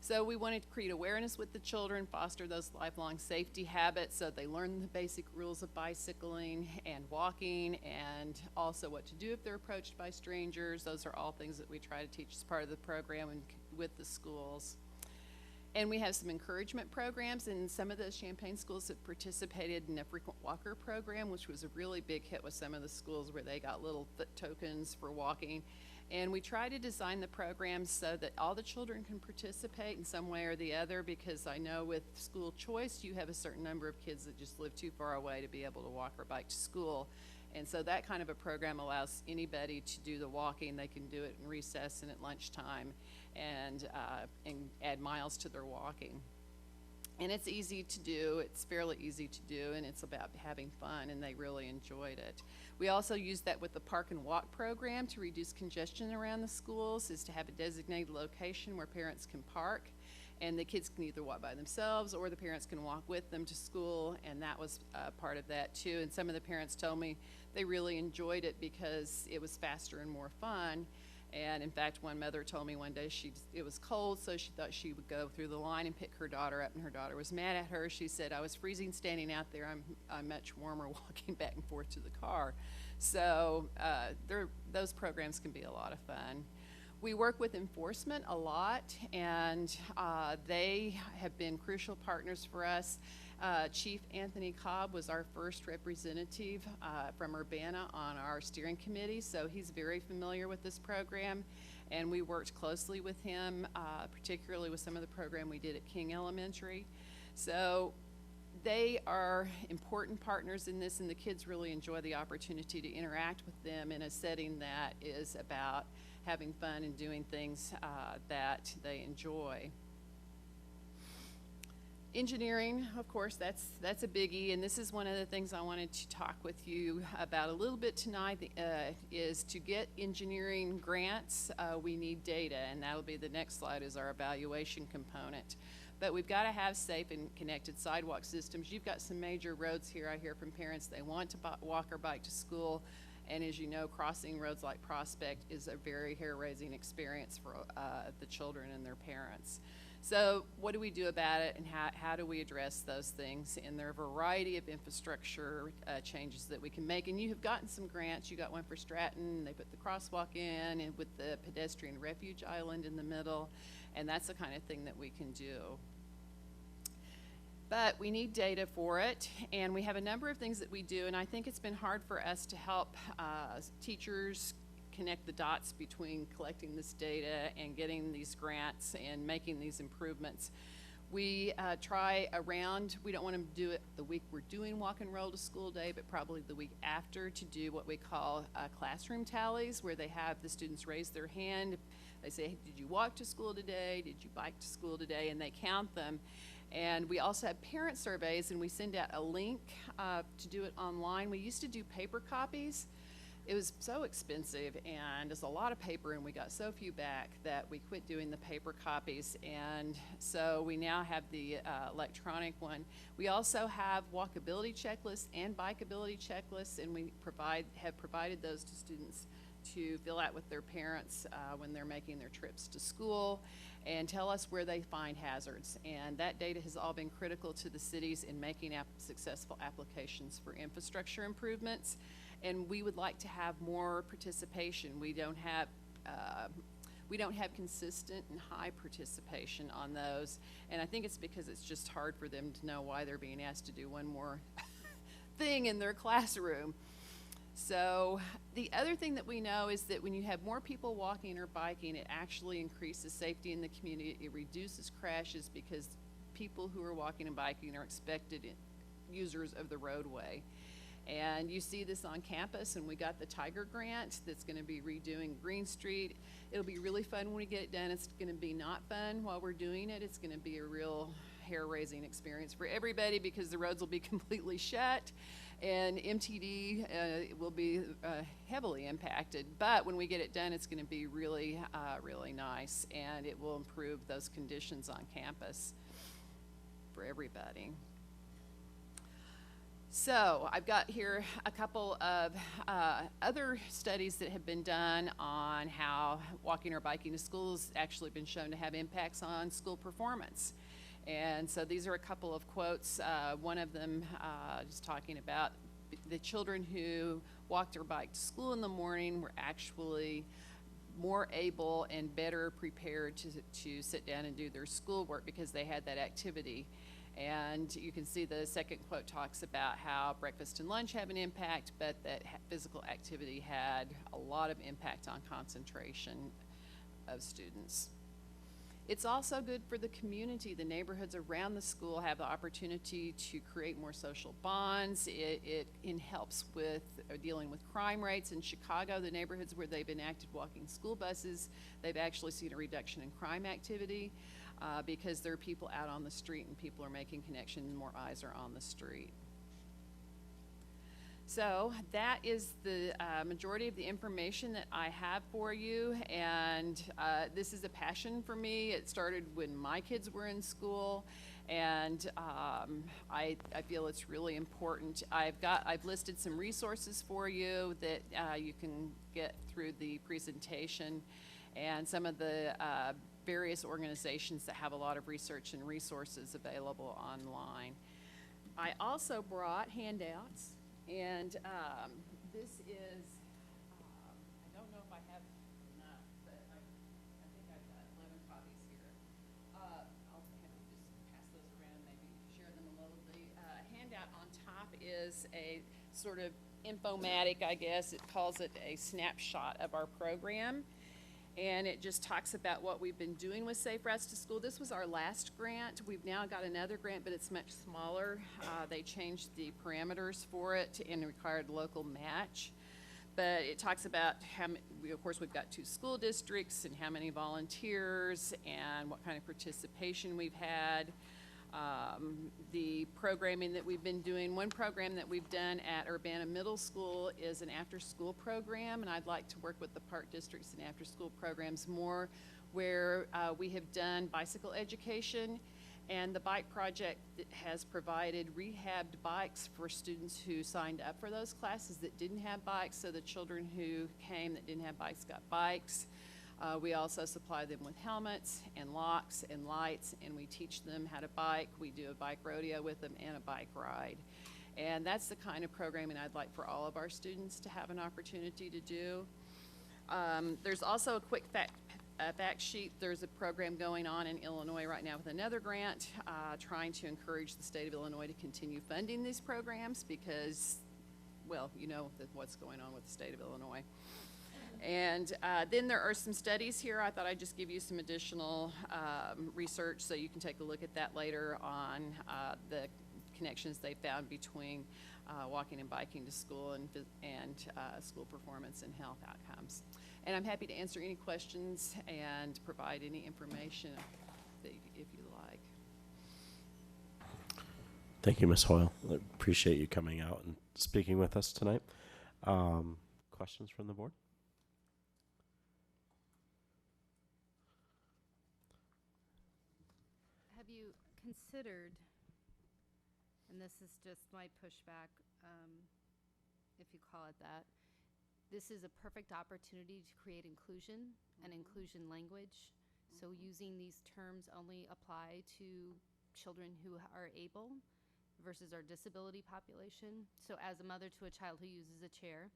So we wanted to create awareness with the children, foster those lifelong safety habits so they learn the basic rules of bicycling and walking, and also what to do if they're approached by strangers. Those are all things that we try to teach as part of the program and with the schools. And we have some encouragement programs, and some of those Champaign schools have participated in a frequent walker program, which was a really big hit with some of the schools where they got little foot tokens for walking. And we try to design the programs so that all the children can participate in some way or the other, because I know with school choice, you have a certain number of kids that just live too far away to be able to walk or bike to school. And so that kind of a program allows anybody to do the walking. They can do it in recess and at lunchtime, and add miles to their walking. And it's easy to do, it's fairly easy to do, and it's about having fun, and they really enjoyed it. We also use that with the Park and Walk program to reduce congestion around the schools, is to have a designated location where parents can park, and the kids can either walk by themselves or the parents can walk with them to school, and that was part of that too. And some of the parents told me they really enjoyed it because it was faster and more fun. And in fact, one mother told me one day it was cold, so she thought she would go through the line and pick her daughter up, and her daughter was mad at her. She said, "I was freezing standing out there. I'm much warmer walking back and forth to the car." So those programs can be a lot of fun. We work with enforcement a lot, and they have been crucial partners for us. Chief Anthony Cobb was our first representative from Urbana on our steering committee, so he's very familiar with this program, and we worked closely with him, particularly with some of the program we did at King Elementary. So they are important partners in this, and the kids really enjoy the opportunity to interact with them in a setting that is about having fun and doing things that they enjoy. Engineering, of course, that's a biggie, and this is one of the things I wanted to talk with you about a little bit tonight, is to get engineering grants, we need data, and that'll be the next slide, is our evaluation component. But we've got to have safe and connected sidewalk systems. You've got some major roads here. I hear from parents they want to walk or bike to school, and as you know, crossing roads like Prospect is a very hair-raising experience for the children and their parents. So what do we do about it, and how do we address those things? And there are a variety of infrastructure changes that we can make. And you have gotten some grants. You got one for Stratton. They put the crosswalk in, and with the pedestrian refuge island in the middle. And that's the kind of thing that we can do. But we need data for it, and we have a number of things that we do. And I think it's been hard for us to help teachers connect the dots between collecting this data and getting these grants and making these improvements. We try around, we don't want to do it the week we're doing Walk and Roll to School Day, but probably the week after, to do what we call classroom tallies, where they have the students raise their hand. They say, hey, did you walk to school today? Did you bike to school today? And they count them. And we also have parent surveys, and we send out a link to do it online. We used to do paper copies. It was so expensive, and it's a lot of paper, and we got so few back that we quit doing the paper copies, and so we now have the electronic one. We also have walkability checklists and bikeability checklists, and we have provided those to students to fill out with their parents when they're making their trips to school, and tell us where they find hazards. And that data has all been critical to the cities in making successful applications for infrastructure improvements. And we would like to have more participation. We don't have consistent and high participation on those. And I think it's because it's just hard for them to know why they're being asked to do one more thing in their classroom. So the other thing that we know is that when you have more people walking or biking, it actually increases safety in the community. It reduces crashes because people who are walking and biking are expected users of the roadway. And you see this on campus, and we got the Tiger Grant that's going to be redoing Green Street. It'll be really fun when we get it done. It's going to be not fun while we're doing it. It's going to be a real hair-raising experience for everybody because the roads will be completely shut, and MTD will be heavily impacted. But when we get it done, it's going to be really, really nice, and it will improve those conditions on campus for everybody. So I've got here a couple of other studies that have been done on how walking or biking to school has actually been shown to have impacts on school performance. And so these are a couple of quotes. One of them just talking about the children who walked or biked to school in the morning were actually more able and better prepared to sit down and do their schoolwork because they had that activity. And you can see the second quote talks about how breakfast and lunch have an impact, but that physical activity had a lot of impact on concentration of students. It's also good for the community. The neighborhoods around the school have the opportunity to create more social bonds. It helps with dealing with crime rates. In Chicago, the neighborhoods where they've enacted walking school buses, they've actually seen a reduction in crime activity. Because there are people out on the street and people are making connections and more eyes are on the street. So that is the majority of the information that I have for you, and this is a passion for me. It started when my kids were in school, and I feel it's really important. I've listed some resources for you that you can get through the presentation, and some of the various organizations that have a lot of research and resources available online. I also brought handouts, and this is, I don't know if I have enough, but I think I've got 11 copies here. I'll have to just pass those around, maybe share them a little. The handout on top is a sort of infomatic, I guess. It calls it a snapshot of our program. And it just talks about what we've been doing with Safe Routes to School. This was our last grant. We've now got another grant, but it's much smaller. They changed the parameters for it and required local match. But it talks about how, of course, we've got 2 school districts and how many volunteers and what kind of participation we've had. The programming that we've been doing. One program that we've done at Urbana Middle School is an after-school program, and I'd like to work with the park districts and after-school programs more, where we have done bicycle education, and the bike project has provided rehabbed bikes for students who signed up for those classes that didn't have bikes, so the children who came that didn't have bikes got bikes. We also supply them with helmets and locks and lights, and we teach them how to bike. We do a bike rodeo with them and a bike ride. And that's the kind of programming I'd like for all of our students to have an opportunity to do. There's also a quick fact sheet. There's a program going on in Illinois right now with another grant, trying to encourage the state of Illinois to continue funding these programs because, well, you know what's going on with the state of Illinois. And then there are some studies here. I thought I'd just give you some additional research so you can take a look at that later on the connections they found between walking and biking to school and school performance and health outcomes. And I'm happy to answer any questions and provide any information if you like. Thank you, Ms. Hoyle. I appreciate you coming out and speaking with us tonight. Questions from the board? Have you considered, and this is just my pushback, if you call it that, this is a perfect opportunity to create inclusion and inclusion language. So using these terms only apply to children who are able versus our disability population. So as a mother to a child who uses a chair,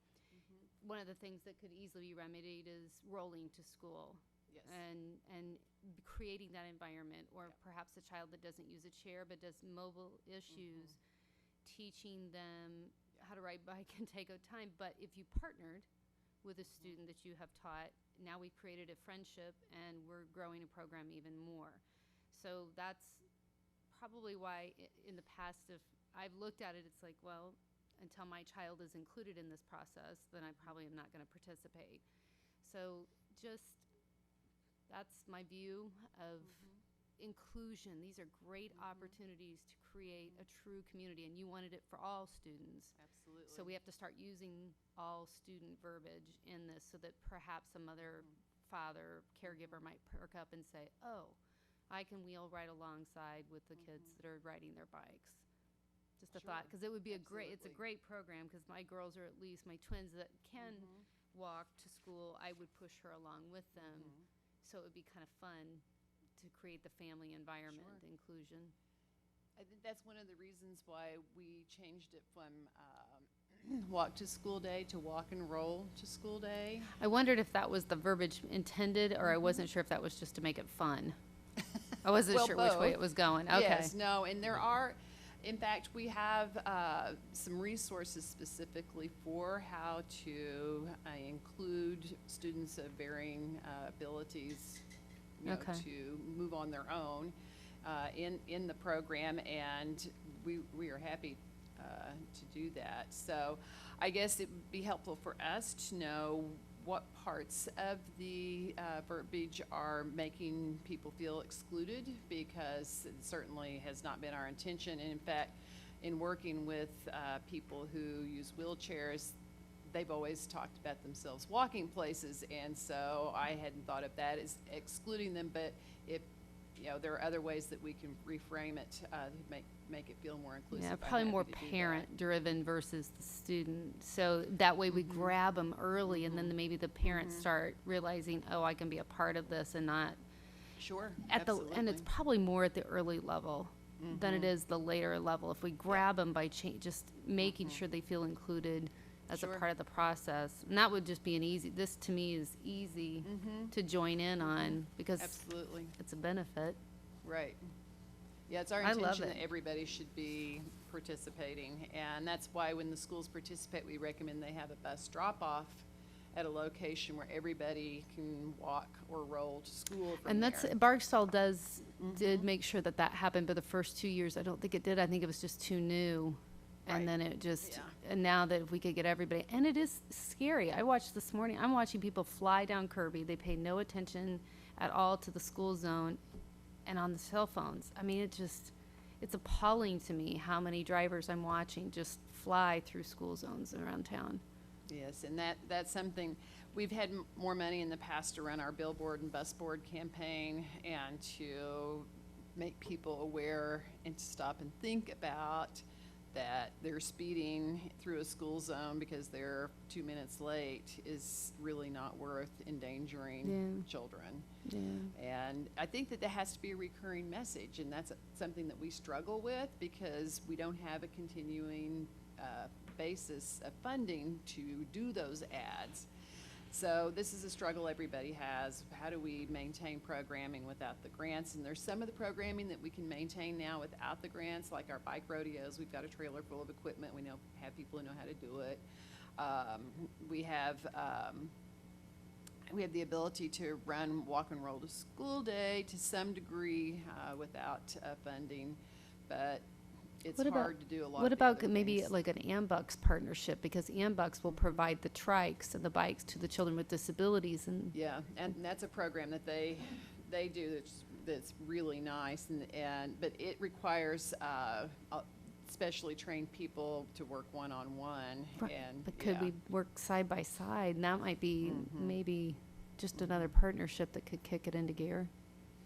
one of the things that could easily be remedied is rolling to school. Yes. And creating that environment, or perhaps a child that doesn't use a chair but does mobile issues, teaching them how to ride bike can take a time. But if you partnered with a student that you have taught, now we've created a friendship and we're growing a program even more. So that's probably why in the past, if I've looked at it, it's like, well, until my child is included in this process, then I probably am not going to participate. So just, that's my view of inclusion. These are great opportunities to create a true community, and you wanted it for all students. Absolutely. So we have to start using all student verbiage in this so that perhaps some other father, caregiver might perk up and say, oh, I can wheel right alongside with the kids that are riding their bikes. Just a thought, because it would be it's a Absolutely. great program, because my girls are at least, my twins that can walk to school, I would push her along with them. So it would be kind of fun to create the family environment, inclusion. I think that's one of the reasons why we changed it from walk to school day to walk and roll to school day. I wondered if that was the verbiage intended, or I wasn't sure if that was just to make it fun. I wasn't Well, sure which way both. it was going. Okay. Yes, no, and there are, in fact, we have some resources specifically for how to include students of varying abilities, you know, Okay. to move on their own in the program, and we are happy to do that. So I guess it would be helpful for us to know what parts of the verbiage are making people feel excluded, because it certainly has not been our intention. And in fact, in working with people who use wheelchairs, they've always talked about themselves walking places, and so I hadn't thought of that as excluding them. But if there are other ways that we can reframe it to make it feel more inclusive. Yeah, I'm probably more happy to do that. parent-driven versus the student. So that way we grab them early, and then maybe the parents start realizing, oh, I can be a part of this and not Sure, at the. And it's absolutely. probably more at the early level than it is the later level. If we grab them by just making sure they feel included as a Sure. part of the process, and that would just be an easy. This to me is easy to join in on because Absolutely. it's a benefit. Right. Yeah, it's our I love intention that it. everybody should be participating, and that's why when the schools participate, we recommend they have a bus drop-off at a location where everybody can walk or roll to school from And that's there. Barksdale did make sure that that happened, but the first 2 years, I don't think it did. I think it was just too new. Right. And then it just, Yeah. and now that if we could get everybody, and it is scary. I watched this morning, I'm watching people fly down Kirby. They pay no attention at all to the school zone and on the cell phones. I mean, it's appalling to me how many drivers I'm watching just fly through school zones around town. Yes, and that's something, we've had more money in the past to run our billboard and bus board campaign and to make people aware and to stop and think about that they're speeding through a school zone because they're 2 minutes late is really not worth endangering children. Yeah. And I think that has to be a recurring message, and that's something that we struggle with because we don't have a continuing basis of funding to do those ads. So this is a struggle everybody has. How do we maintain programming without the grants? And there's some of the programming that we can maintain now without the grants, like our bike rodeos. We've got a trailer full of equipment. We have people who know how to do it. We have the ability to run walk and roll to school day to some degree without funding, but it's hard to do a lot What of the about other maybe things. like an AMBUCS partnership? Because AMBUCS will provide the trikes and the bikes to the children with disabilities and. Yeah, and that's a program that they do that's really nice, but it requires specially trained people to work one-on-one, Right, and but could yeah. we work side by side? And that might be maybe just another partnership that could kick it into gear.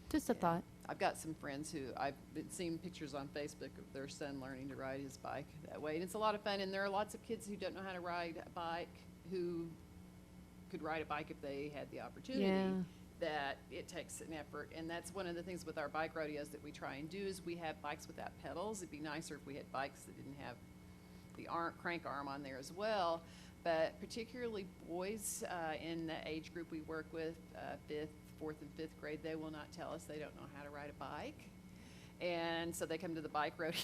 Just a thought. I've got some friends who I've been seeing pictures on Facebook of their son learning to ride his bike that way, and it's a lot of fun. And there are lots of kids who don't know how to ride a bike who could ride a bike if they had the opportunity. Yeah. That it takes an effort, and that's one of the things with our bike rodeos that we try and do is we have bikes without pedals. It'd be nicer if we had bikes that didn't have the crank arm on there as well. But particularly boys in the age group we work with, 5th, 4th, and 5th grade, they will not tell us they don't know how to ride a bike. And so they come to the bike rodeo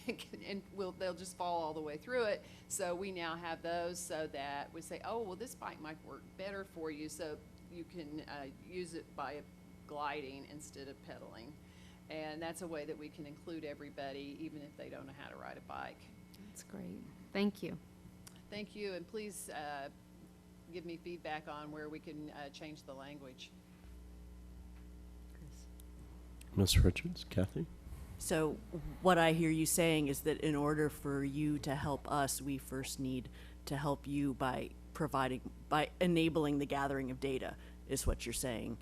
and they'll just fall all the way through it. So we now have those so that we say, oh, well, this bike might work better for you, so you can use it by gliding instead of pedaling. And that's a way that we can include everybody, even if they don't know how to ride a bike. That's great. Thank you. Thank you, and please give me feedback on where we can change the language. Ms. Richards, Kathy? So what I hear you saying is that in order for you to help us, we first need to help you by enabling the gathering of data, is what you're saying.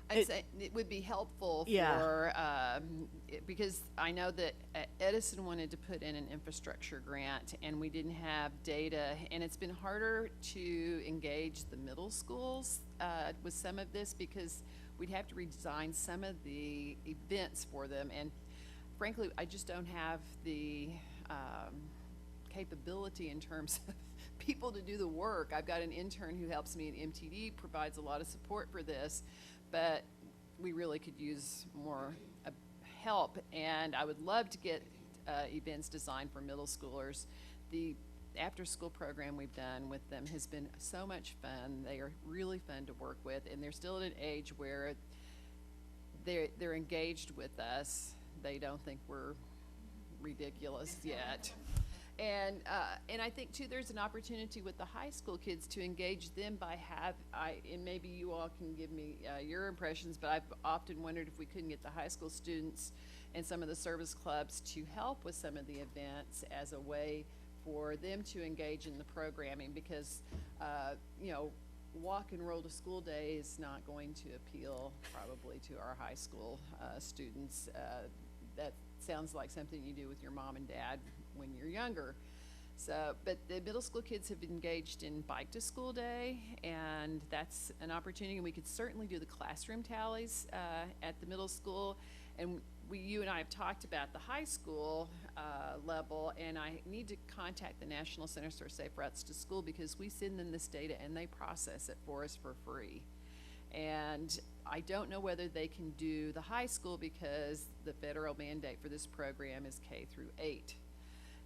I'd say it would be helpful Yeah. for, because I know that Edison wanted to put in an infrastructure grant and we didn't have data, and it's been harder to engage the middle schools with some of this because we'd have to redesign some of the events for them, and frankly, I just don't have the capability in terms of people to do the work. I've got an intern who helps me at MTD, provides a lot of support for this, but we really could use more help, and I would love to get events designed for middle schoolers. The after-school program we've done with them has been so much fun. They are really fun to work with, and they're still at an age where they're engaged with us. They don't think we're ridiculous yet. And I think too, there's an opportunity with the high school kids to engage them by and maybe you all can give me your impressions, but I've often wondered if we couldn't get the high school students and some of the service clubs to help with some of the events as a way for them to engage in the programming, because you know, walk and roll to school day is not going to appeal probably to our high school students. That sounds like something you do with your mom and dad when you're younger. So, but the middle school kids have engaged in Bike to School Day, and that's an opportunity. And we could certainly do the classroom tallies at the middle school. And you and I have talked about the high school level, and I need to contact the National Centers for Safe Routes to School, because we send them this data and they process it for us for free. And I don't know whether they can do the high school because the federal mandate for this program is K through 8.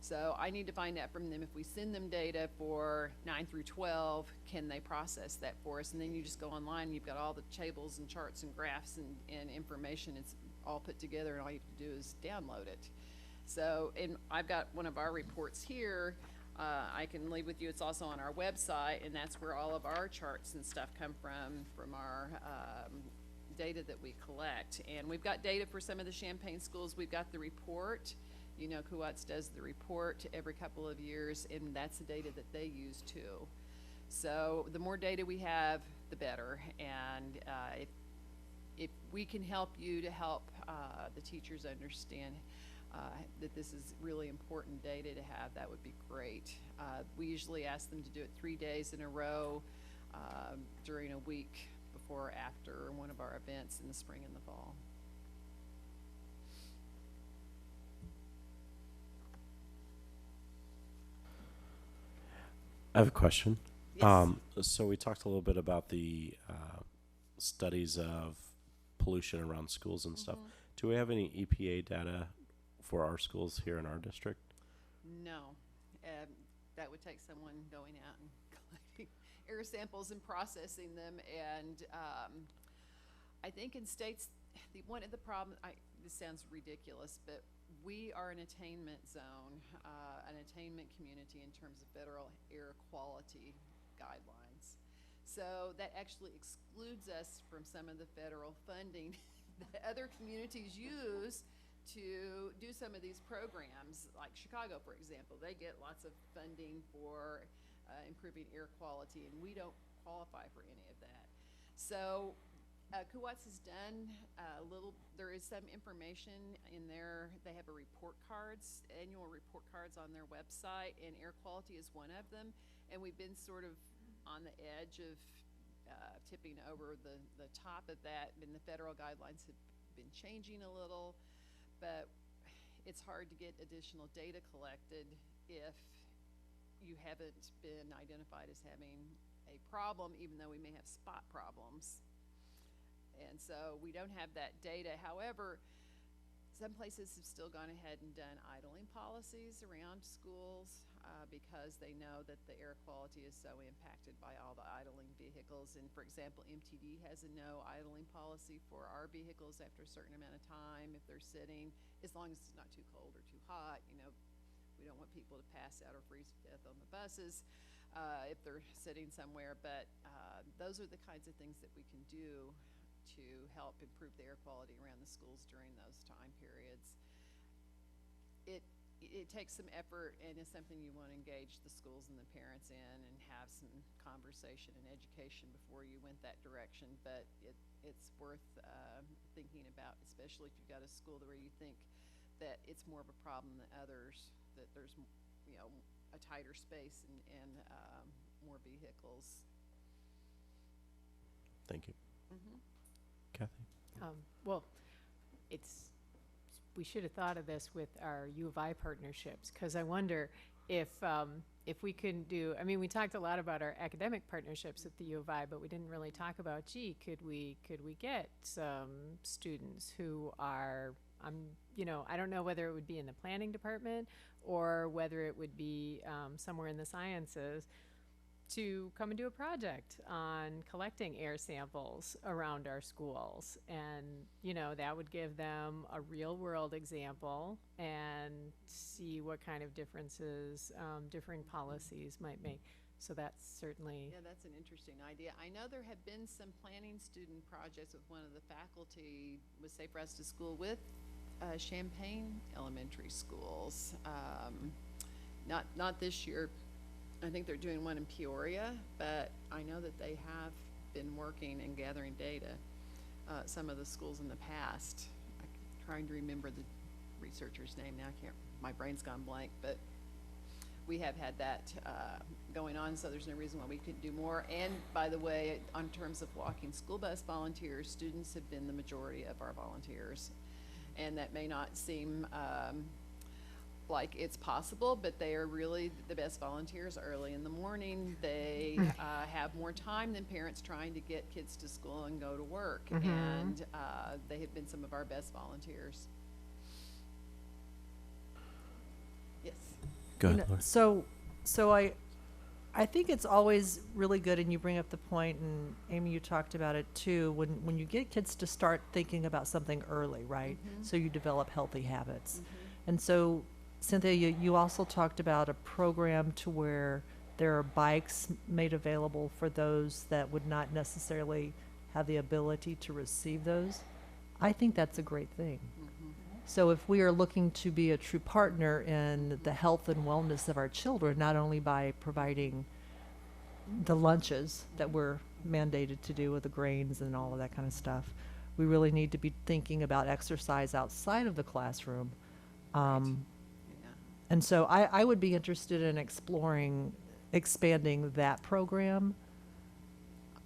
So I need to find out from them, if we send them data for 9 through 12, can they process that for us? And then you just go online and you've got all the tables and charts and graphs and information. It's all put together, and all you have to do is download it. So, and I've got one of our reports here. I can leave with you. It's also on our website, and that's where all of our charts and stuff come from our data that we collect. And we've got data for some of the Champaign schools. We've got the report. You know, Kuwatz does the report every couple of years, and that's the data that they use too. So the more data we have, the better. And if we can help you to help the teachers understand that this is really important data to have, that would be great. We usually ask them to do it 3 days in a row during a week before or after one of our events in the spring and the fall. I have a question. Yes. So we talked a little bit about the studies of pollution around schools and stuff. Do we have any EPA data for our schools here in our district? No, that would take someone going out and collecting air samples and processing them. And I think in states, one of the problems, this sounds ridiculous, but we are an attainment zone, an attainment community in terms of federal air quality guidelines. So that actually excludes us from some of the federal funding that other communities use to do some of these programs. Like Chicago, for example, they get lots of funding for improving air quality, and we don't qualify for any of that. So Kuwatz has done a little, there is some information in there. They have report cards, annual report cards on their website, and air quality is one of them. And we've been sort of on the edge of tipping over the top of that, and the federal guidelines have been changing a little, but it's hard to get additional data collected if you haven't been identified as having a problem, even though we may have spot problems. And so we don't have that data. However, some places have still gone ahead and done idling policies around schools because they know that the air quality is so impacted by all the idling vehicles. vehicles. And for example, MTD has a no idling policy for our vehicles after a certain amount of time if they're sitting, as long as it's not too cold or too hot. You know, we don't want people to pass out or freeze to death on the buses if they're sitting somewhere. But those are the kinds of things that we can do to help improve the air quality around the schools during those time periods. It takes some effort, and it's something you want to engage the schools and the parents in and have some conversation and education before you went that direction. But it's worth thinking about, especially if you've got a school where you think that it's more of a problem than others, that there's, you know, a tighter space and more vehicles. Thank you. Mm-hmm. Kathy? Well, we should have thought of this with our U of I partnerships, because I wonder if we couldn't do, I mean, we talked a lot about our academic partnerships at the U of I, but we didn't really talk about, gee, could we get some students who are, you know, I don't know whether it would be in the planning department or whether it would be somewhere in the sciences, to come and do a project on collecting air samples around our schools. And, you know, that would give them a real world example and see what kind of differences differing policies might make. So that's certainly. Yeah, that's an interesting idea. I know there have been some planning student projects with one of the faculty with Safe Routes to School with Champaign Elementary Schools. Not this year. I think they're doing one in Peoria, but I know that they have been working and gathering data, some of the schools in the past. I'm trying to remember the researcher's name now. My brain's gone blank, but we have had that going on, so there's no reason why we couldn't do more. And by the way, on terms of walking school bus volunteers, students have been the majority of our volunteers. And that may not seem like it's possible, but they are really the best volunteers early in the morning. They have more time than parents trying to get kids to school and go to work. Mm-hmm. And they have been some of our best volunteers. Yes. Go ahead, You know, Laura. So I think it's always really good, and you bring up the point, and Amy, you talked about it too, when you get kids to start thinking about something early, right? Mhm. So you develop healthy habits. Mm-hmm. And so, Cynthia, you also talked about a program to where there are bikes made available for those that would not necessarily have the ability to receive those. I think that's a great thing. Mm-hmm. So if we are looking to be a true partner in the health and wellness of our children, not only by providing the lunches that we're mandated to do with the grains and all of that kind of stuff, we really need to be thinking about exercise outside of the classroom. Yeah. And so I would be interested in expanding that program.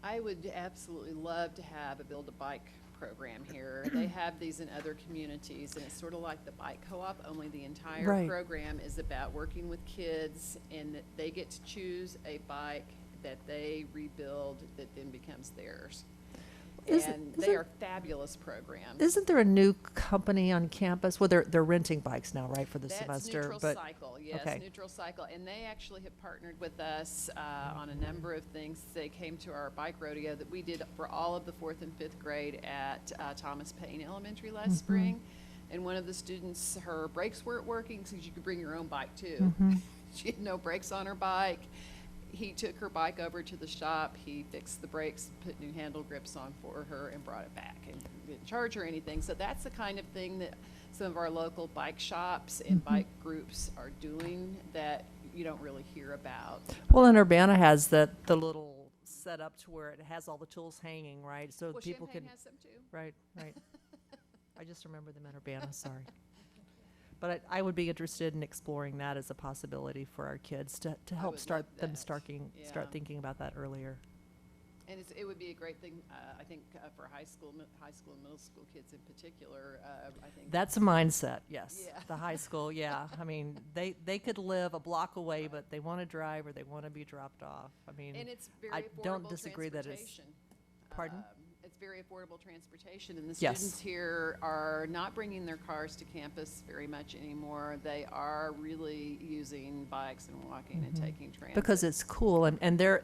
I would absolutely love to have a Build a Bike program here. They have these in other communities, and it's sort of like the bike co-op, only the entire Right. program is about working with kids, and that they get to choose a bike that they rebuild that then becomes theirs. And they are fabulous programs. Isn't there a new company on campus? Well, they're renting bikes now, right, for the That's semester? Neutral but Cycle, yes, okay. Neutral Cycle, and they actually have partnered with us on a number of things. They came to our bike rodeo that we did for all of the 4th and 5th grade at Thomas Paine Elementary last Mm-hmm. spring. And one of the students, her brakes weren't working, so you could bring your own bike too. Mm-hmm. She had no brakes on her bike. He took her bike over to the shop, he fixed the brakes, put new handle grips on for her, and brought it back, and didn't charge her anything. So that's the kind of thing that some of our local bike shops and Mm-hmm. bike groups are doing that you don't really hear about. Well, and Urbana has the little setup to where it has all the tools hanging, right? So Well, people Champaign can. has some too. Right. I just remember them in Urbana, sorry. But I would be interested in exploring that as a possibility for our kids to I help would start love them that. start Yeah. thinking about that earlier. And it would be a great thing, I think, for high school and middle school kids in particular. I think That's a mindset, yes. Yeah. The high school, yeah. I mean, they could live a block away, but they want to drive or they want to be dropped off. I mean, And it's very I affordable don't disagree that it's. transportation. Pardon? It's very affordable transportation, and the Yes. students here are not bringing their cars to campus very much anymore. They are really using bikes and walking and taking transit. Because it's cool, and they're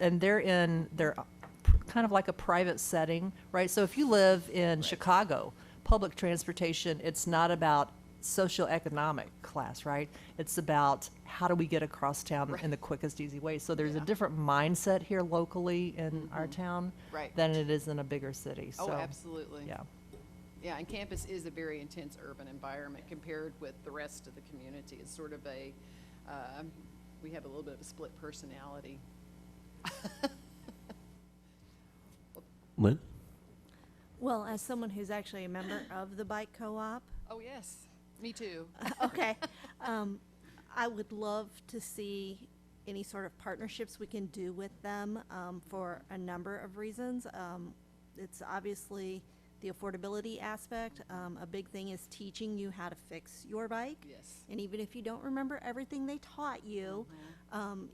kind of like a private setting, right? So if you live in Chicago, public transportation, it's not about socioeconomic class, right? It's about how do we get across town in the quickest, easy way. So there's a different mindset here locally in our town Right. than it is in a bigger city. Oh, So, absolutely. yeah. Yeah, and campus is a very intense urban environment compared with the rest of the community. It's sort of a, we have a little bit of a split personality. Lynn? Well, as someone who's actually a member of the bike co-op, Oh, yes, me too. okay, I would love to see any sort of partnerships we can do with them for a number of reasons. It's obviously the affordability aspect. A big thing is teaching you how to fix your bike. Yes. And even if you don't remember everything they taught you,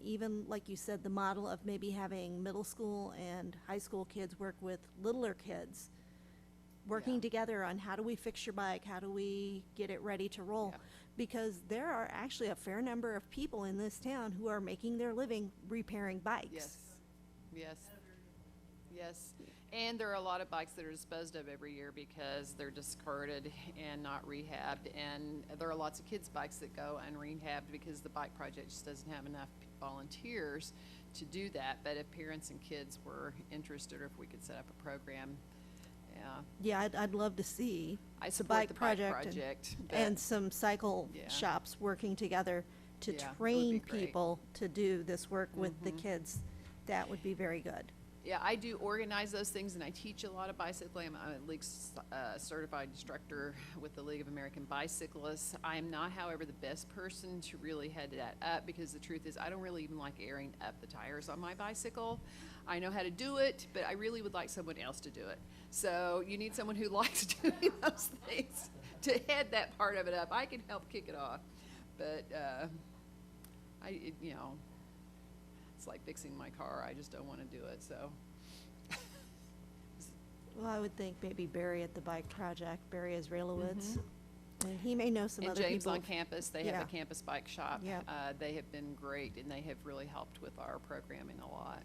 even like you said, the model of maybe having middle school and high school kids work with littler kids, working together on how do we fix your bike, how do we get it ready to roll. Yeah. Because there are actually a fair number of people in this town who are making their living repairing bikes. Yes, yes, yes. And there are a lot of bikes that are disposed of every year because they're discarded and not rehabbed. And there are lots of kids' bikes that go unrehabbed because the bike project just doesn't have enough volunteers to do that. But if parents and kids were interested, or if we could set up a program, Yeah, I'd love to see I the support bike the bike project, project, and but- some cycle Yeah. shops working together to Yeah, would train be great. people to do this work with the kids. That would be very good. Yeah, I do organize those things, and I teach a lot of bicycling. I'm a league certified instructor with the League of American Bicyclists. I am not, however, the best person to really head that up, because the truth is I don't really even like airing up the tires on my bicycle. I know how to do it, but I really would like someone else to do it. So you need someone who likes doing those things to head that part of it up. I can help kick it off, but you know, it's like fixing my car. I just don't want to do it, so. Well, I would think maybe Barry at the bike project, Barry Israelowitz, and he may know some And other James people. on campus, they have Yeah. a campus bike shop. Yeah. They have been great, and they have really helped with our programming a lot.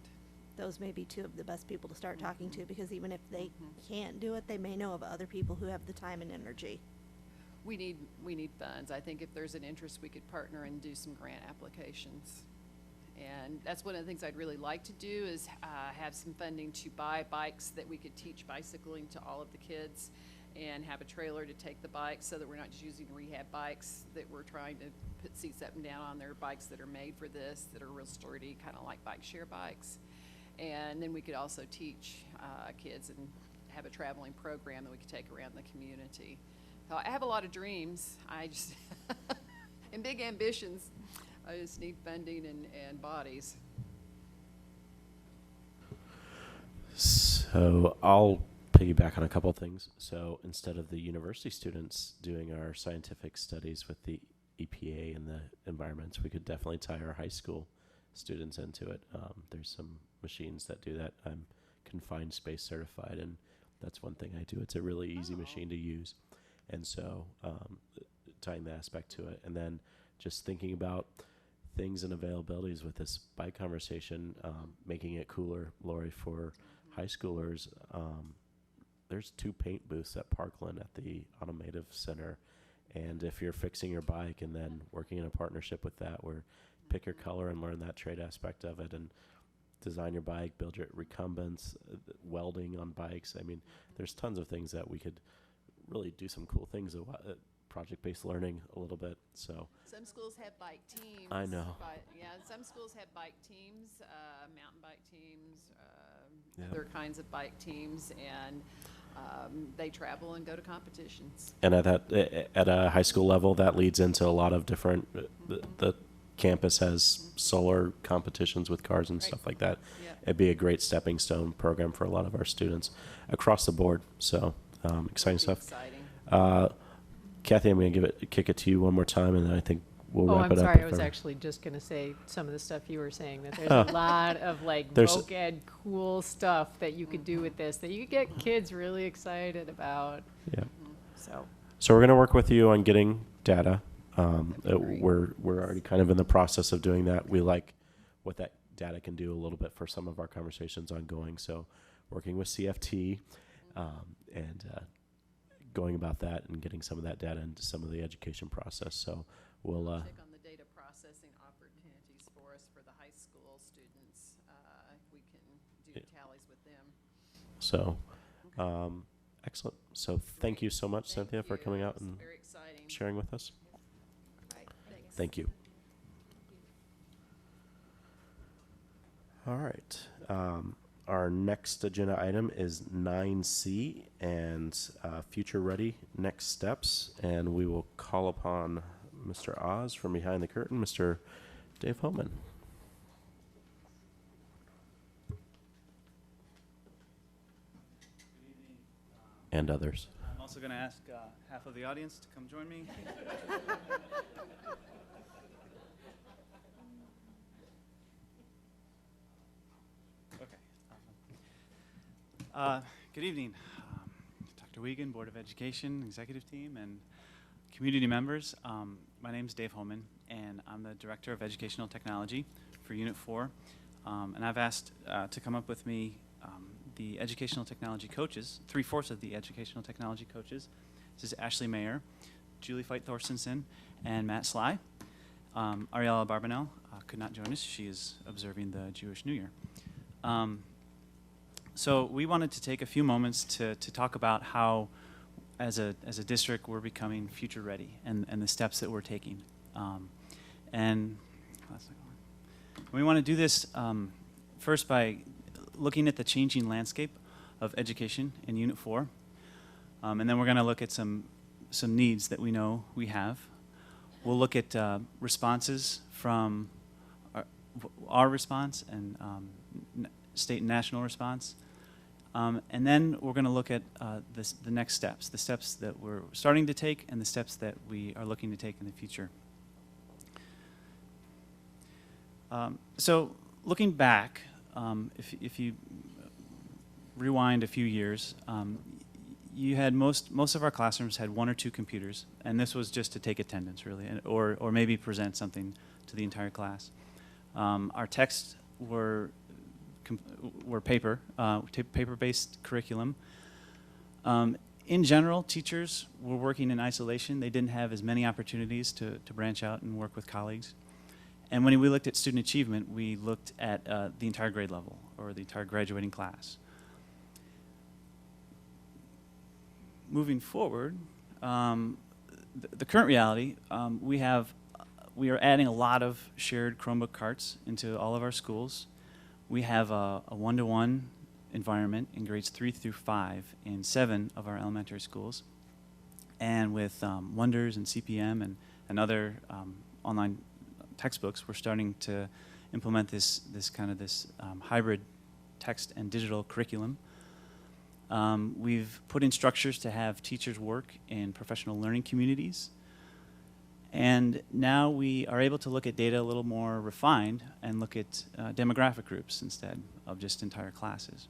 Those may be two of the best people to start talking to, because even if they can't do it, they may know of other people who have the time and energy. We need funds. I think if there's an interest, we could partner and do some grant applications. And that's one of the things I'd really like to do, is have some funding to buy bikes that we could teach bicycling to all of the kids, and have a trailer to take the bikes, so that we're not just using rehab bikes, that we're trying to put seats up and down on their bikes that are made for this, that are real sturdy, kind of like bike share bikes. And then we could also teach kids and have a traveling program that we could take around the community. So I have a lot of dreams. I just, and big ambitions. I just need funding and bodies. So I'll piggyback on a couple things. So instead of the university students doing our scientific studies with the EPA and the environments, we could definitely tie our high school students into it. There's some machines that do that. I'm confined space certified, and that's one thing I do. It's a really easy machine to use. And so tying the aspect to it, and then just thinking about things and availabilities with this bike conversation, making it cooler, Lori, for high schoolers. There's 2 paint booths at Parkland at the Automotive Center, and if you're fixing your bike and then working in a partnership with that, where pick your color and learn that trade aspect of it, and design your bike, build your recumbents, welding on bikes. I mean, there's tons of things that we could really do some cool things, project-based learning a little bit. So Some schools have bike teams. I know. Yeah, some schools have bike teams, mountain bike teams, Yeah. other kinds of bike teams, and they travel and go to competitions. and at a high school level, that leads into a lot of different. The campus has solar competitions with cars and stuff like that. Yep. It'd be a great stepping stone program for a lot of our students across the board. So exciting stuff. Exciting. Kathy, I'm going to kick it to you one more time, and then I think we'll Oh, wrap I'm it up. sorry. I if was ever- actually just going to say some of the stuff you were saying, that there's Oh. a lot of like There's- voc ed cool stuff that you could do with this, that you could get kids really excited about. Yeah. So, So we're going to work with you on getting data. We're already kind of in the process of doing that. We like what that data can do a little bit for some of our conversations ongoing. So working with CFT, and going about that and getting some of that data into some of the education process. So we'll Check on the data processing opportunities for us for the high school students. If we can do tallies with them. So, excellent. So thank you so much, Thank Cynthia, for you. coming out That was and very exciting. sharing with us. Right, thanks. Thank you. All right. Our next agenda item is 9C and future ready next steps. And we will call upon Mr. Oz from behind the curtain, Mr. Dave Homan. And others. I'm also going to ask half of the audience to come join me. Okay. Good evening, Dr. Wiegand, Board of Education, executive team, and community members. My name is Dave Homan, and I'm the Director of Educational Technology for Unit 4. And I've asked to come up with me the educational technology coaches, 3/4 of the educational technology coaches. This is Ashley Mayer, Julie Feit-Thorstensen, and Matt Sly. Ariella Barbanel could not join us. She is observing the Jewish New Year. So we wanted to take a few moments to talk about how, as a district, we're becoming future ready and the steps that we're taking. And we want to do this first by looking at the changing landscape of education in Unit 4. And then we're going to look at some needs that we know we have. We'll look at responses from our response and state and national response. And then we're going to look at the next steps, the steps that we're starting to take and the steps that we are looking to take in the future. So looking back, if you rewind a few years, you had most of our classrooms had 1 or 2 computers, and this was just to take attendance, really, or maybe present something to the entire class. Our texts were paper-based curriculum. In general, teachers were working in isolation. They didn't have as many opportunities to branch out and work with colleagues. And when we looked at student achievement, we looked at the entire grade level or the entire graduating class. Moving forward, the current reality, we are adding a lot of shared Chromebook carts into all of our schools. We have a one-to-one environment in grades 3 through 5 in 7 of our elementary schools. And with Wonders and CPM and other online textbooks, we're starting to implement this hybrid text and digital curriculum. We've put in structures to have teachers work in professional learning communities. And now we are able to look at data a little more refined and look at demographic groups instead of just entire classes.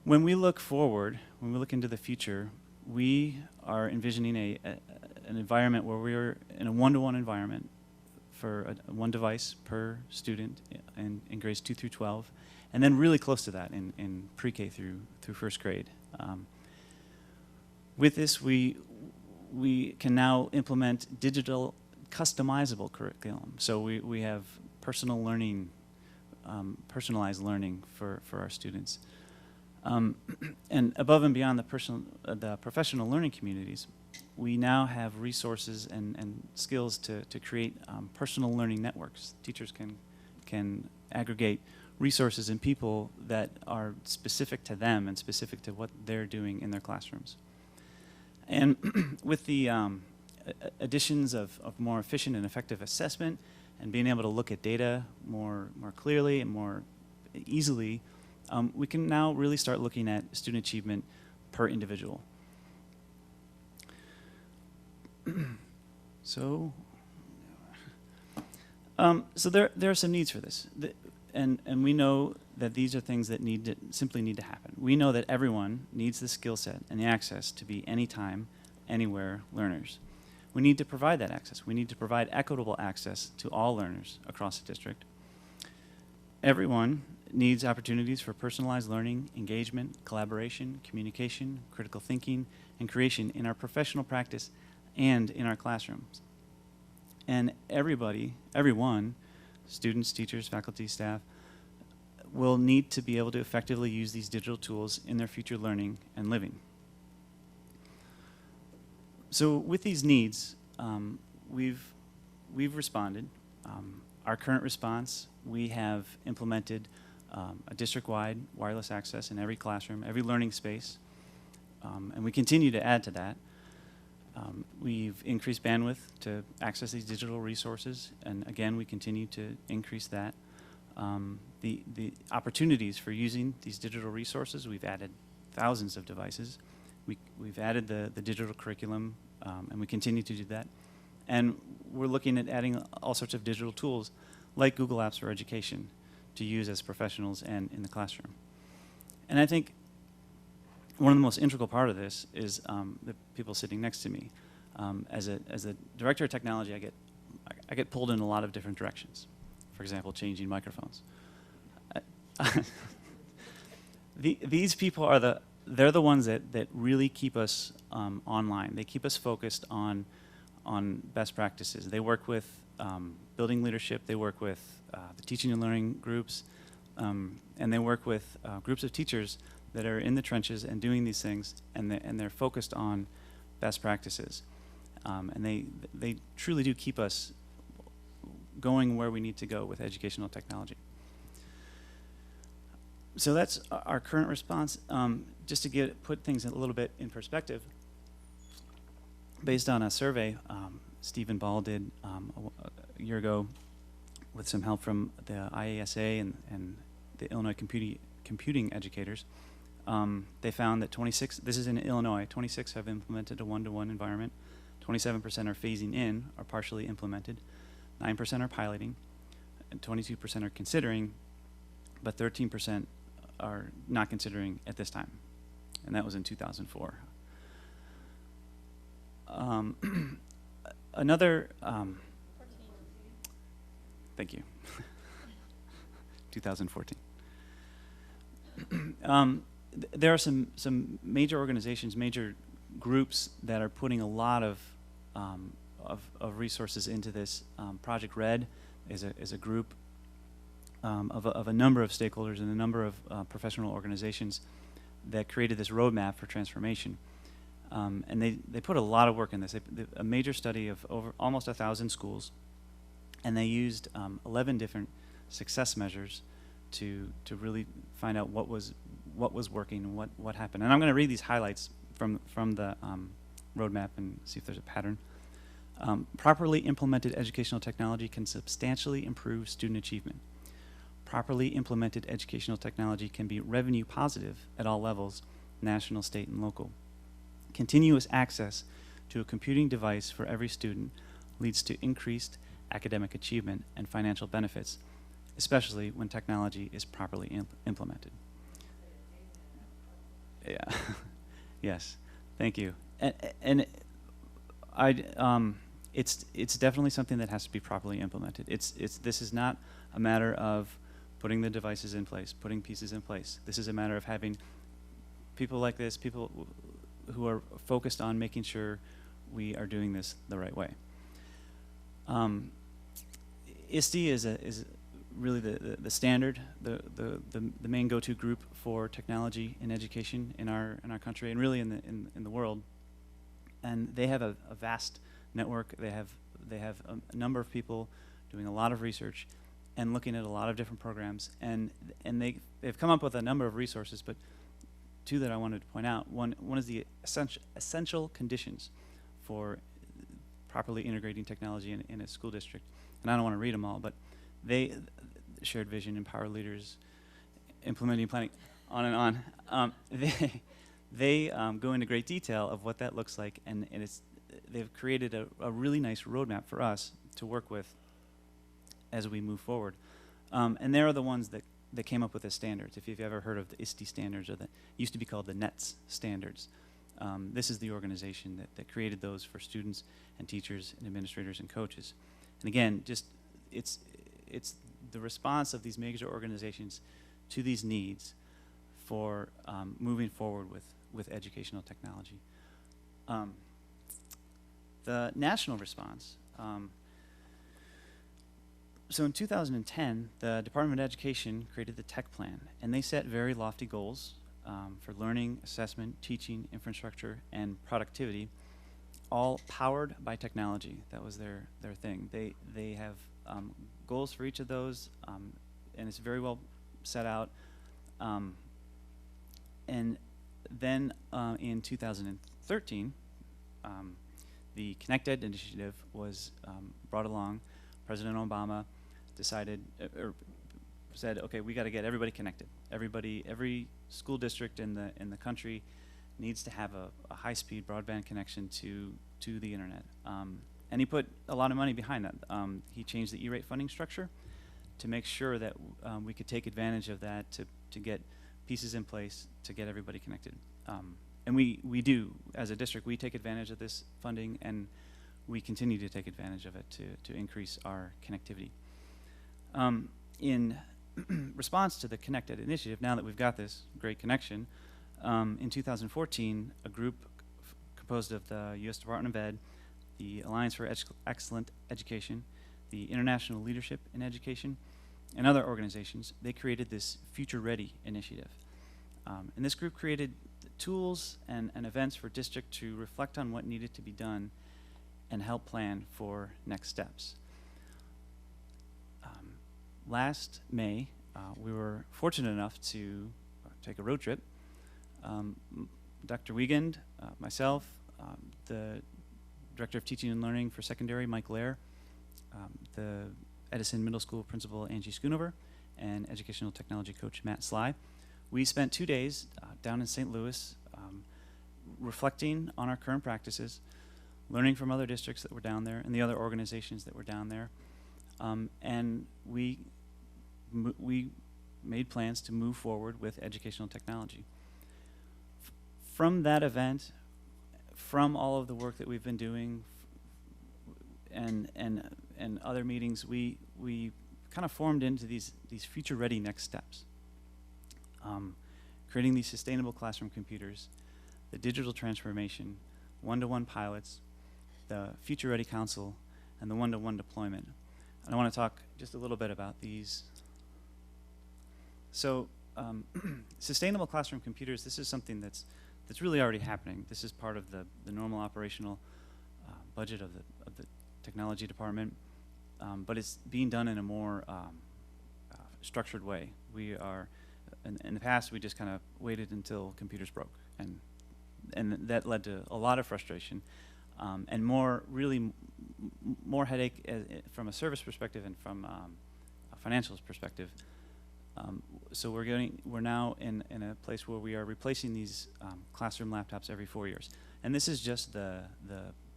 When we look forward, when we look into the future, we are envisioning an environment where we're in a one-to-one environment for one device per student in grades 2 through 12, and then really close to that in pre-K through first grade. With this, we can now implement digital customizable curriculum. So we have personal learning, personalized learning for our students. And above and beyond the professional learning communities, we now have resources and skills to create personal learning networks. Teachers can aggregate resources and people that are specific to them and specific to what they're doing in their classrooms. And with the additions of more efficient and effective assessment and being able to look at data more clearly and more easily, we can now really start looking at student achievement per individual. So there are some needs for this, and we know that these are things that simply need to happen. We know that everyone needs the skill set and the access to be anytime, anywhere learners. We need to provide that access. We need to provide equitable access to all learners across the district. Everyone needs opportunities for personalized learning, engagement, collaboration, communication, critical thinking, and creation in our professional practice and in our classrooms. And everyone, students, teachers, faculty, staff, will need to be able to effectively use these digital tools in their future learning and living. So with these needs, we've responded. Our current response, we have implemented a district-wide wireless access in every classroom, every learning space, and we continue to add to that. We've increased bandwidth to access these digital resources, and again, we continue to increase that. The opportunities for using these digital resources, we've added thousands of devices. We've added the digital curriculum, and we continue to do that. And we're looking at adding all sorts of digital tools like Google Apps for Education to use as professionals and in the classroom. And I think one of the most integral part of this is the people sitting next to me. As a director of technology, I get pulled in a lot of different directions. For example, changing microphones. These people are they're the ones that really keep us online. They keep us focused on best practices. They work with building leadership. They work with the teaching and learning groups, and they work with groups of teachers that are in the trenches and doing these things, and they're focused on best practices. And they truly do keep us going where we need to go with educational technology. So that's our current response. Just to put things a little bit in perspective, based on a survey Stephen Ball did a year ago with some help from the IASA and the Illinois computing educators, they found that 26, this is in Illinois, 26 have implemented a one-to-one environment, 27% are phasing in or partially implemented, 9% are piloting, and 22% are considering, but 13% are not considering at this time. And that was in 2004. Thank you. 2014. There are some major organizations, major groups that are putting a lot of resources into this. Project Red is a group of a number of stakeholders and a number of professional organizations that created this roadmap for transformation. And they put a lot of work in this. A major study of over almost 1,000 schools, and they used 11 different success measures to really find out what was working and what happened. And I'm going to read these highlights from the roadmap and see if there's a pattern. Properly implemented educational technology can substantially improve student achievement. Properly implemented educational technology can be revenue positive at all levels, national, state, and local. Continuous access to a computing device for every student leads to increased academic achievement and financial benefits, especially when technology is properly implemented. Yeah. Yes. Thank you. And it's definitely something that has to be properly implemented. This is not a matter of putting the devices in place, putting pieces in place. This is a matter of having people like this, people who are focused on making sure we are doing this the right way. ISTE is really the standard, the main go-to group for technology in education in our country and really in the world. And they have a vast network. They have a number of people doing a lot of research and looking at a lot of different programs. And they've come up with a number of resources, but two that I wanted to point out. One is the essential conditions for properly integrating technology in a school district. And I don't want to read them all, but they shared vision, empower leaders, implementing planning, on and on. They go into great detail of what that looks like, and they've created a really nice roadmap for us to work with as we move forward. And they're the ones that came up with the standards. If you've ever heard of the ISTE standards, or used to be called the NETS standards. This is the organization that created those for students and teachers and administrators and coaches. And again, just it's the response of these major organizations to these needs for moving forward with educational technology. The national response. So in 2010, the Department of Education created the Tech Plan, and they set very lofty goals for learning, assessment, teaching, infrastructure, and productivity, all powered by technology. That was their thing. They have goals for each of those, and it's very well set out. And then in 2013, the ConnectEd initiative was brought along. President Obama decided, or said, okay, we got to get everybody connected. Every school district in the country needs to have a high-speed broadband connection to the internet. And he put a lot of money behind that. He changed the E-rate funding structure to make sure that we could take advantage of that to get pieces in place to get everybody connected. And we do, as a district, we take advantage of this funding, and we continue to take advantage of it to increase our connectivity. In response to the ConnectEd initiative, now that we've got this great connection, in 2014, a group composed of the U.S. Department of Ed, the Alliance for Excellent Education, the International Leadership in Education, and other organizations, they created this Future Ready initiative. And this group created tools and events for district to reflect on what needed to be done and help plan for next steps. Last May, we were fortunate enough to take a road trip. Dr. Wiegand, myself, the Director of Teaching and Learning for Secondary, Mike Lair, the Edison Middle School Principal, Angie Schoonover, and Educational Technology Coach, Matt Sly. We spent 2 days down in St. Louis reflecting on our current practices, learning from other districts that were down there and the other organizations that were down there. And we made plans to move forward with educational technology. From that event, from all of the work that we've been doing and other meetings, we kind of formed into these future-ready next steps. Creating these sustainable classroom computers, the digital transformation, one-to-one pilots, the Future Ready Council, and the one-to-one deployment. And I want to talk just a little bit about these. So sustainable classroom computers, this is something that's really already happening. This is part of the normal operational budget of the technology department, but it's being done in a more structured way. We are, in the past, we just kind of waited until computers broke, and that led to a lot of frustration and more headache from a service perspective and from a financials perspective. So we're now in a place where we are replacing these classroom laptops every 4 years, and this is just the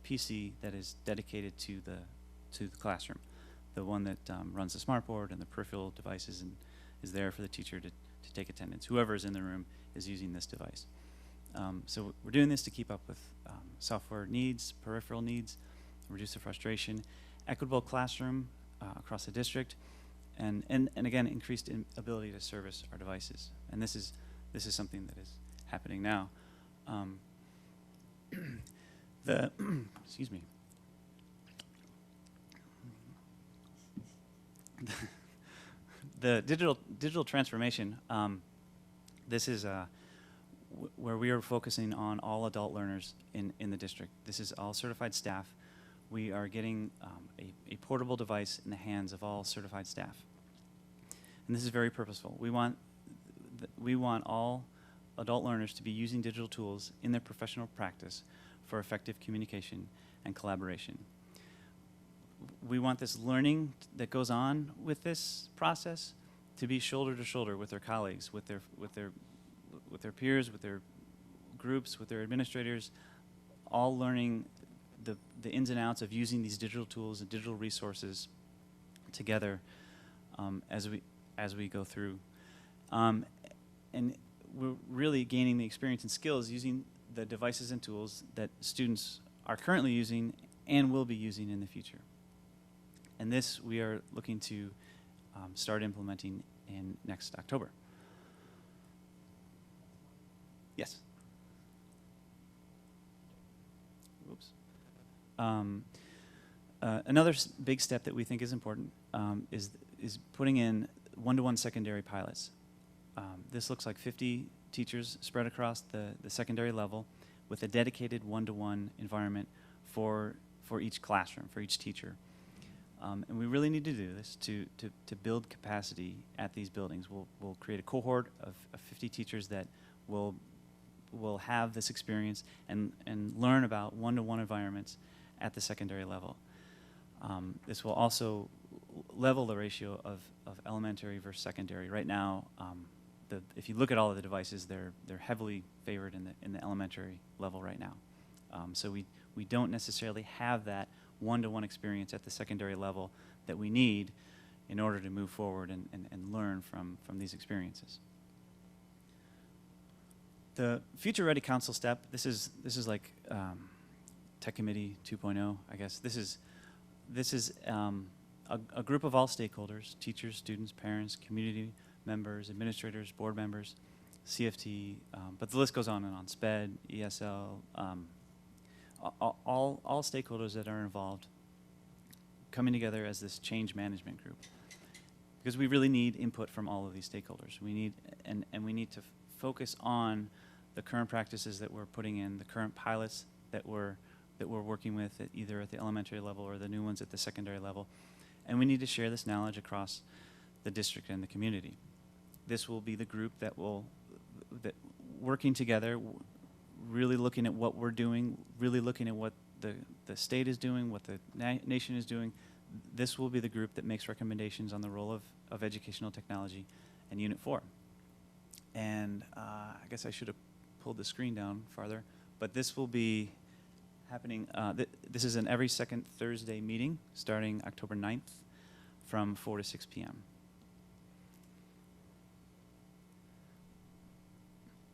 PC that is dedicated to the classroom, the one that runs the smartboard and the peripheral devices and is there for the teacher to take attendance. Whoever is in the room is using this device. So we're doing this to keep up with software needs, peripheral needs, reduce the frustration, equitable classroom across the district, and again, increased ability to service our devices. And this is something that is happening now. Excuse me. The digital transformation. This is where we are focusing on all adult learners in the district. This is all certified staff. We are getting a portable device in the hands of all certified staff. And this is very purposeful. We want all adult learners to be using digital tools in their professional practice for effective communication and collaboration. We want this learning that goes on with this process to be shoulder to shoulder with their colleagues, with their peers, with their groups, with their administrators, all learning the ins and outs of using these digital tools and digital resources together as we go through. And we're really gaining the experience and skills using the devices and tools that students are currently using and will be using in the future. And this we are looking to start implementing in next October. Yes. Oops. Another big step that we think is important is putting in one-to-one secondary pilots. This looks like 50 teachers spread across the secondary level with a dedicated one-to-one environment for each classroom, for each teacher. And we really need to do this to build capacity at these buildings. We'll create a cohort of 50 teachers that will have this experience and learn about one-to-one environments at the secondary level. This will also level the ratio of elementary versus secondary. Right now, if you look at all of the devices, they're heavily favored in the elementary level right now. So we don't necessarily have that one-to-one experience at the secondary level that we need in order to move forward and learn from these experiences. The Future Ready Council step, this is like Tech Committee 2.0, I guess. This is a group of all stakeholders, teachers, students, parents, community members, administrators, board members, CFT, but the list goes on and on, SPED, ESL, all stakeholders that are involved coming together as this change management group. Because we really need input from all of these stakeholders. We need, and we need to focus on the current practices that we're putting in, the current pilots that we're working with either at the elementary level or the new ones at the secondary level. And we need to share this knowledge across the district and the community. This will be the group that working together, really looking at what we're doing, really looking at what the state is doing, what the nation is doing. This will be the group that makes recommendations on the role of educational technology and Unit 4. And I guess I should have pulled the screen down farther, but this will be happening, this is an every second Thursday meeting starting October 9th from 4 to 6 p.m.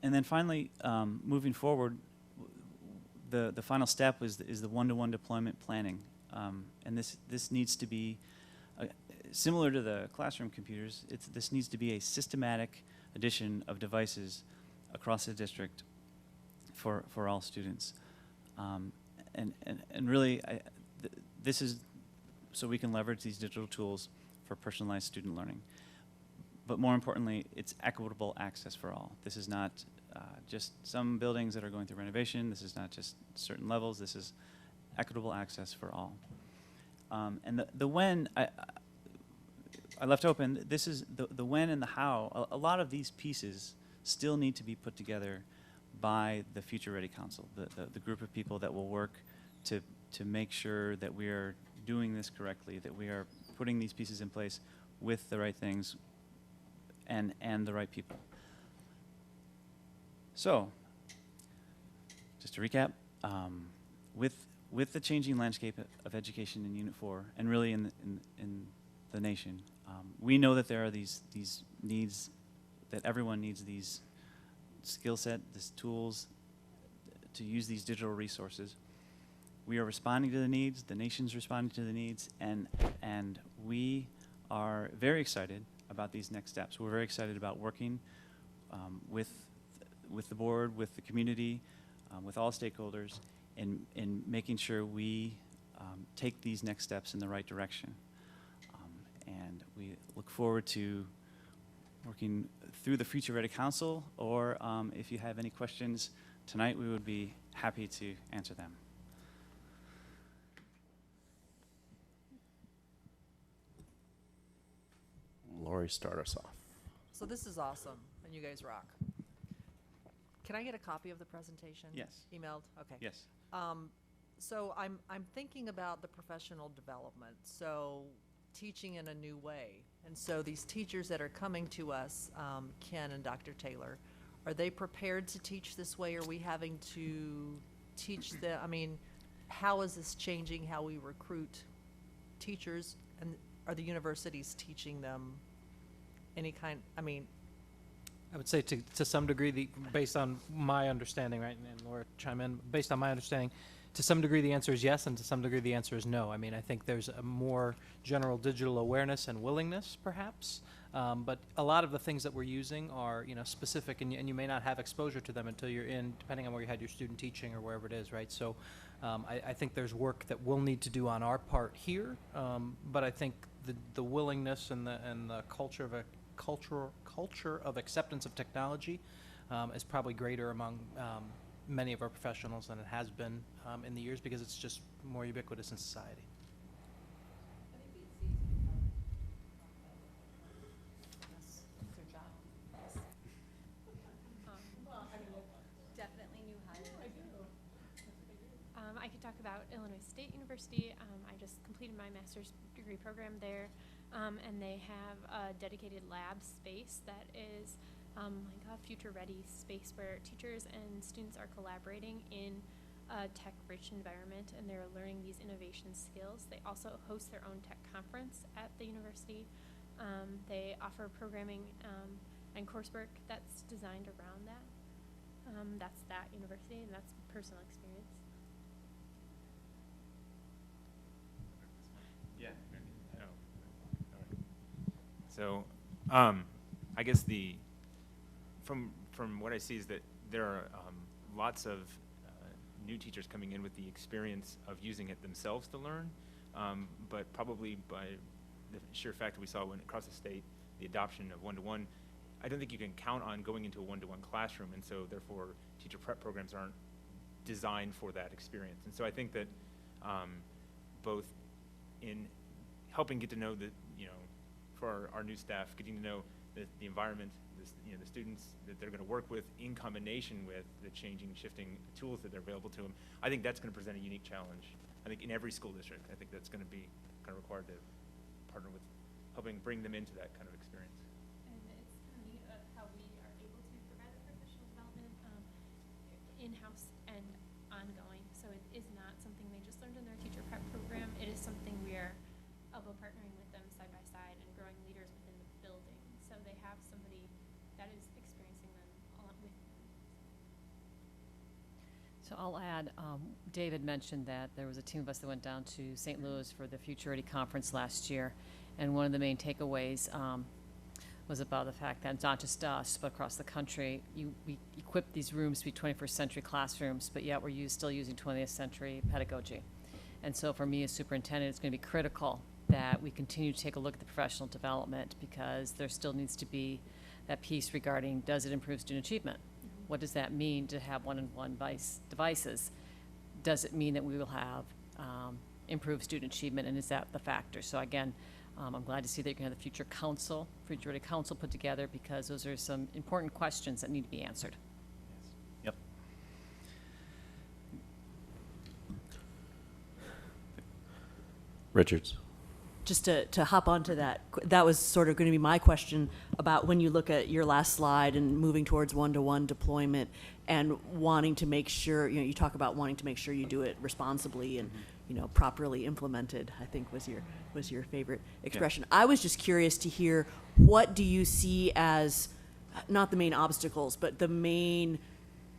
And then finally, moving forward, the final step is the one-to-one deployment planning. And this needs to be, similar to the classroom computers, this needs to be a systematic addition of devices across the district for all students. And really, this is so we can leverage these digital tools for personalized student learning. But more importantly, it's equitable access for all. This is not just some buildings that are going through renovation. This is not just certain levels. This is equitable access for all. And the when, I left open, this is the when and the how. A lot of these pieces still need to be put together by the Future Ready Council, the group of people that will work to make sure that we are doing this correctly, that we are putting these pieces in place with the right things and the right people. So, just to recap, with the changing landscape of education in Unit 4, and really in the nation, we know that there are these needs, that everyone needs these skill set, these tools to use these digital resources. We are responding to the needs, the nation's responding to the needs, and we are very excited about these next steps. We're very excited about working with the board, with the community, with all stakeholders, in making sure we take these next steps in the right direction. And we look forward to working through the Future Ready Council, or if you have any questions tonight, we would be happy to answer them. Lori, start us off. So this is awesome, and you guys rock. Can I get a copy of the presentation? Yes. Emailed? Okay. Yes. So I'm thinking about the professional development, so teaching in a new way. And so these teachers that are coming to us, Ken and Dr. Taylor, are they prepared to teach this way? Are we having to teach them? I mean, how is this changing how we recruit teachers? And are the universities teaching them any kind, I mean, I would say to some degree, based on my understanding, right, and Laura chime in, based on my understanding, to some degree the answer is yes, and to some degree the answer is no. I mean, I think there's a more general digital awareness and willingness, perhaps, But a lot of the things that we're using are, specific, and you may not have exposure to them until you're in, depending on where you had your student teaching or wherever it is, right? So I think there's work that we'll need to do on our part here, but I think the willingness and the culture of acceptance of technology is probably greater among many of our professionals than it has been in the years, because it's just more ubiquitous in society. Definitely new hire. I could talk about Illinois State University. I just completed my master's degree program there, and they have a dedicated lab space that is like a future-ready space where teachers and students are collaborating in a tech-rich environment, and they're learning these innovation skills. They also host their own tech conference at the university. They offer programming and coursework that's designed around that. That's that university, and that's personal experience. Yeah. So, I guess from what I see is that there are lots of new teachers coming in with the experience of using it themselves to learn, but probably by the sheer fact that we saw when across the state the adoption of one-to-one, I don't think you can count on going into a one-to-one classroom, and so therefore teacher prep programs aren't designed for that experience. And so I think that both in helping get to know for our new staff, getting to know the environment, the students that they're going to work with, in combination with the changing, shifting tools that are available to them, I think that's going to present a unique challenge. I think in every school district, I think that's going to be kind of required to partner with, helping bring them into that kind of experience. And it's kind of neat how we are able to provide that professional development in-house and ongoing. So it is not something they just learned in their teacher prep program. It is something we are elbow partnering with them side by side and growing leaders within the building. So they have somebody that is experiencing them along with them. So I'll add, David mentioned that there was a team of us that went down to St. Louis for the Futurity Conference last year, and one of the main takeaways was about the fact that not just us, but across the country, we equip these rooms to be 21st century classrooms, but yet we're still using 20th century pedagogy. And so for me as superintendent, it's going to be critical that we continue to take a look at the professional development, because there still needs to be that piece regarding, does it improve student achievement? What does that mean to have one-on-one devices? Does it mean that we will have improved student achievement, and is that the factor? So again, I'm glad to see that you're going to have the Futurity Council put together, because those are some important questions that need to be answered. Yep. Richards. Just to hop onto that, that was sort of going to be my question about when you look at your last slide and moving towards one-to-one deployment and wanting to make sure, you talk about wanting to make sure you do it responsibly and, properly implemented, I think was your favorite expression. Yeah. I was just curious to hear, what do you see as, not the main obstacles, but the main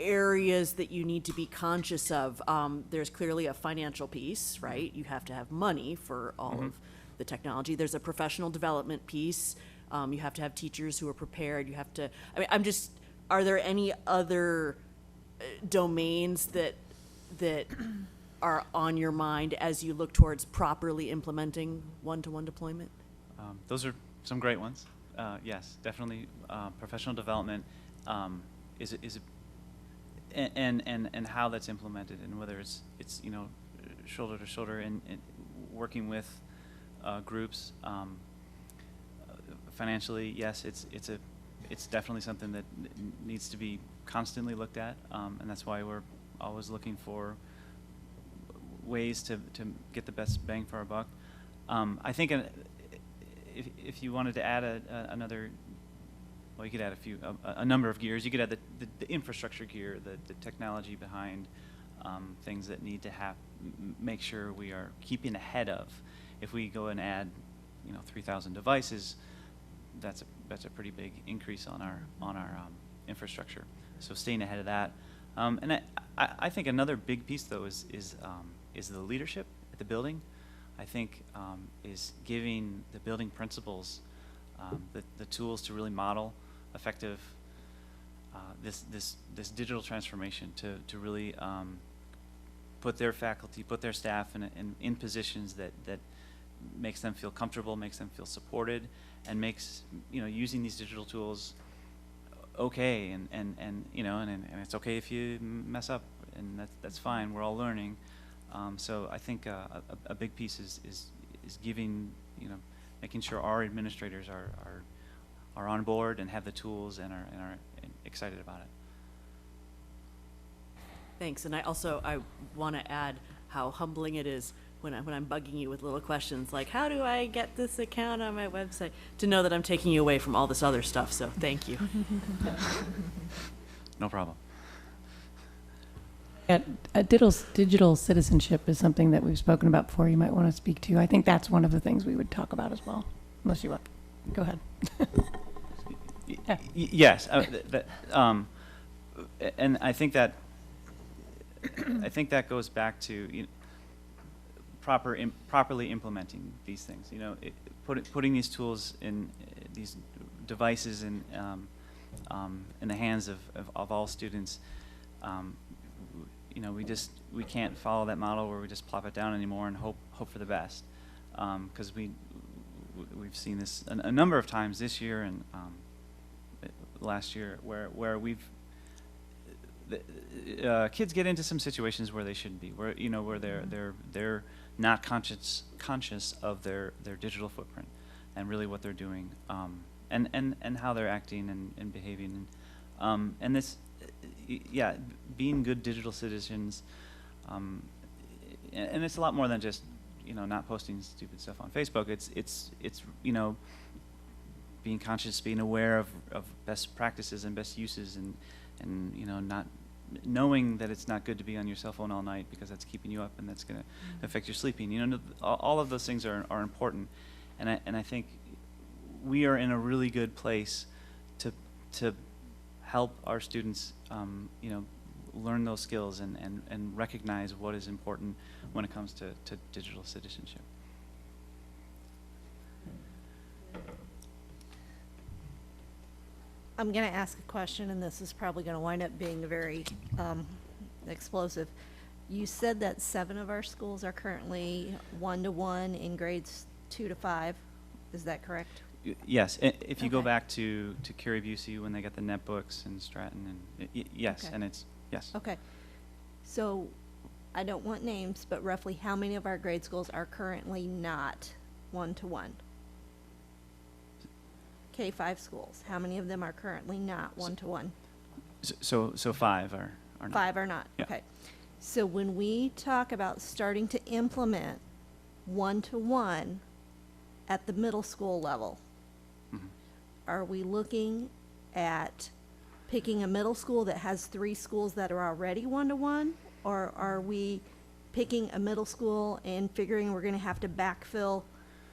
areas that you need to be conscious of? There's clearly a financial piece, right? You have to have money for all of the technology. There's a professional development piece. You have to have teachers who are prepared. You have to, are there any other domains that are on your mind as you look towards properly implementing one-to-one deployment? Those are some great ones. Yes, definitely. Professional development is and how that's implemented, and whether it's shoulder to shoulder and working with groups. Financially, yes, it's definitely something that needs to be constantly looked at, and that's why we're always looking for ways to get the best bang for our buck. I think if you wanted to add another, well, you could add a number of gears. You could add the infrastructure gear, the technology behind things that need to make sure we are keeping ahead of. If we go and add, 3,000 devices, that's a pretty big increase on our infrastructure. So staying ahead of that, and I think another big piece though is the leadership at the building. I think is giving the building principals the tools to really model effective this digital transformation to really put their faculty, put their staff in positions that makes them feel comfortable, makes them feel supported, and makes, you know, using these digital tools okay, and you know, and it's okay if you mess up, and that's fine. We're all learning. So I think a big piece is giving, you know, making sure our administrators are on board and have the tools and are excited about it. Thanks, and I want to add how humbling it is when I'm bugging you with little questions like, how do I get this account on my website, to know that I'm taking you away from all this other stuff, so thank you. No problem. Digital citizenship is something that we've spoken about before. You might want to speak to. I think that's one of the things we would talk about as well, unless you want. Go ahead. Yeah. Yes, and I think that goes back to, you know, properly implementing these things. You know, putting these tools in these devices in the hands of all students. You know, we can't follow that model where we just plop it down anymore and hope for the best, because we've seen this a number of times this year and last year where kids get into some situations where they shouldn't be, where, you know, where they're not conscious of their digital footprint and really what they're doing, and how they're acting and behaving, and this, yeah, being good digital citizens, and it's a lot more than just, you know, not posting stupid stuff on Facebook. It's you know, being conscious, being aware of best practices and best uses, and you know, not knowing that it's not good to be on your cell phone all night because that's keeping you up and that's going to affect your sleeping. You know, all of those things are important, and I think we are in a really good place to help our students, you know, learn those skills and recognize what is important when it comes to digital citizenship. I'm going to ask a question, and this is probably going to wind up being very explosive. You said that 7 of our schools are currently 1-to-1 in grades 2 to 5. Is that correct? Yes, if you go back to Carrie Busey when they got the netbooks and Stratton, and yes, Okay. and it's yes. Okay. So I don't want names, but roughly how many of our grade schools are currently not 1-to-1? K-5 schools, how many of them are currently not 1-to-1? So 5 are not. 5 are not, Yeah. okay. So when we talk about starting to implement 1-to-1 at the middle school level, are we looking at picking a middle school that has 3 schools that are already 1-to-1? Or are we picking a middle school and figuring we're gonna have to backfill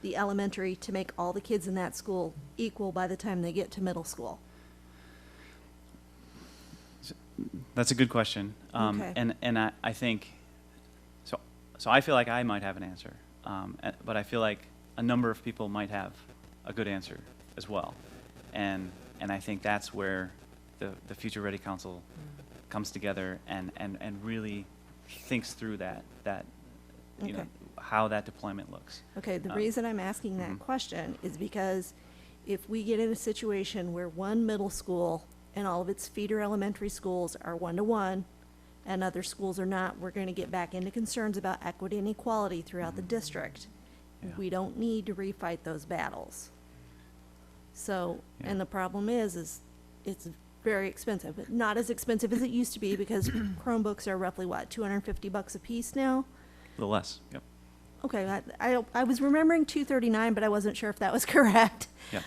the elementary to make all the kids in that school equal by the time they get to middle school? That's a good question, Okay. and I think so I feel like I might have an answer, but I feel like a number of people might have a good answer as well, and I think that's where the Future Ready Council comes together and really thinks through that you know, Okay. how that deployment looks. Okay, the reason I'm asking that question is because if we get in a situation where one middle school and all of its feeder elementary schools are 1-to-1 and other schools are not, we're gonna get back into concerns about equity and equality throughout the district. Yeah. We don't need to refight those battles. So, Yeah. and the problem is it's very expensive, but not as expensive as it used to be because Chromebooks are roughly what, $250 a piece now? A little less, yep. Okay, I was remembering $239, but I wasn't sure if that was correct. Yeah.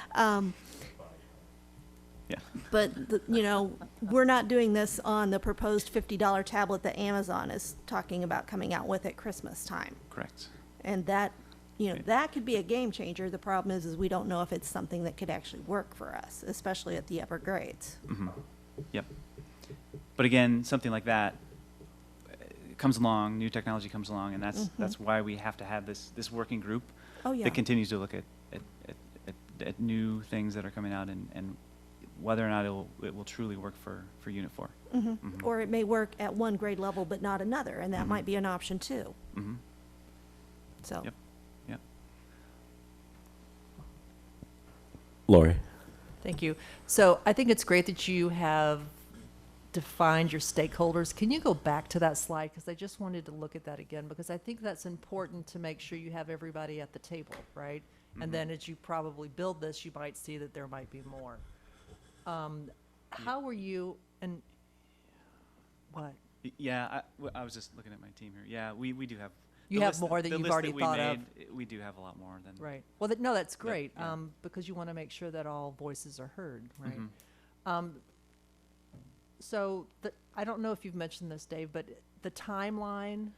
Yeah. But, you know, we're not doing this on the proposed $50 tablet that Amazon is talking about coming out with at Christmas time. Correct. And that, you know, that could be a game changer. The problem is we don't know if it's something that could actually work for us, especially at the upper grades. Yep. But again, something like that comes along, new technology comes along, and that's why we have to have this working group Oh, yeah. that continues to look at at new things that are coming out and whether or not it will truly work for Unit 4. Mhm. Or it may work at one grade level but not another, and that Mhm. might be an option too. Mm-hmm. So. Yep. Yep. Lori. Thank you. So I think it's great that you have defined your stakeholders. Can you go back to that slide? Because I just wanted to look at that again, because I think that's important to make sure you have everybody at the table, right? Mhm. And then as you probably build this, you might see that there might be more. How were you, and what? Yeah, I was just looking at my team here. Yeah, we do have. You the have list more that the you've list already that we thought of. made, we do have a lot more than. Right. Well, no, that's Yeah, great, yeah. because you want to make sure that all voices are heard, right? Mhm. So I don't know if you've mentioned this, Dave, but the timeline,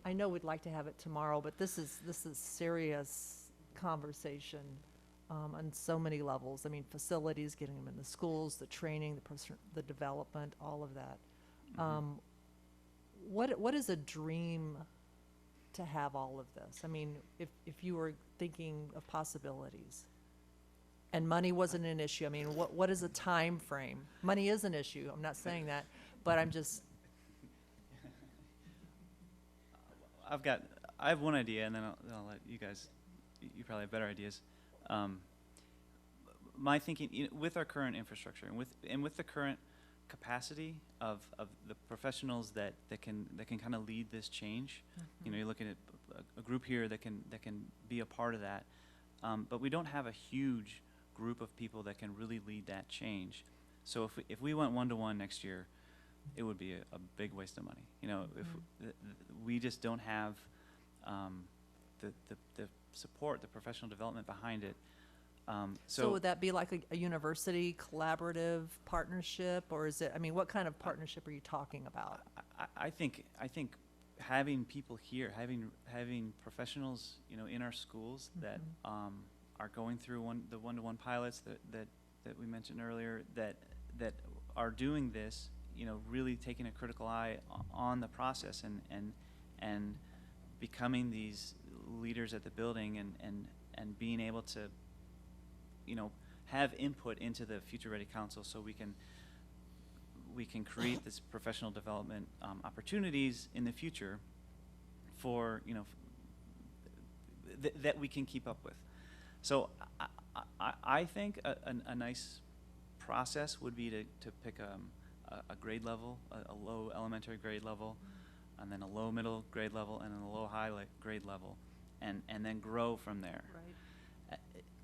I know we'd like to have it tomorrow, but this is serious conversation on so many levels. I mean, facilities, getting them in the schools, the training, the development, all of that. What is a dream to have all of this? I mean, if you were thinking of possibilities, and money wasn't an issue, I mean, what is a time frame? Money is an issue, I'm not saying that, but I'm just, I have one idea, and then I'll let you guys. You probably have better ideas. My thinking, with our current infrastructure and with the current capacity of the professionals that can kind of lead this change. You're looking at a group here that can be a part of that, but we don't have a huge group of people that can really lead that change. So if we went 1-to-1 next year, it would be a big waste of money. If we just don't have the support, the professional development behind it. so would that be like a university collaborative partnership, or is it, I mean, what kind of partnership are you talking about? I think having people here, having professionals, in our schools that are going through the 1-to-1 pilots that we mentioned earlier, that are doing this, really taking a critical eye on the process and becoming these leaders at the building and being able to, have input into the Future Ready Council, so we can create this professional development opportunities in the future for that we can keep up with. So I think a nice process would be to pick a grade level, a low elementary grade level, and then a low middle grade level, and then a low high grade level, and then grow from there. Right.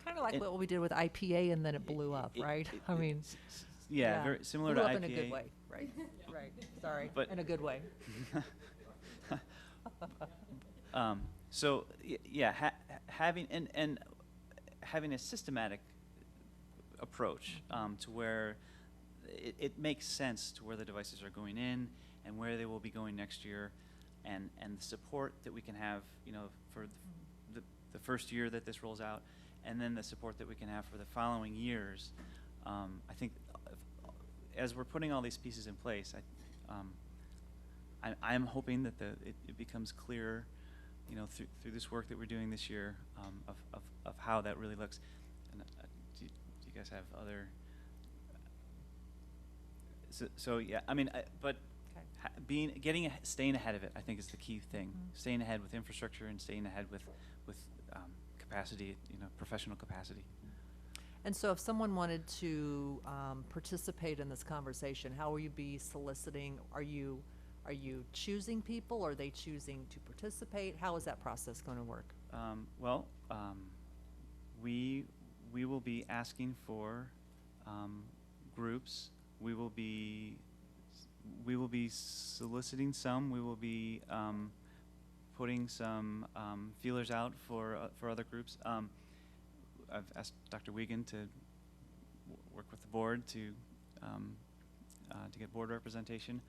Kind of like what we did with IPA, and then it blew up, right? I mean, yeah, very similar to blew up in a IPA. good way, right? Right. Sorry, But- in a good way. So yeah, having having a systematic approach to where it makes sense to where the devices are going in and where they will be going next year, and the support that we can have, for the first year that this rolls out, and then the support that we can have for the following years. I think as we're putting all these pieces in place, I'm hoping that it becomes clearer, through this work that we're doing this year, of how that really looks. And do you guys have other? So yeah, I mean, but staying ahead of it, I think, is the key thing. Staying ahead with infrastructure and staying ahead with capacity, professional capacity. And so if someone wanted to participate in this conversation, how will you be soliciting? Are you choosing people? Are they choosing to participate? How is that process going to work? We will be asking for groups. We will be soliciting some. We will be putting some feelers out for other groups. I've asked Dr. Wiegand to work with the board to get board representation.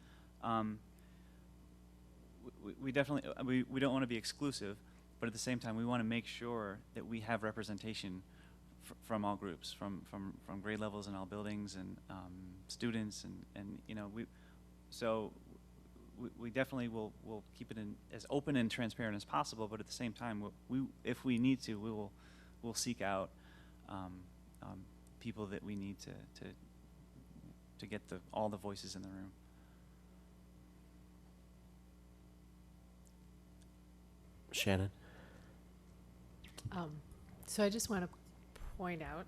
We definitely we don't want to be exclusive, but at the same time we want to make sure that we have representation from all groups, from grade levels in all buildings, and students, and we definitely will keep it as open and transparent as possible. But at the same time, if we need to, we'll seek out people that we need to get all the voices in the room. Shannon? So I just want to point out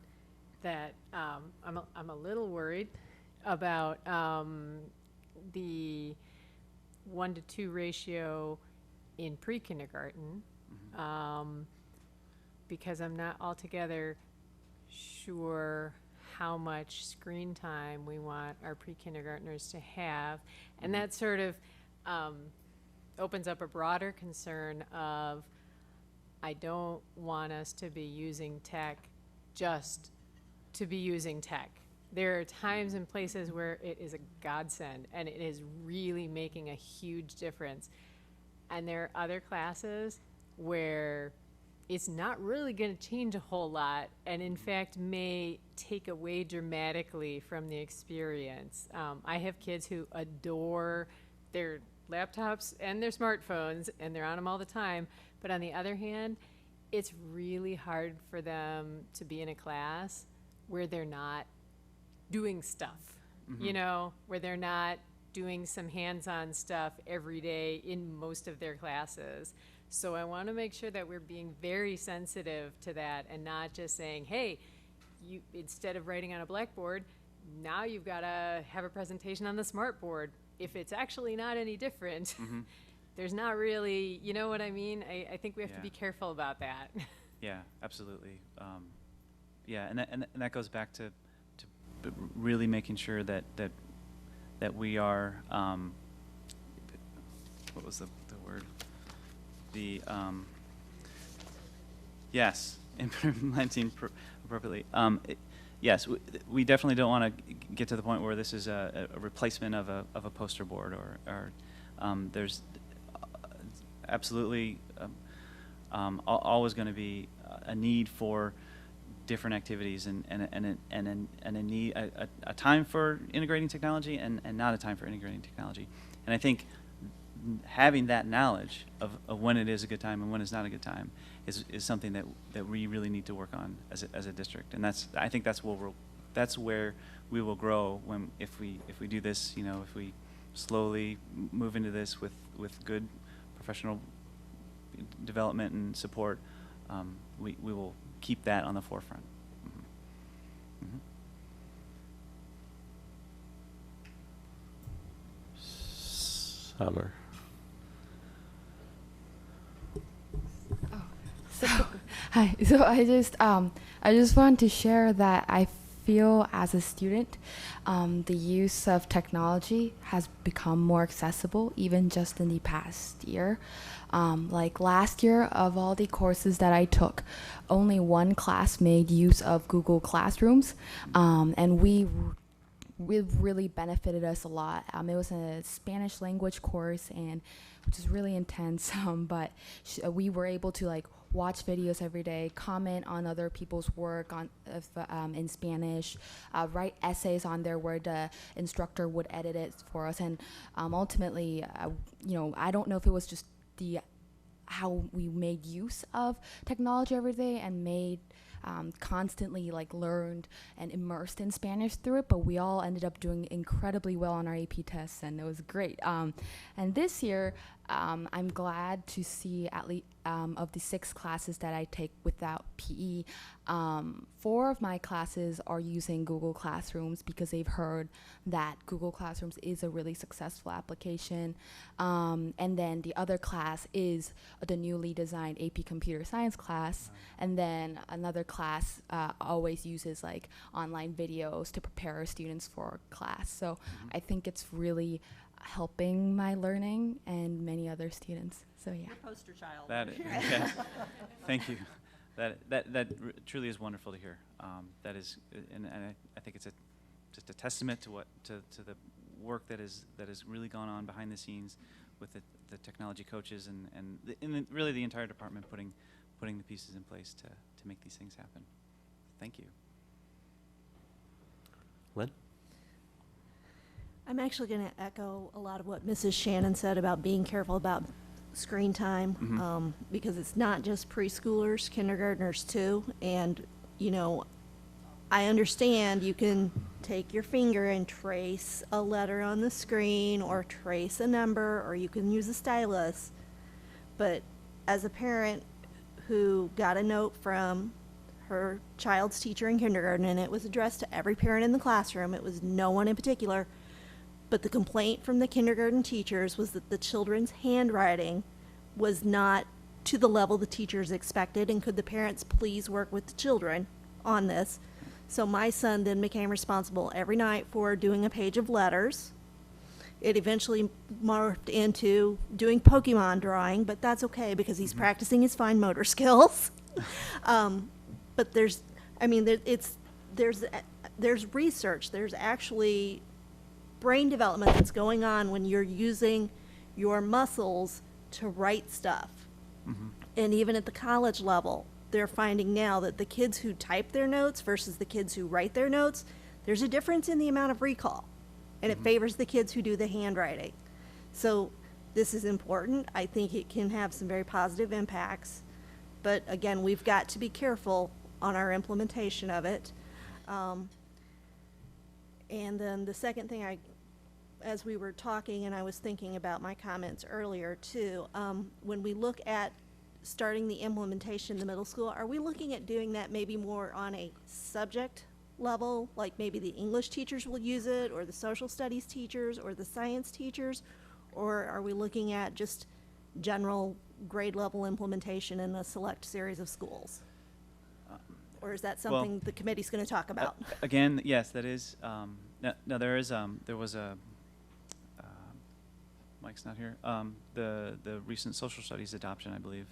that I'm a little worried about the 1-to-2 ratio in pre-kindergarten, because I'm not altogether sure how much screen time we want our pre-kindergartners to have. And that sort of opens up a broader concern of, I don't want us to be using tech just to be using tech. There are times and places where it is a godsend and it is really making a huge difference. And there are other classes where it's not really going to change a whole lot, and in fact may take away dramatically from the experience. I have kids who adore their laptops and their smartphones, and they're on them all the time. But on the other hand, it's really hard for them to be in a class where they're not doing stuff, you know, where they're not doing some hands-on stuff every day in most of their classes. So I want to make sure that we're being very sensitive to that and not just saying, hey, you, instead of writing on a blackboard, now you've got to have a presentation on the smart board. If it's actually not any different, there's not really, you know what I mean? I think we have to be careful about that. Yeah, absolutely. Yeah, and that goes back to really making sure that we are, what was the word? Yes, implementing appropriately. Yes, we definitely don't want to get to the point where this is a replacement of a poster board, or there's absolutely always going to be a need for different activities and a need, a time for integrating technology and not a time for integrating technology. And I think having that knowledge of when it is a good time and when it's not a good time is something that we really need to work on as a district. And I think that's where we will grow if we do this, you know, if we slowly move into this with good professional development and support, we will keep that on the forefront. Summer. Hi. So I just want to share that I feel as a student, the use of technology has become more accessible even just in the past year. Like last year, of all the courses that I took, only one class made use of Google Classrooms, and we really benefited us a lot. It was a Spanish language course, and which is really intense, but we were able to like watch videos every day, comment on other people's work in Spanish, write essays on there where the instructor would edit it for us. And ultimately, you know, I don't know if it was just how we made use of technology every day and made constantly like learned and immersed in Spanish through it, but we all ended up doing incredibly well on our AP tests, and it was great. And this year, I'm glad to see at least of the 6 classes that I take without PE, 4 of my classes are using Google Classrooms because they've heard that Google Classrooms is a really successful application. And then the other class is the newly designed AP Computer Science class. And then another class always uses like online videos to prepare our students for class. So I think it's really helping my learning and many other students. So yeah. Your poster child. Yes. Thank you. That truly is wonderful to hear. That is, and I think it's just a testament to the work that has really gone on behind the scenes with the technology coaches and really the entire department putting the pieces in place to make these things happen. Thank you. Lynn? I'm actually going to echo a lot of what Mrs. Shannon said about being careful about screen time, because it's not just preschoolers, kindergartners too. And, you know, I understand you can take your finger and trace a letter on the screen or trace a number, or you can use a stylus. But as a parent who got a note from her child's teacher in kindergarten, and it was addressed to every parent in the classroom, it was no one in particular, but the complaint from the kindergarten teachers was that the children's handwriting was not to the level the teachers expected, and could the parents please work with the children on this? So my son then became responsible every night for doing a page of letters. It eventually morphed into doing Pokemon drawing, but that's okay because he's practicing his fine motor skills. But there's research, there's actually brain development that's going on when you're using your muscles to write stuff. And even at the college level, they're finding now that the kids who type their notes versus the kids who write their notes, there's a difference in the amount of recall, and it favors the kids who do the handwriting. So this is important. I think it can have some very positive impacts, but again, we've got to be careful on our implementation of it. And then the second thing, as we were talking, and I was thinking about my comments earlier too, when we look at starting the implementation in the middle school, are we looking at doing that maybe more on a subject level, like maybe the English teachers will use it, or the social studies teachers, or the science teachers, or are we looking at just general grade level implementation in a select series of schools? Or is that something the committee's going to talk about? Again, yes, that is. No, there was a. Mike's not here. The recent social studies adoption, I believe,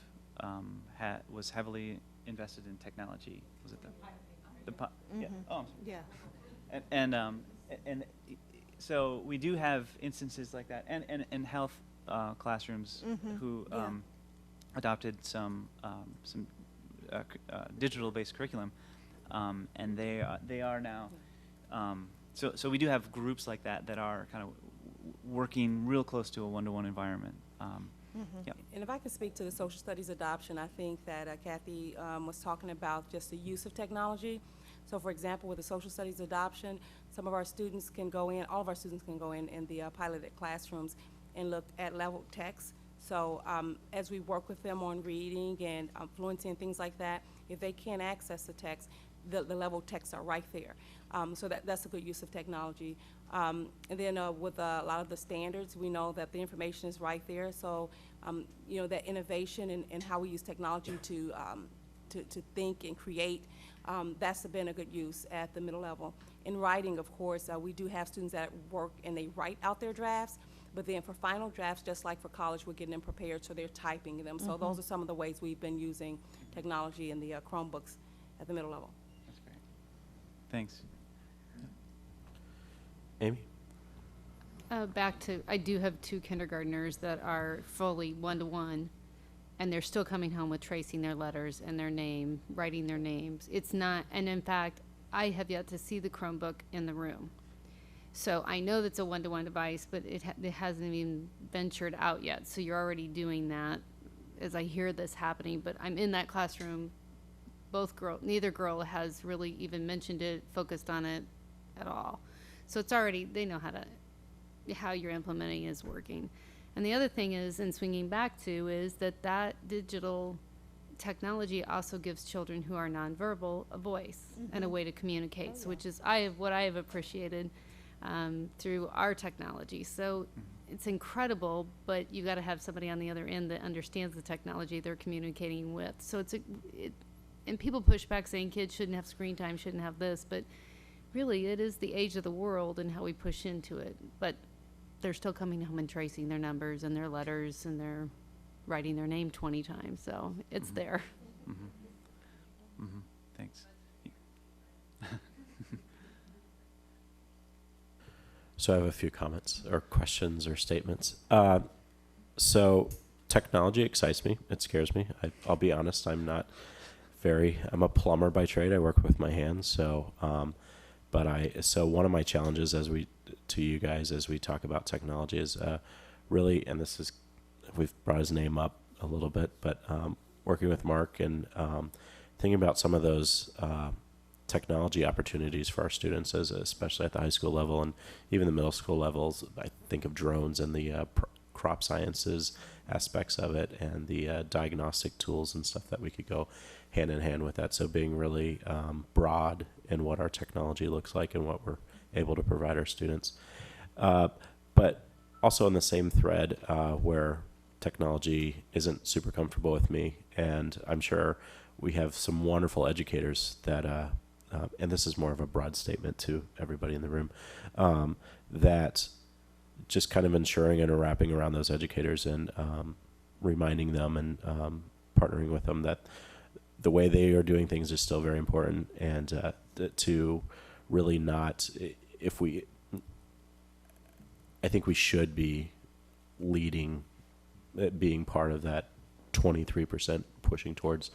was heavily invested in technology. Was it yeah. Oh, I'm sorry. Yeah. And so we do have instances like that, and health classrooms who adopted some digital-based curriculum, and they are now. So we do have groups like that that are kind of working real close to a one-to-one environment. Yeah. And if I could speak to the social studies adoption, I think that Kathy was talking about just the use of technology. So for example, with the social studies adoption, some of our students can go in, all of our students can go in the piloted classrooms and look at level text. So as we work with them on reading and fluency and things like that, if they can't access the text, the level texts are right there. So that's a good use of technology. And then with a lot of the standards, we know that the information is right there. So, you know, that innovation and how we use technology to think and create, that's been a good use at the middle level. In writing, of course, we do have students that work and they write out their drafts, but then for final drafts, just like for college, we're getting them prepared, so they're typing them. So those are some of the ways we've been using technology in the Chromebooks at the middle level. That's great. Thanks. Amy? Back to, I do have 2 kindergartners that are fully one-to-one, and they're still coming home with tracing their letters and their name, writing their names. It's not, and in fact, I have yet to see the Chromebook in the room. So I know that's a one-to-one device, but it hasn't even ventured out yet. So you're already doing that as I hear this happening, but I'm in that classroom. Neither girl has really even mentioned it, focused on it at all. So it's already, they know how you're implementing is working. And the other thing is, and swinging back to, is that digital technology also gives children who are nonverbal a voice and a way to communicate, so which is what I have appreciated through our technology. So it's incredible, but you got to have somebody on the other end that understands the technology they're communicating with. So and people push back saying kids shouldn't have screen time, shouldn't have this, but really it is the age of the world and how we push into it. But they're still coming home and tracing their numbers and their letters, and they're writing their name 20 times, so it's there. Thanks. So I have a few comments or questions or statements. So technology excites me. It scares me. I'll be honest. I'm a plumber by trade. I work with my hands. So, so one of my challenges to you guys as we talk about technology is really, and we've brought his name up a little bit, but working with Mark and thinking about some of those technology opportunities for our students, especially at the high school level and even the middle school levels. I think of drones and the crop sciences aspects of it, and the diagnostic tools and stuff that we could go hand in hand with that. So being really broad in what our technology looks like and what we're able to provide our students. But also in the same thread where technology isn't super comfortable with me, and I'm sure we have some wonderful educators that, and this is more of a broad statement to everybody in the room, that just kind of ensuring and wrapping around those educators and reminding them and partnering with them that the way they are doing things is still very important, and to really not, I think we should be leading, being part of that 23% pushing towards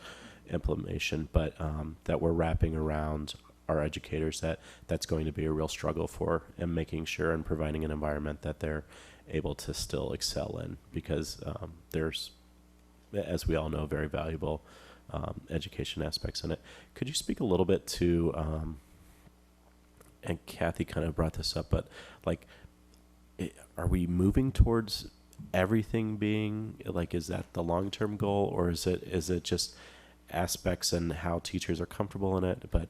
implementation, but that we're wrapping around our educators that's going to be a real struggle for, and making sure and providing an environment that they're able to still excel in, because there's, as we all know, very valuable education aspects in it. Could you speak a little bit to, and Kathy kind of brought this up, but like, are we moving towards everything being like, is that the long-term goal, or is it just aspects and how teachers are comfortable in it? But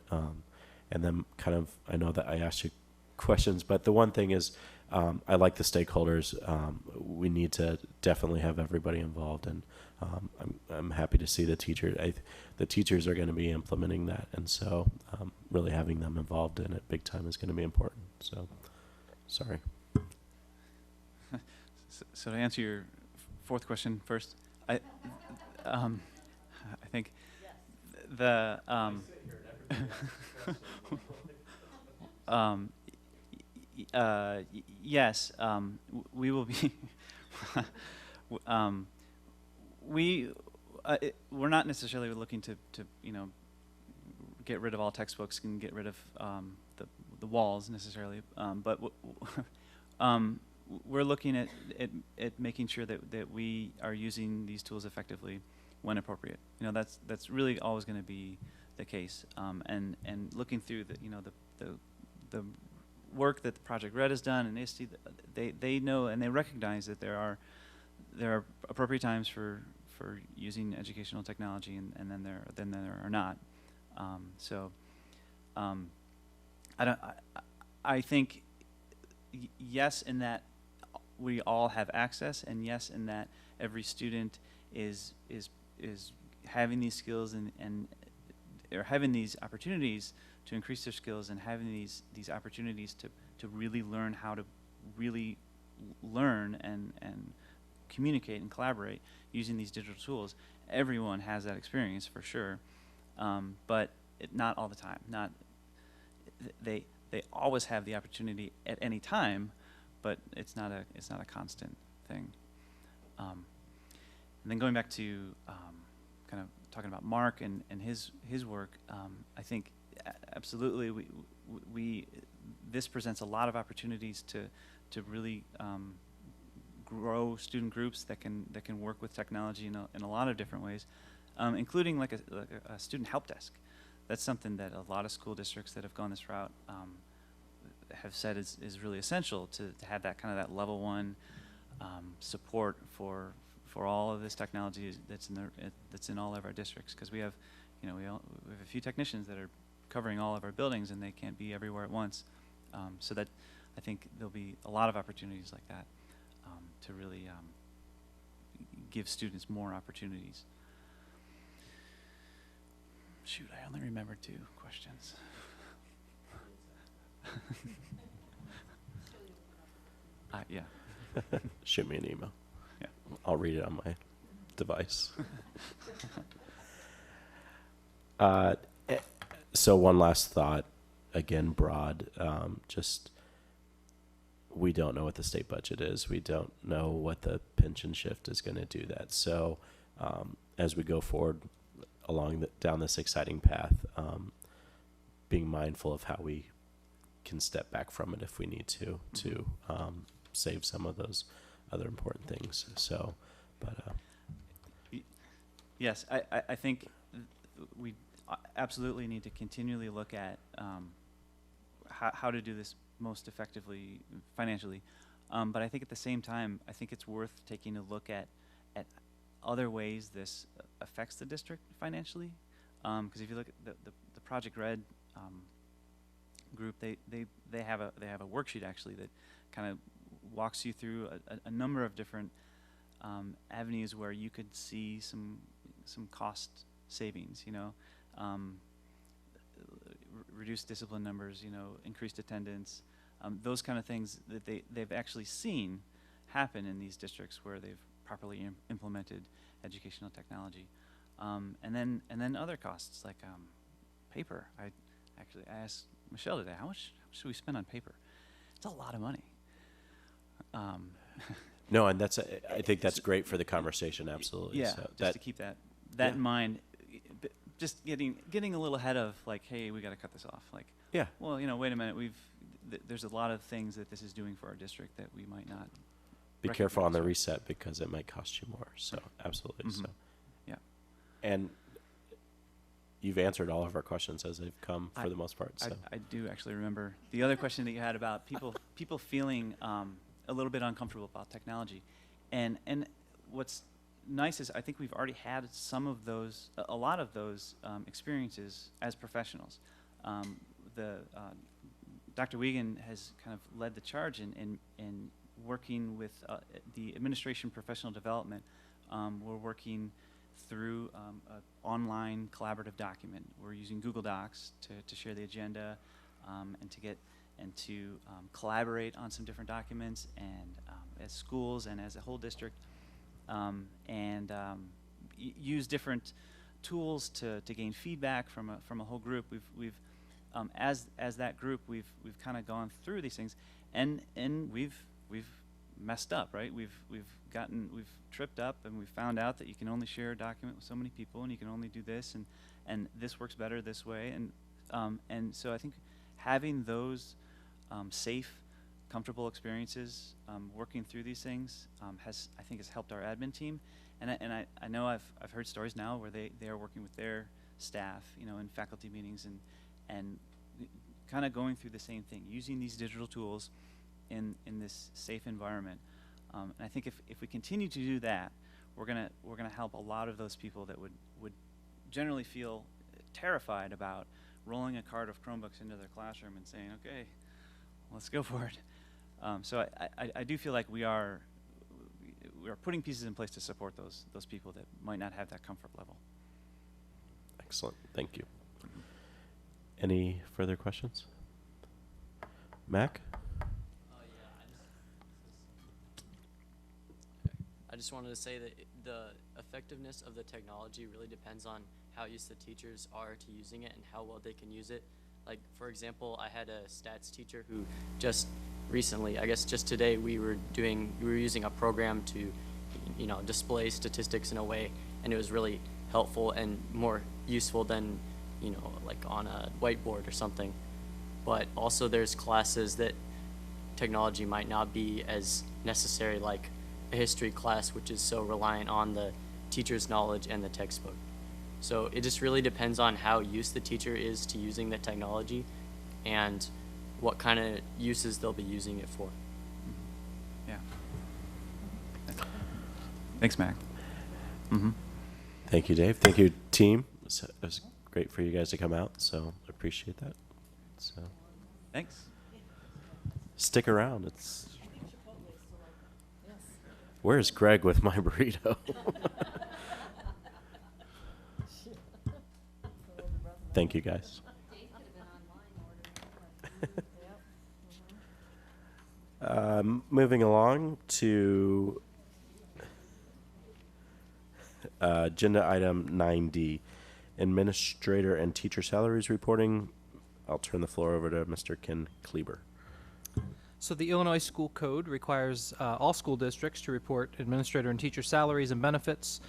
and then kind of, I know that I asked you questions, but the one thing is, I like the stakeholders. We need to definitely have everybody involved, and I'm happy to see the the teachers are going to be implementing that, and so really having them involved in it big time is going to be important. So, sorry. So to answer your fourth question first, I think the yes, we will be. We're not necessarily looking to get rid of all textbooks and get rid of the walls necessarily, but we're looking at making sure that we are using these tools effectively when appropriate. That's really always going to be the case. And looking through the work that the Project Red has done, and ISTE, they know and they recognize that there are appropriate times for using educational technology, and then there are not. I think yes, in that we all have access, and yes, in that every student is having these skills and or having these opportunities to increase their skills, and having these opportunities to really learn how to really learn and communicate and collaborate using these digital tools. Everyone has that experience for sure, but not all the time. They always have the opportunity at any time, but it's not a constant thing. And then going back to kind of talking about Mark and his work, I think absolutely this presents a lot of opportunities to really grow student groups that can work with technology in a lot of different ways, including like a student help desk. That's something that a lot of school districts that have gone this route have said is really essential to have that kind of that level one support for all of this technology that's in all of our districts, because we have we have a few technicians that are covering all of our buildings, and they can't be everywhere at once. So that I think there'll be a lot of opportunities like that to really give students more opportunities. Shoot, I only remembered 2 questions. Yeah. Shoot me an email. Yeah. I'll read it on my device. So one last thought, again, broad, just we don't know what the state budget is. We don't know what the pension shift is going to do that. So as we go forward down this exciting path, being mindful of how we can step back from it if we need to save some of those other important things. So, but yes, I think absolutely need to continually look at how to do this most effectively financially. But I think at the same time, I think it's worth taking a look at other ways this affects the district financially. Because if you look at the Project Red group, they have a worksheet actually that kind of walks you through a number of different avenues where you could see some cost savings. You know, reduced discipline numbers. You know, increased attendance. Those kind of things that they've actually seen happen in these districts where they've properly implemented educational technology. And then other costs like paper. I asked Michelle today, how much should we spend on paper? It's a lot of money. No, and I think that's great for the conversation. Absolutely. Yeah, So just to keep that in mind. Just getting a little ahead of like, hey, we got to cut this off. Like, yeah. Well, you know, wait a minute. There's a lot of things that this is doing for our district that we might not. Be careful on the reset because it might cost you more. So absolutely. Mm-hmm. So yeah. And you've answered all of our questions as they've come for the most part. So I do actually remember the other question that you had about people feeling a little bit uncomfortable about technology, and what's nice is I think we've already had some of those, a lot of those experiences as professionals. Dr. Wiegand has kind of led the charge in working with the administration professional development. We're working through an online collaborative document. We're using Google Docs to share the agenda and to collaborate on some different documents, and as schools and as a whole district, use different tools to gain feedback from a whole group. We've as that group we've kind of gone through these things, and we've messed up, right? We've tripped up, and we've found out that you can only share a document with so many people, and you can only do this, and this works better this way, and so I think having those safe, comfortable experiences working through these things has helped our admin team, and I know I've heard stories now where they are working with their staff, you know, in faculty meetings and kind of going through the same thing, using these digital tools in this safe environment. And I think if we continue to do that, we're gonna help a lot of those people that would generally feel terrified about rolling a cart of Chromebooks into their classroom and saying, okay, let's go for it. So I do feel like we are putting pieces in place to support those people that might not have that comfort level. excellent. Thank you. Any further questions? Mac? I just wanted to say that the effectiveness of the technology really depends on how used the teachers are to using it and how well they can use it. Like, for example, I had a stats teacher who just recently, I guess just today, we were using a program to, you know, display statistics in a way, and it was really helpful and more useful than, you know, like on a whiteboard or something. But also there's classes that technology might not be as necessary, like a history class, which is so reliant on the teacher's knowledge and the textbook. So it just really depends on how used the teacher is to using the technology and what kind of uses they'll be using it for. Yeah. Thanks, Mac. Mm-hmm. Thank you, Dave. Thank you, team. It was great for you guys to come out, so I appreciate that. So, thanks. Stick around. Where's Greg with my burrito? Thank you, guys. Moving along to agenda item 9D, administrator and teacher salaries reporting. I'll turn the floor over to Mr. Ken Kleber. So the Illinois School Code requires all school districts to report administrator and teacher salaries and benefits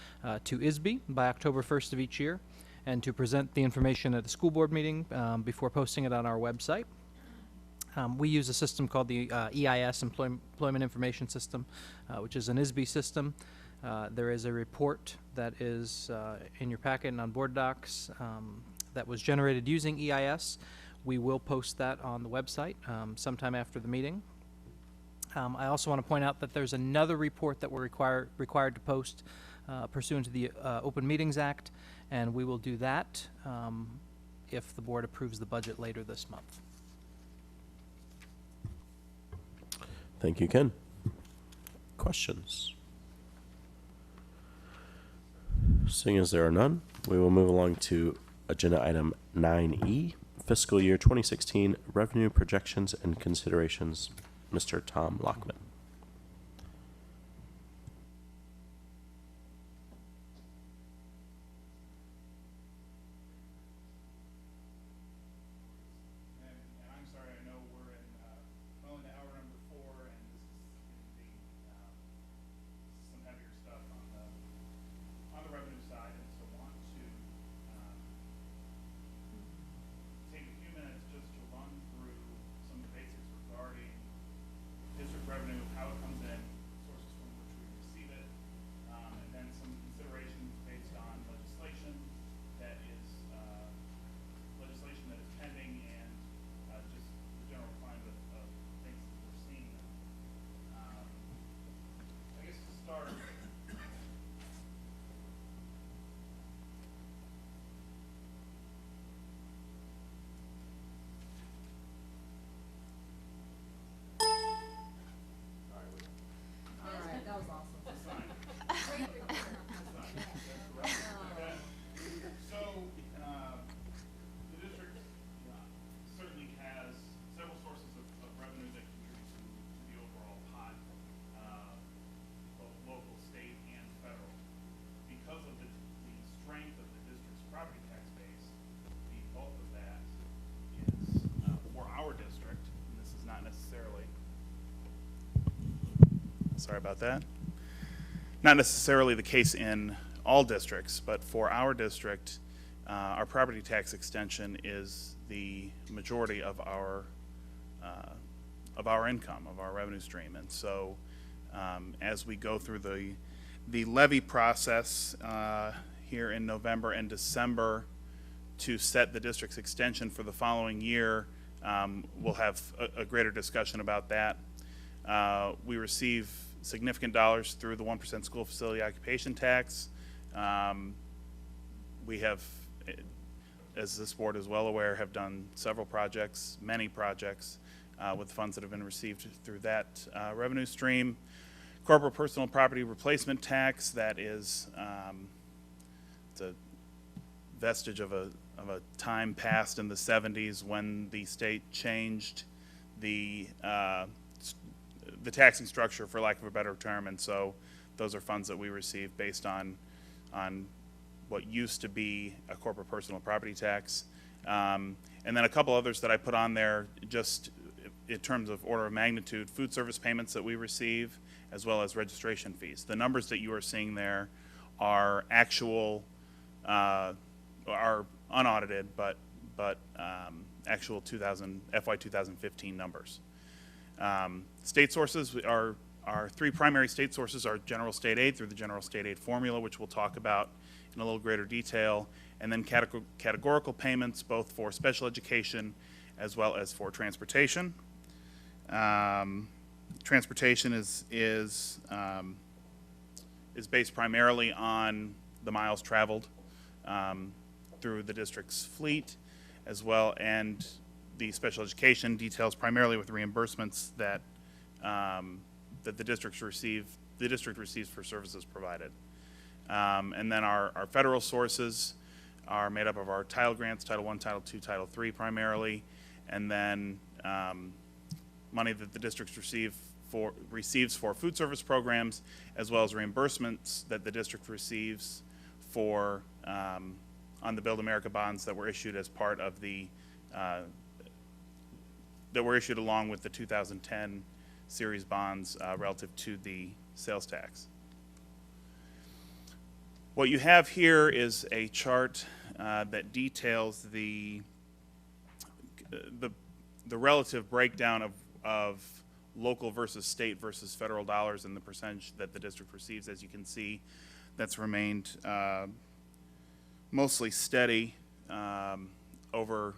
to ISB by October 1st of each year, and to present the information at a school board meeting before posting it on our website. We use a system called the EIS, Employment Information System, which is an ISB system. There is a report that is in your packet and on board docs that was generated using EIS. We will post that on the website sometime after the meeting. I also want to point out that there's another report that we're required to post pursuant to the Open Meetings Act, and we will do that if the board approves the budget later this month. Thank you, Ken. Questions? Seeing as there are none, we will move along to agenda item 9E, fiscal year 2016 revenue projections and considerations. Mr. Tom Lockman. And I'm sorry, I know we're in, well into hour number 4, and this is going to be some heavier stuff on the revenue side, and so want to take a few minutes just to run through some of the basics regarding district revenue, how it comes in, sources from which we receive it, and then some considerations based on legislation that is pending, and just the general climate of things that we're seeing. I guess to start, That was awesome. So, the district certainly has several sources of revenue that contribute to the overall pot, both local, state, and federal. Because of the strength of the district's property tax base, the bulk of that is for our district, and this is not necessarily, sorry about that, not necessarily the case in all districts, but for our district, our property tax extension is the majority of our income, of our revenue stream. And so as we go through the levy process here in November and December to set the district's extension for the following year, we'll have a greater discussion about that. We receive significant dollars through the 1% school facility occupation tax. We have, as this board is well aware, have done several projects, many projects, with funds that have been received through that revenue stream. Corporate personal property replacement tax, that is it's a vestige of a time past in the 70s when the state changed the taxing structure, for lack of a better term, and so those are funds that we receive based on what used to be a corporate personal property tax. And then a couple others that I put on there just in terms of order of magnitude: food service payments that we receive, as well as registration fees. The numbers that you are seeing there are actual, are unaudited, but actual FY 2015 numbers. State sources, our three primary state sources are general state aid through the general state aid formula, which we'll talk about in a little greater detail, and then categorical payments, both for special education as well as for transportation. Transportation is based primarily on the miles traveled through the district's fleet, as well, and the special education details primarily with reimbursements that that the district receives for services provided. And then our federal sources are made up of our title grants, Title I, Title II, Title III primarily, and then money that the district receives for food service programs, as well as reimbursements that the district receives for on the Build America bonds that were issued as part of the that were issued along with the 2010 series bonds relative to the sales tax. What you have here is a chart that details the relative breakdown of local versus state versus federal dollars and the percentage that the district receives. As you can see, that's remained mostly steady over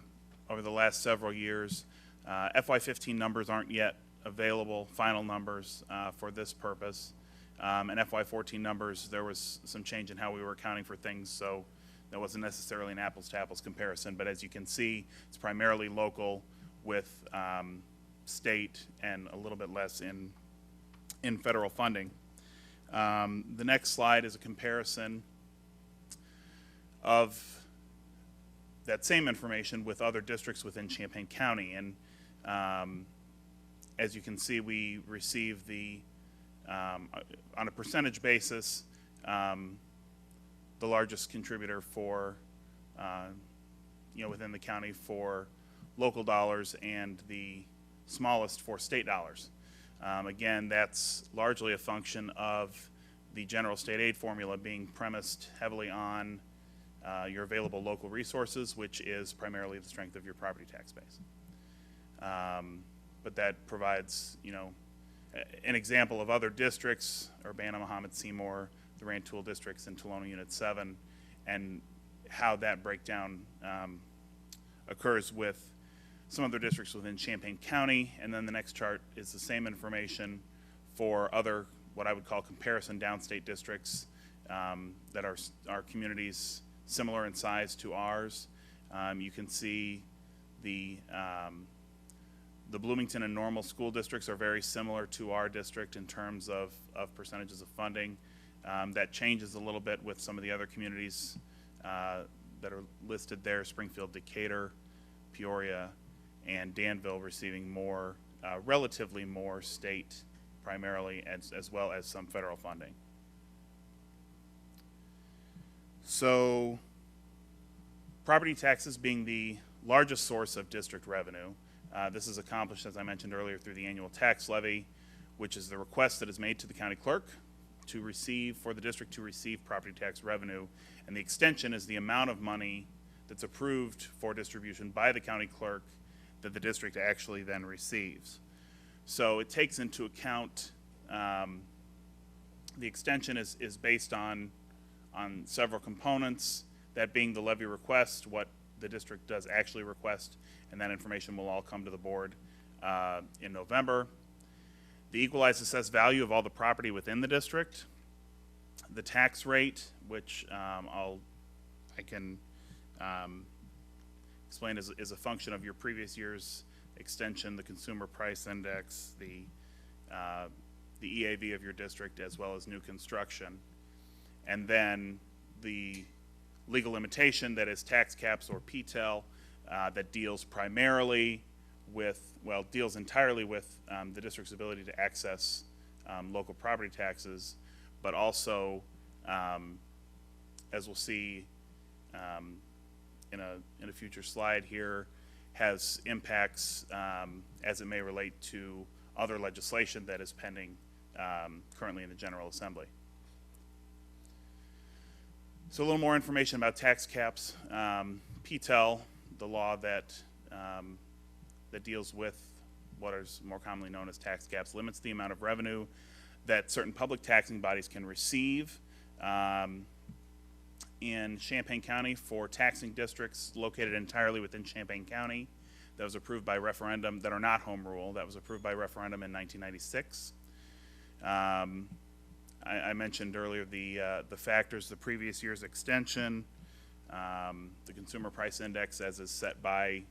the last several years. FY15 numbers aren't yet available, final numbers for this purpose. And FY14 numbers, there was some change in how we were accounting for things, so that wasn't necessarily an apples-to-apples comparison. But as you can see, it's primarily local with state and a little bit less in federal funding. The next slide is a comparison of that same information with other districts within Champaign County. And as you can see, we receive the, on a percentage basis, the largest contributor for, within the county for local dollars and the smallest for state dollars. Again, that's largely a function of the general state aid formula being premised heavily on your available local resources, which is primarily the strength of your property tax base. But that provides, an example of other districts: Urbana, Mahomet, Seymour, the Rantoul districts, and Tolono Unit 7, and how that breakdown occurs with some other districts within Champaign County. And then the next chart is the same information for other, what I would call comparison downstate districts that are communities similar in size to ours. You can see the Bloomington and Normal school districts are very similar to our district in terms of percentages of funding. That changes a little bit with some of the other communities that are listed there: Springfield, Decatur, Peoria, and Danville receiving more, relatively more state primarily, as well as some federal funding. So property taxes being the largest source of district revenue, this is accomplished, as I mentioned earlier, through the annual tax levy, which is the request that is made to the county clerk to receive, for the district to receive property tax revenue. And the extension is the amount of money that's approved for distribution by the county clerk that the district actually then receives. So it takes into account, the extension is based on several components, that being the levy request, what the district does actually request, and that information will all come to the board in November. The equalized assessed value of all the property within the district, the tax rate, which I can explain is a function of your previous year's extension, the consumer price index, the EAV of your district, as well as new construction. And then the legal limitation, that is tax caps or PTEL, that deals primarily with, well, deals entirely with the district's ability to access local property taxes, but also, as we'll see in a future slide here, has impacts as it may relate to other legislation that is pending currently in the General Assembly. So a little more information about tax caps. PTEL, the law that deals with what is more commonly known as tax caps, limits the amount of revenue that certain public taxing bodies can receive in Champaign County for taxing districts located entirely within Champaign County. That was approved by referendum, that are not home rule. That was approved by referendum in 1996. I mentioned earlier the factors: the previous year's extension, the consumer price index as is set by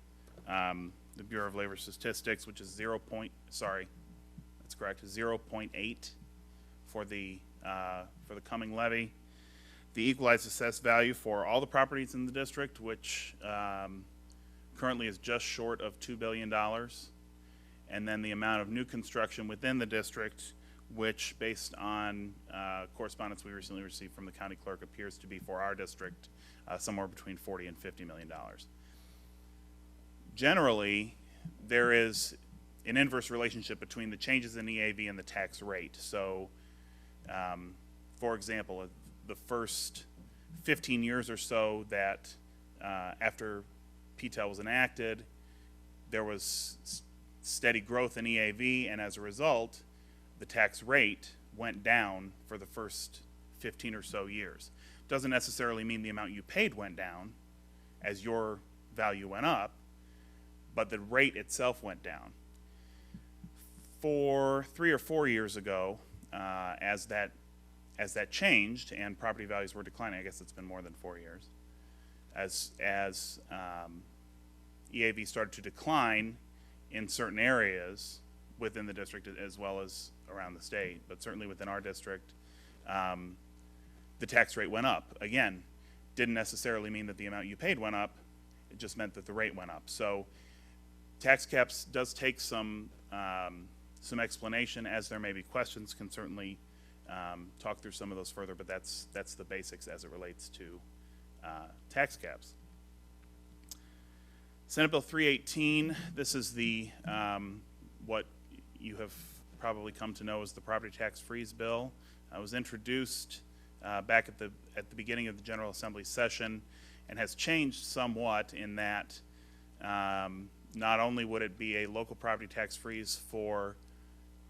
the Bureau of Labor Statistics, which is 0.8 for the coming levy. The equalized assessed value for all the properties in the district, which currently is just short of $2 billion. And then the amount of new construction within the district, which, based on correspondence we recently received from the county clerk, appears to be for our district somewhere between $40 and $50 million. Generally, there is an inverse relationship between the changes in EAV and the tax rate. So, for example, the first 15 years or so that after PTEL was enacted, there was steady growth in EAV, and as a result, the tax rate went down for the first 15 or so years. Doesn't necessarily mean the amount you paid went down. as your value went up, but the rate itself went down. For 3 or 4 years ago, as that changed and property values were declining, I guess it's been more than 4 years, as EAV started to decline in certain areas within the district as well as around the state, but certainly within our district, the tax rate went up. Again, didn't necessarily mean that the amount you paid went up, it just meant that the rate went up. So tax caps does take some explanation, as there may be questions, can certainly talk through some of those further, but that's the basics as it relates to tax caps. Senate Bill 318, this is the what you have probably come to know as the property tax freeze bill. It was introduced back at the beginning of the General Assembly session and has changed somewhat in that not only would it be a local property tax freeze for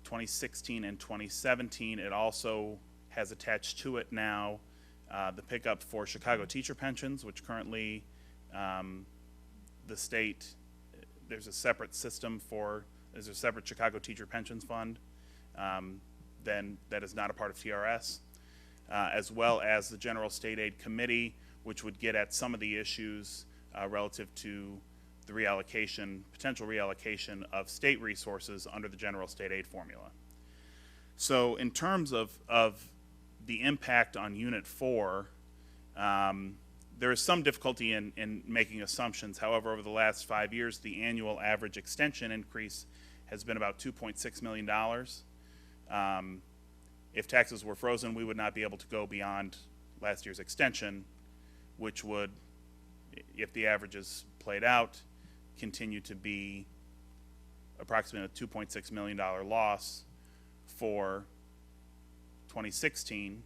2016 and 2017, it also has attached to it now the pickup for Chicago teacher pensions, which currently the state, there's a separate system for, there's a separate Chicago teacher pensions fund then that is not a part of TRS, as well as the General State Aid Committee, which would get at some of the issues relative to the reallocation, potential reallocation of state resources under the General State Aid formula. So in terms of the impact on Unit 4, there is some difficulty in making assumptions. However, over the last 5 years, the annual average extension increase has been about $2.6 million. If taxes were frozen, we would not be able to go beyond last year's extension, which would, if the averages played out, continue to be approximately a $2.6 million loss for 2016,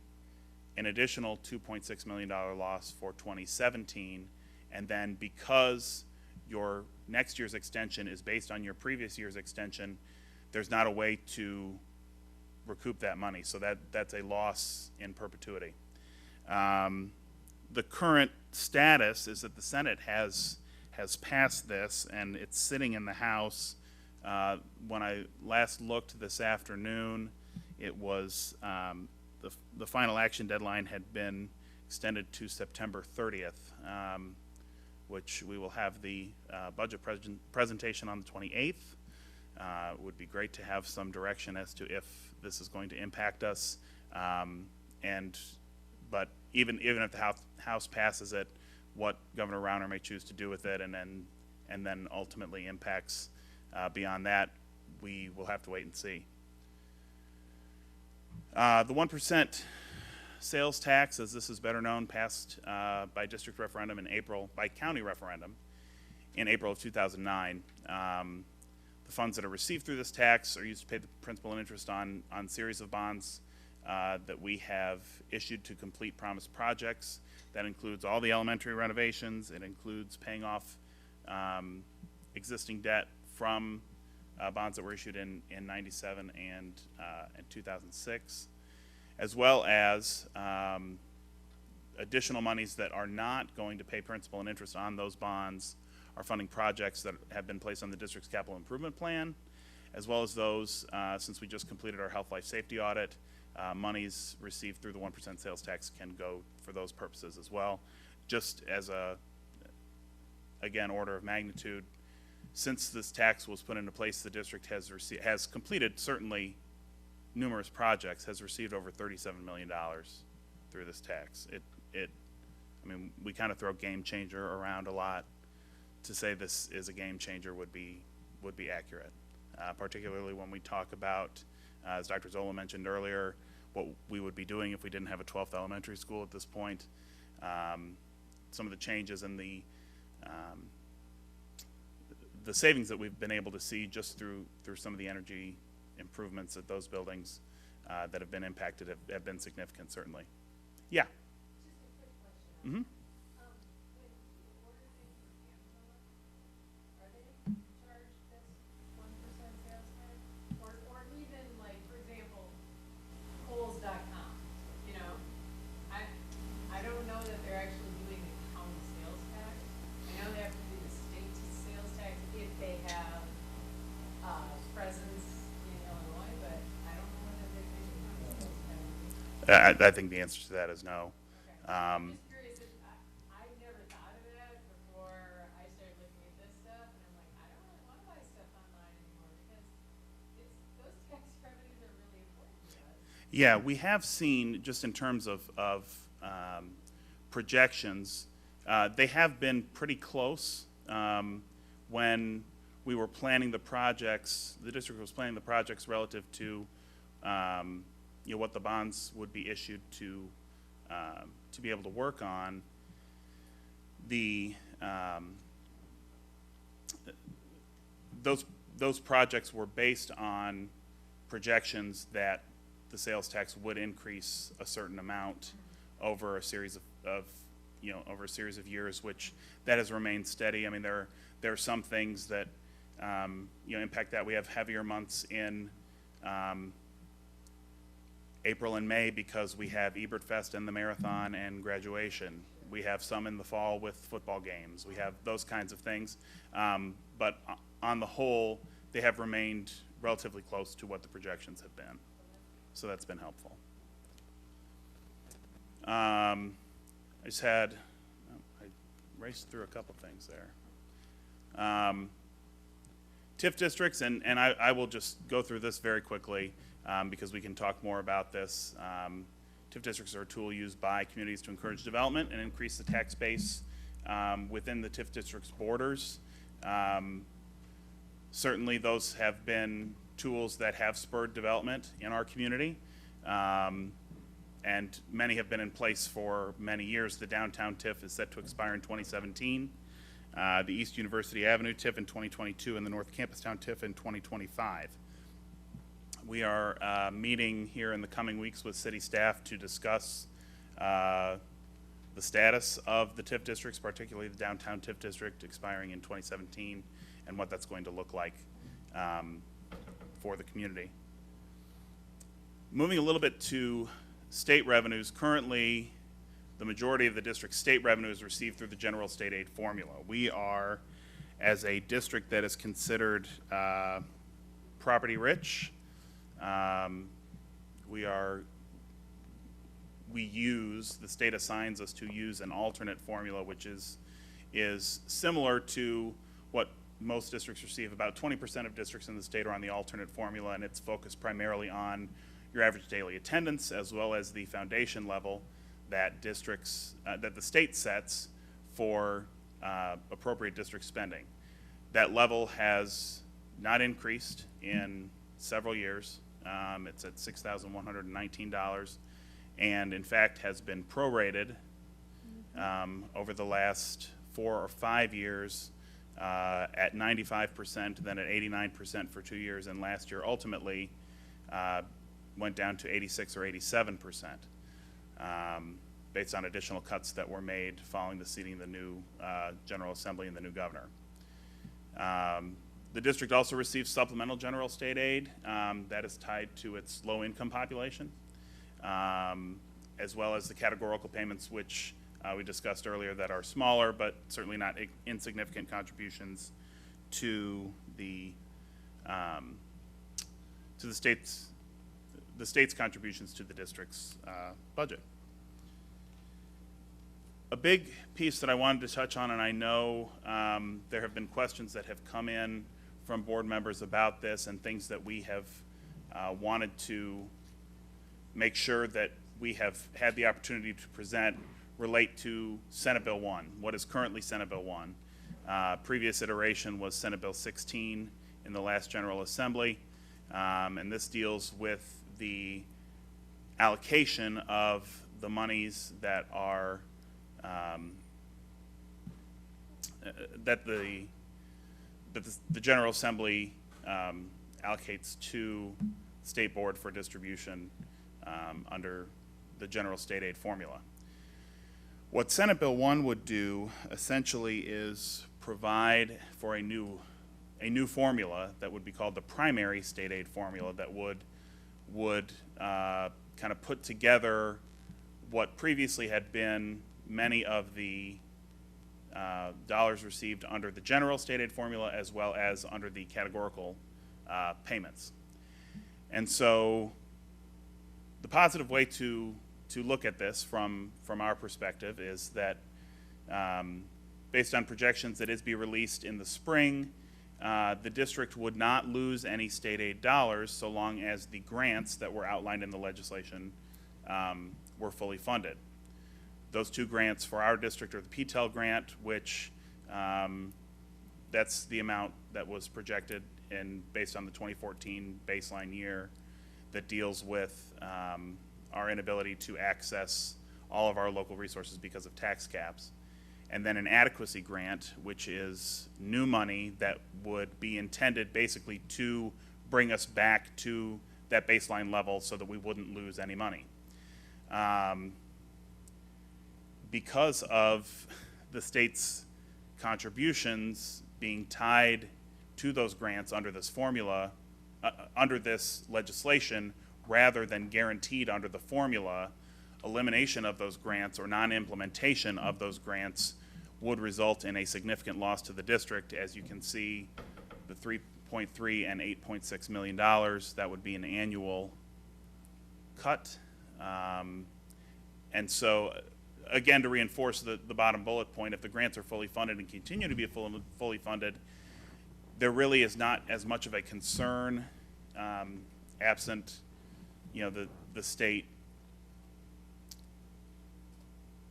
an additional $2.6 million loss for 2017, and then because your next year's extension is based on your previous year's extension, there's not a way to recoup that money, so that's a loss in perpetuity. The current status is that the Senate has passed this, and it's sitting in the House. When I last looked this afternoon, it was the final action deadline had been extended to September 30th, which we will have the budget presentation on the 28th. It would be great to have some direction as to if this is going to impact us, but even if the House passes it, what Governor Rauner may choose to do with it, and then ultimately impacts beyond that, we will have to wait and see. The 1% sales tax, as this is better known, passed by district referendum in April, by county referendum in April of 2009. The funds that are received through this tax are used to pay the principal and interest on series of bonds that we have issued to complete promised projects. That includes all the elementary renovations. It includes paying off existing debt from bonds that were issued in 97 and 2006, as well as additional monies that are not going to pay principal and interest on those bonds are funding projects that have been placed on the district's capital improvement plan, as well as those, since we just completed our health life safety audit, monies received through the 1% sales tax can go for those purposes as well. Just as a, again, order of magnitude, since this tax was put into place, the district has completed certainly numerous projects, has received over $37 million through this tax. I mean, we kind of throw game changer around a lot. To say this is a game changer would be accurate, particularly when we talk about, as Dr. Zola mentioned earlier, what we would be doing if we didn't have a 12th elementary school at this point. Some of the changes in the savings that we've been able to see just through some of the energy improvements at those buildings that have been impacted have been significant, certainly. Yeah. Mm-hmm. I think the answer to that is no. Yeah, we have seen, just in terms of projections, they have been pretty close. When we were planning the projects, the district was planning the projects relative to what the bonds would be issued to be able to work on. Those projects were based on projections that the sales tax would increase a certain amount over a series of years, which that has remained steady. I mean, there are some things that impact that. We have heavier months in April and May because we have Ebert Fest and the marathon and graduation. We have some in the fall with football games. We have those kinds of things. But on the whole, they have remained relatively close to what the projections have been. So that's been helpful. I raced through a couple things there. TIF districts, and I will just go through this very quickly because we can talk more about this. TIF districts are a tool used by communities to encourage development and increase the tax base within the TIF district's borders. Certainly those have been tools that have spurred development in our community, and many have been in place for many years. The downtown TIF is set to expire in 2017, the East University Avenue TIF in 2022, and the North Campustown TIF in 2025. We are meeting here in the coming weeks with city staff to discuss the status of the TIF districts, particularly the downtown TIF district expiring in 2017, and what that's going to look like for the community. Moving a little bit to state revenues, currently the majority of the district's state revenue is received through the general state aid formula. We are, as a district that is considered property rich, the state assigns us to use an alternate formula, which is similar to what most districts receive. About 20% of districts in the state are on the alternate formula, and it's focused primarily on your average daily attendance as well as the foundation level that that the state sets for appropriate district spending. That level has not increased in several years. It's at $6,119, and in fact has been prorated over the last 4 or 5 years at 95%, then at 89% for 2 years, and last year ultimately went down to 86 or 87%, based on additional cuts that were made following the seating of the new General Assembly and the new governor. The district also receives supplemental general state aid that is tied to its low-income population, as well as the categorical payments, which we discussed earlier, that are smaller but certainly not insignificant contributions to the state's contributions to the district's budget. A big piece that I wanted to touch on, and I know there have been questions that have come in from board members about this, and things that we have wanted to make sure that we have had the opportunity to present, relate to Senate Bill 1, what is currently Senate Bill 1. Previous iteration was Senate Bill 16 in the last General Assembly, and this deals with the allocation of the monies that are that the General Assembly allocates to State Board for distribution under the general state aid formula. What Senate Bill 1 would do essentially is provide for a new formula that would be called the primary state aid formula that would kind of put together what previously had been many of the dollars received under the general state aid formula as well as under the categorical payments. And so the positive way to look at this from our perspective is that based on projections that is be released in the spring, the district would not lose any state aid dollars so long as the grants that were outlined in the legislation were fully funded. Those two grants for our district are the PTEL grant, which that's the amount that was projected based on the 2014 baseline year that deals with our inability to access all of our local resources because of tax caps. And then an adequacy grant, which is new money that would be intended basically to bring us back to that baseline level so that we wouldn't lose any money. Because of the state's contributions being tied to those grants under this formula, under this legislation, rather than guaranteed under the formula, elimination of those grants or non-implementation of those grants would result in a significant loss to the district. As you can see, the $3.3 and $8.6 million, that would be an annual cut. And so, again, to reinforce the bottom bullet point, if the grants are fully funded and continue to be fully funded, there really is not as much of a concern absent, the state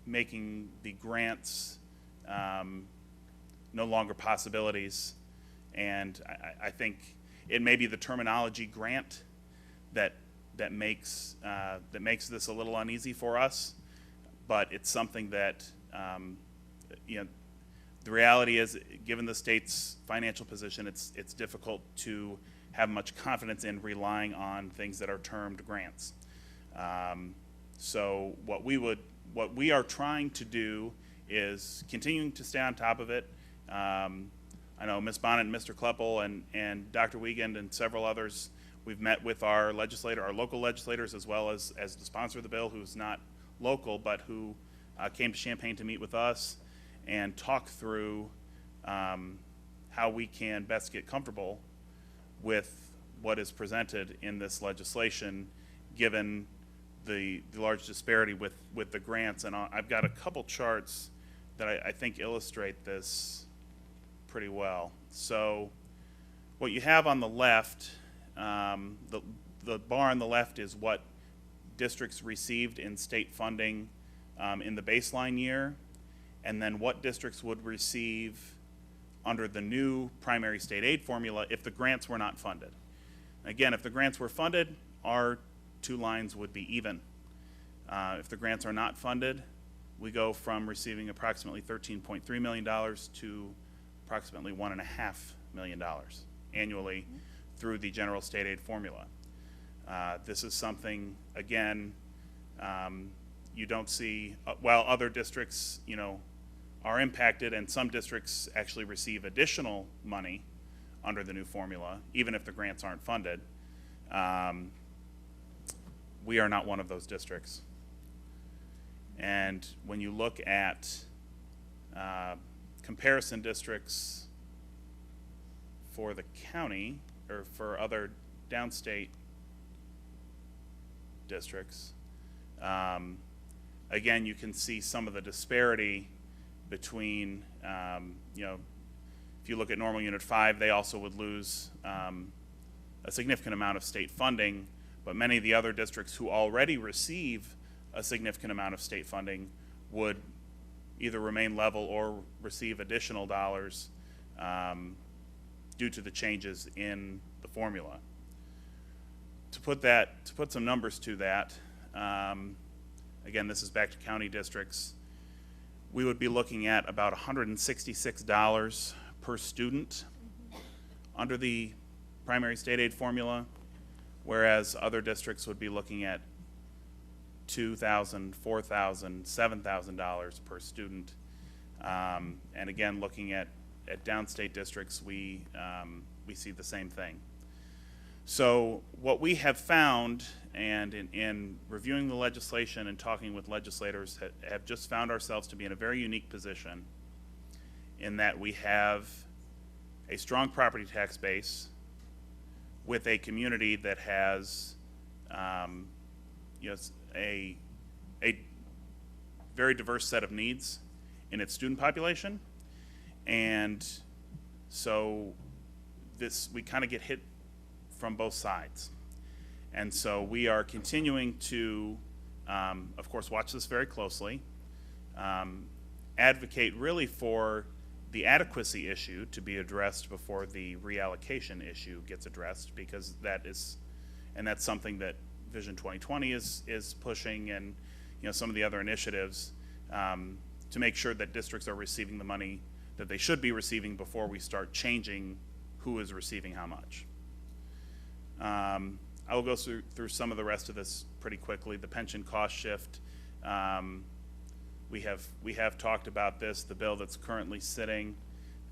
making the grants no longer possibilities. And I think it may be the terminology grant that makes this a little uneasy for us, but it's something that the reality is, given the state's financial position, it's difficult to have much confidence in relying on things that are termed grants. So what we are trying to do is continuing to stay on top of it. I know Ms. Bonnet and Mr. Kleppel and Dr. Wiegand and several others, we've met with our local legislators, as well as the sponsor of the bill, who's not local, but who came to Champaign to meet with us and talk through how we can best get comfortable with what is presented in this legislation, given the large disparity with the grants. And I've got a couple charts that I think illustrate this pretty well. So what you have on the left, the bar on the left is what districts received in state funding in the baseline year, and then what districts would receive under the new primary state aid formula if the grants were not funded. Again, if the grants were funded, our two lines would be even. If the grants are not funded, we go from receiving approximately $13.3 million to approximately $1.5 million annually through the general state aid formula. This is something, again, you don't see, while other districts, are impacted, and some districts actually receive additional money under the new formula, even if the grants aren't funded. We are not one of those districts. And when you look at comparison districts for the county or for other downstate districts, again, you can see some of the disparity between, if you look at Normal Unit 5, they also would lose a significant amount of state funding, but many of the other districts who already receive a significant amount of state funding would either remain level or receive additional dollars due to the changes in the formula. To put some numbers to that, again, this is back to county districts, we would be looking at about $166 per student under the primary state aid formula, whereas other districts would be looking at $2,000, $4,000, $7,000 per student. And again, looking at downstate districts, we see the same thing. So what we have found, and in reviewing the legislation and talking with legislators, have just found ourselves to be in a very unique position in that we have a strong property tax base with a community that has a very diverse set of needs in its student population, and so we kind of get hit from both sides. And so we are continuing to, of course, watch this very closely, advocate really for the adequacy issue to be addressed before the reallocation issue gets addressed, because that's something that Vision 2020 is pushing, and some of the other initiatives, to make sure that districts are receiving the money that they should be receiving before we start changing who is receiving how much. I will go through some of the rest of this pretty quickly. The pension cost shift, we have talked about this. The bill that's currently sitting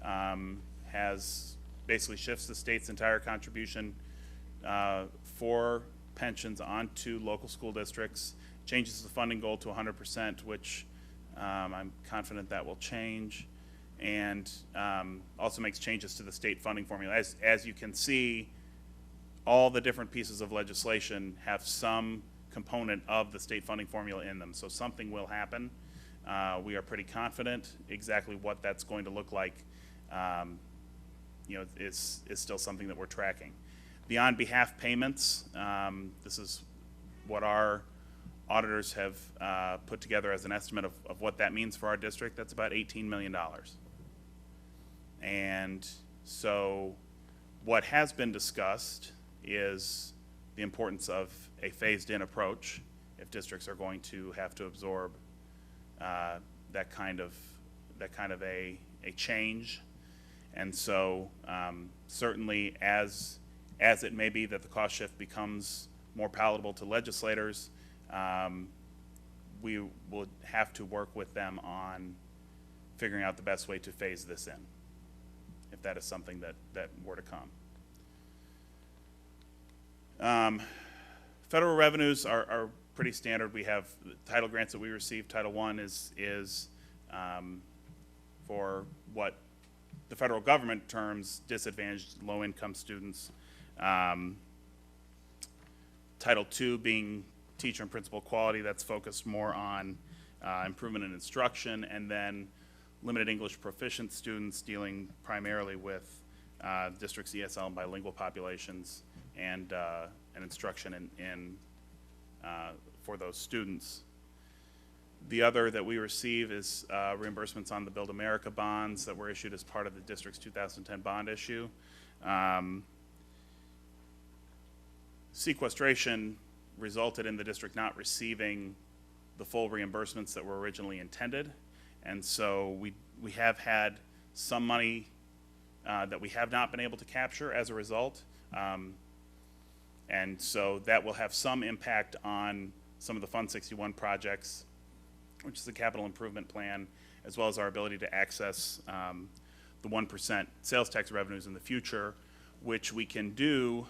has basically shifts the state's entire contribution for pensions onto local school districts, changes the funding goal to 100%, which I'm confident that will change, and also makes changes to the state funding formula. As you can see, all the different pieces of legislation have some component of the state funding formula in them, so something will happen. We are pretty confident. Exactly what that's going to look like, is still something that we're tracking. The on behalf payments, this is what our auditors have put together as an estimate of what that means for our district. That's about $18 million. And so what has been discussed is the importance of a phased-in approach if districts are going to have to absorb that kind of a change. And so certainly as it may be that the cost shift becomes more palatable to legislators, we will have to work with them on figuring out the best way to phase this in, if that is something that were to come. Federal revenues are pretty standard. We have title grants that we receive. Title I is for what the federal government terms disadvantaged low-income students. Title II being teacher and principal quality, that's focused more on improvement in instruction, and then limited English proficient students dealing primarily with district's ESL and bilingual populations, and instruction for those students. The other that we receive is reimbursements on the Build America bonds that were issued as part of the district's 2010 bond issue. Sequestration resulted in the district not receiving the full reimbursements that were originally intended, and so we have had some money that we have not been able to capture as a result, and so that will have some impact on some of the Fund 61 projects, which is the capital improvement plan, as well as our ability to access the 1% sales tax revenues in the future, which we can do.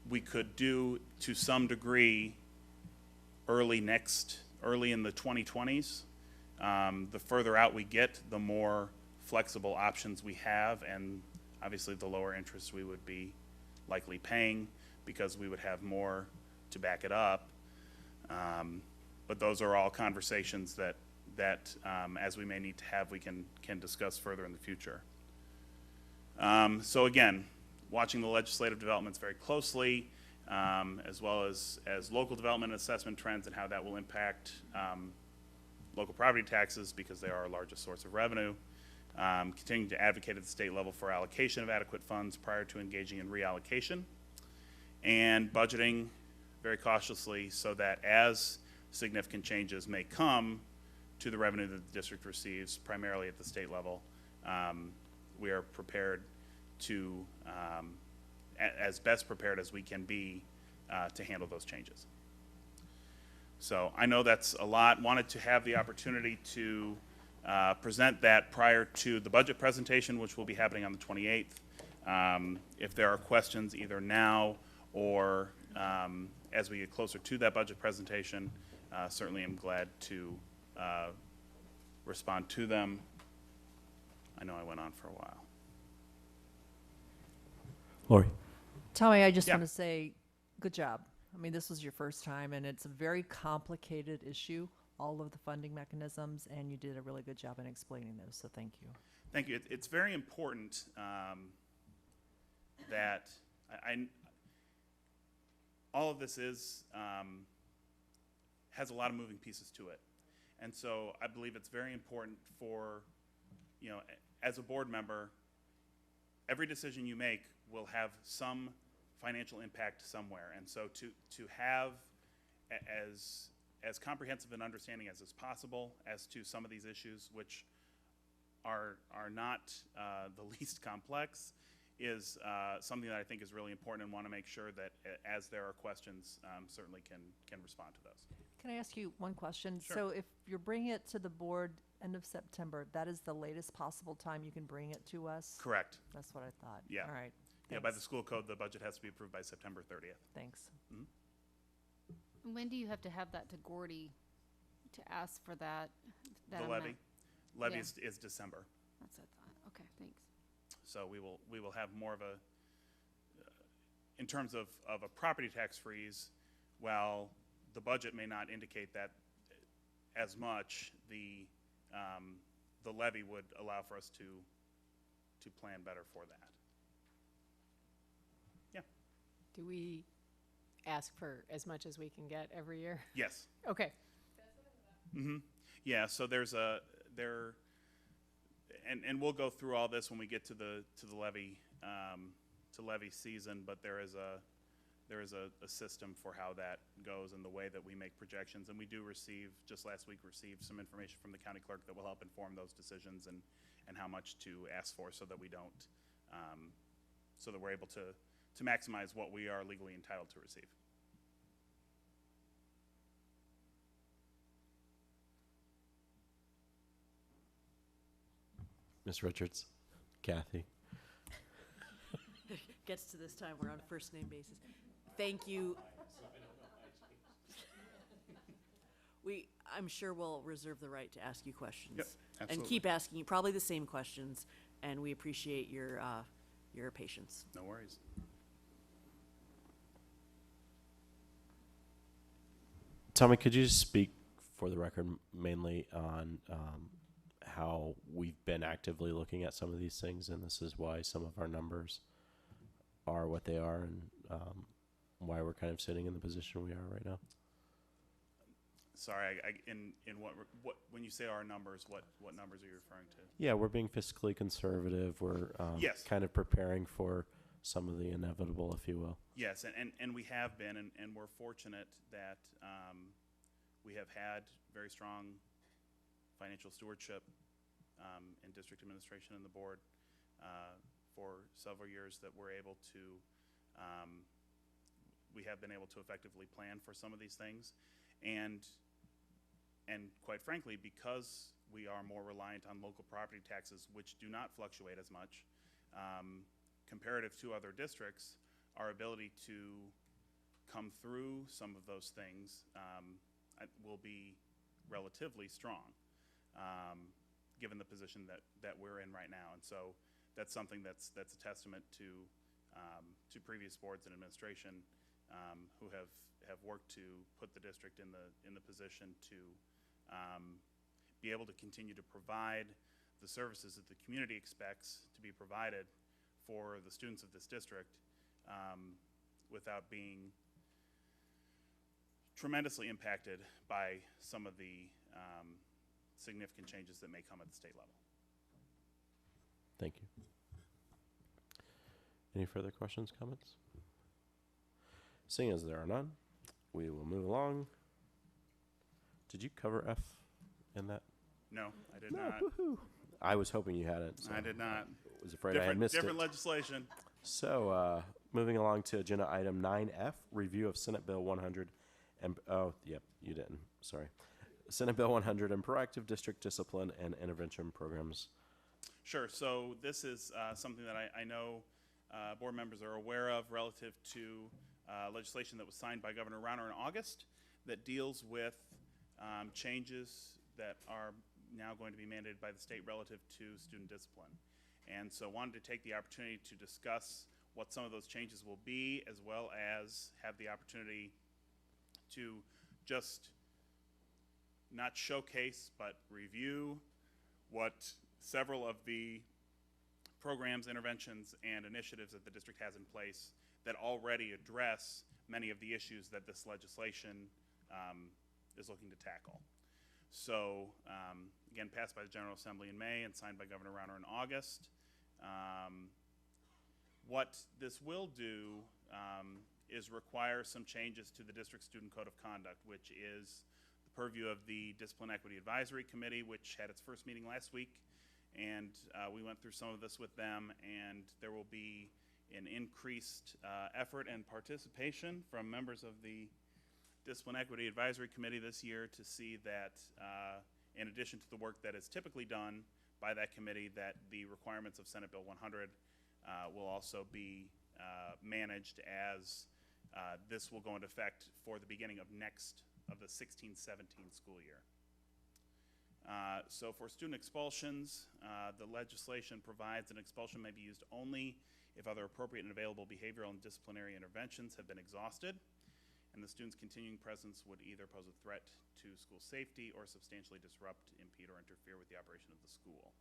We could do to some degree early in the 2020s. The further out we get, the more flexible options we have, and obviously the lower interest we would be likely paying, because we would have more to back it up. But those are all conversations that as we may need to have, we can discuss further in the future. So again, watching the legislative developments very closely, as well as local development and assessment trends and how that will impact local property taxes, because they are our largest source of revenue. Continuing to advocate at the state level for allocation of adequate funds prior to engaging in reallocation, and budgeting very cautiously so that as significant changes may come to the revenue that the district receives, primarily at the state level, we are prepared to, as best prepared as we can be, to handle those changes. So I know that's a lot. Wanted to have the opportunity to present that prior to the budget presentation, which will be happening on the 28th. If there are questions either now or as we get closer to that budget presentation, certainly am glad to respond to them. I know I went on for a while. Lori. Tommy, I just Yeah. want to say, good job. I mean, this was your first time, and it's a very complicated issue, all of the funding mechanisms, and you did a really good job in explaining those, so thank you. Thank you. It's very important that all of this has a lot of moving pieces to it. And so I believe it's very important for, as a board member, every decision you make will have some financial impact somewhere. And so to have as comprehensive an understanding as is possible as to some of these issues, which are not the least complex, is something that I think is really important, and want to make sure that as there are questions, certainly can respond to those. Can I ask you one question? Sure. So if you're bringing it to the board end of September, that is the latest possible time you can bring it to us? Correct. That's what I thought. Yeah. All right. Yeah, by the Thanks. school code, the budget has to be approved by September 30th. Thanks. Mhm. When do you have to have that to Gordy to ask for that The amount? levy? Levy Yeah. is December. That's what I thought. Okay, thanks. So we will have more of a, in terms of a property tax freeze, while the budget may not indicate that as much, the levy would allow for us to plan better for that. Yeah. Do we ask for as much as we can get every year? Yes. Okay. Mm-hmm. Yeah, so and we'll go through all this when we get to the levy season, but there is a system for how that goes and the way that we make projections. And we do just last week received some information from the county clerk that will help inform those decisions and how much to ask for, so that we don't, so that we're able to maximize what we are legally entitled to receive. Ms. Richards, Kathy. Gets to this time, we're on a first name basis. Thank you. I'm sure we'll reserve the right to ask you questions. Yep, And absolutely. keep asking you probably the same questions, and we appreciate your patience. No worries. Tommy, could you just speak for the record mainly on how we've been actively looking at some of these things, and this is why some of our numbers are what they are, and why we're kind of sitting in the position we are right now? Sorry, in what when you say our numbers, what numbers are you referring to? Yeah, we're being fiscally conservative. We're Yes. kind of preparing for some of the inevitable, if you will. Yes, and we have been, and we're fortunate that we have had very strong financial stewardship in district administration and the board for several years, that we're able to, we have been able to effectively plan for some of these things. And quite frankly, because we are more reliant on local property taxes, which do not fluctuate as much, comparative to other districts, our ability to come through some of those things will be relatively strong, given the position that we're in right now. And so that's something that's a testament to previous boards and administration who have worked to put the district in the position to be able to continue to provide the services that the community expects to be provided for the students of this district without being tremendously impacted by some of the significant changes that may come at the state level. Thank you. Any further questions, comments? Seeing as there are none, we will move along. Did you cover F in that? No, I did No, not. woohoo. I was hoping you hadn't. So I did not. Was afraid I had missed different it. legislation. So, moving along to agenda item 9F, review of Senate Bill 100 and, oh, yep, you didn't, sorry. Senate Bill 100 and proactive district discipline and intervention programs. Sure. So this is something that I know board members are aware of relative to legislation that was signed by Governor Rauner in August that deals with changes that are now going to be mandated by the state relative to student discipline. And so wanted to take the opportunity to discuss what some of those changes will be, as well as have the opportunity to just not showcase, but review what several of the programs, interventions, and initiatives that the district has in place that already address many of the issues that this legislation is looking to tackle. So, again, passed by the General Assembly in May and signed by Governor Rauner in August. What this will do is require some changes to the district student code of conduct, which is the purview of the Discipline Equity Advisory Committee, which had its first meeting last week. And we went through some of this with them, and there will be an increased effort and participation from members of the Discipline Equity Advisory Committee this year to see that, in addition to the work that is typically done by that committee, that the requirements of Senate Bill 100 will also be managed as this will go into effect for the beginning of the 16-17 school year. So for student expulsions, the legislation provides an expulsion may be used only if other appropriate and available behavioral and disciplinary interventions have been exhausted, and the student's continuing presence would either pose a threat to school safety or substantially disrupt, impede, or interfere with the operation of the school.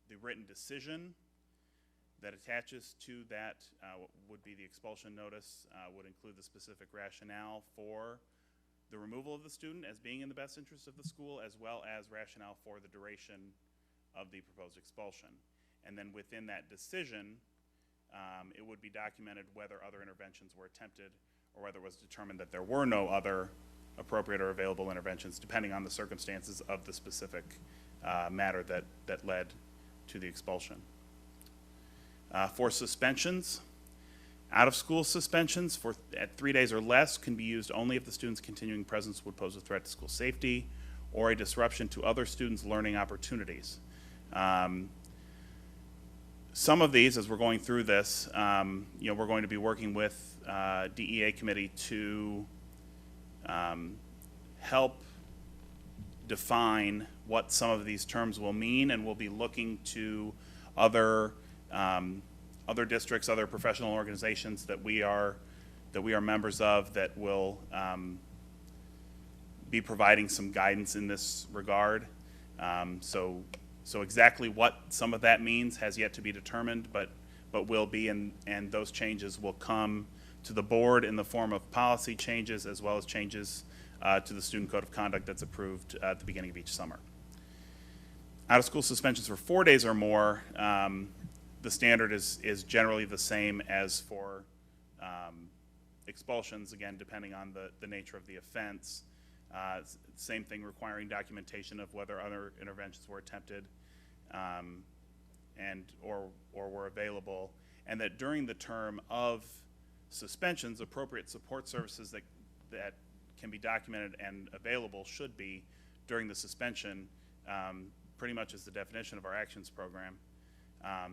The written decision that attaches to that would be the expulsion notice, would include the specific rationale for the removal of the student as being in the best interest of the school, as well as rationale for the duration of the proposed expulsion. And then within that decision, it would be documented whether other interventions were attempted or whether it was determined that there were no other appropriate or available interventions, depending on the circumstances of the specific matter that led to the expulsion. For suspensions, out-of-school suspensions at 3 days or less can be used only if the student's continuing presence would pose a threat to school safety or a disruption to other students' learning opportunities. Some of these, as we're going through this, we're going to be working with DEA committee to help define what some of these terms will mean, and we'll be looking to other districts, other professional organizations that we are members of that will be providing some guidance in this regard. So exactly what some of that means has yet to be determined, but will be, and those changes will come to the board in the form of policy changes as well as changes to the student code of conduct that's approved at the beginning of each summer. Out-of-school suspensions for 4 days or more, the standard is generally the same as for expulsions, again, depending on the nature of the offense. Same thing, requiring documentation of whether other interventions were attempted or were available, and that during the term of suspensions, appropriate support services that can be documented and available should be during the suspension, pretty much is the definition of our actions program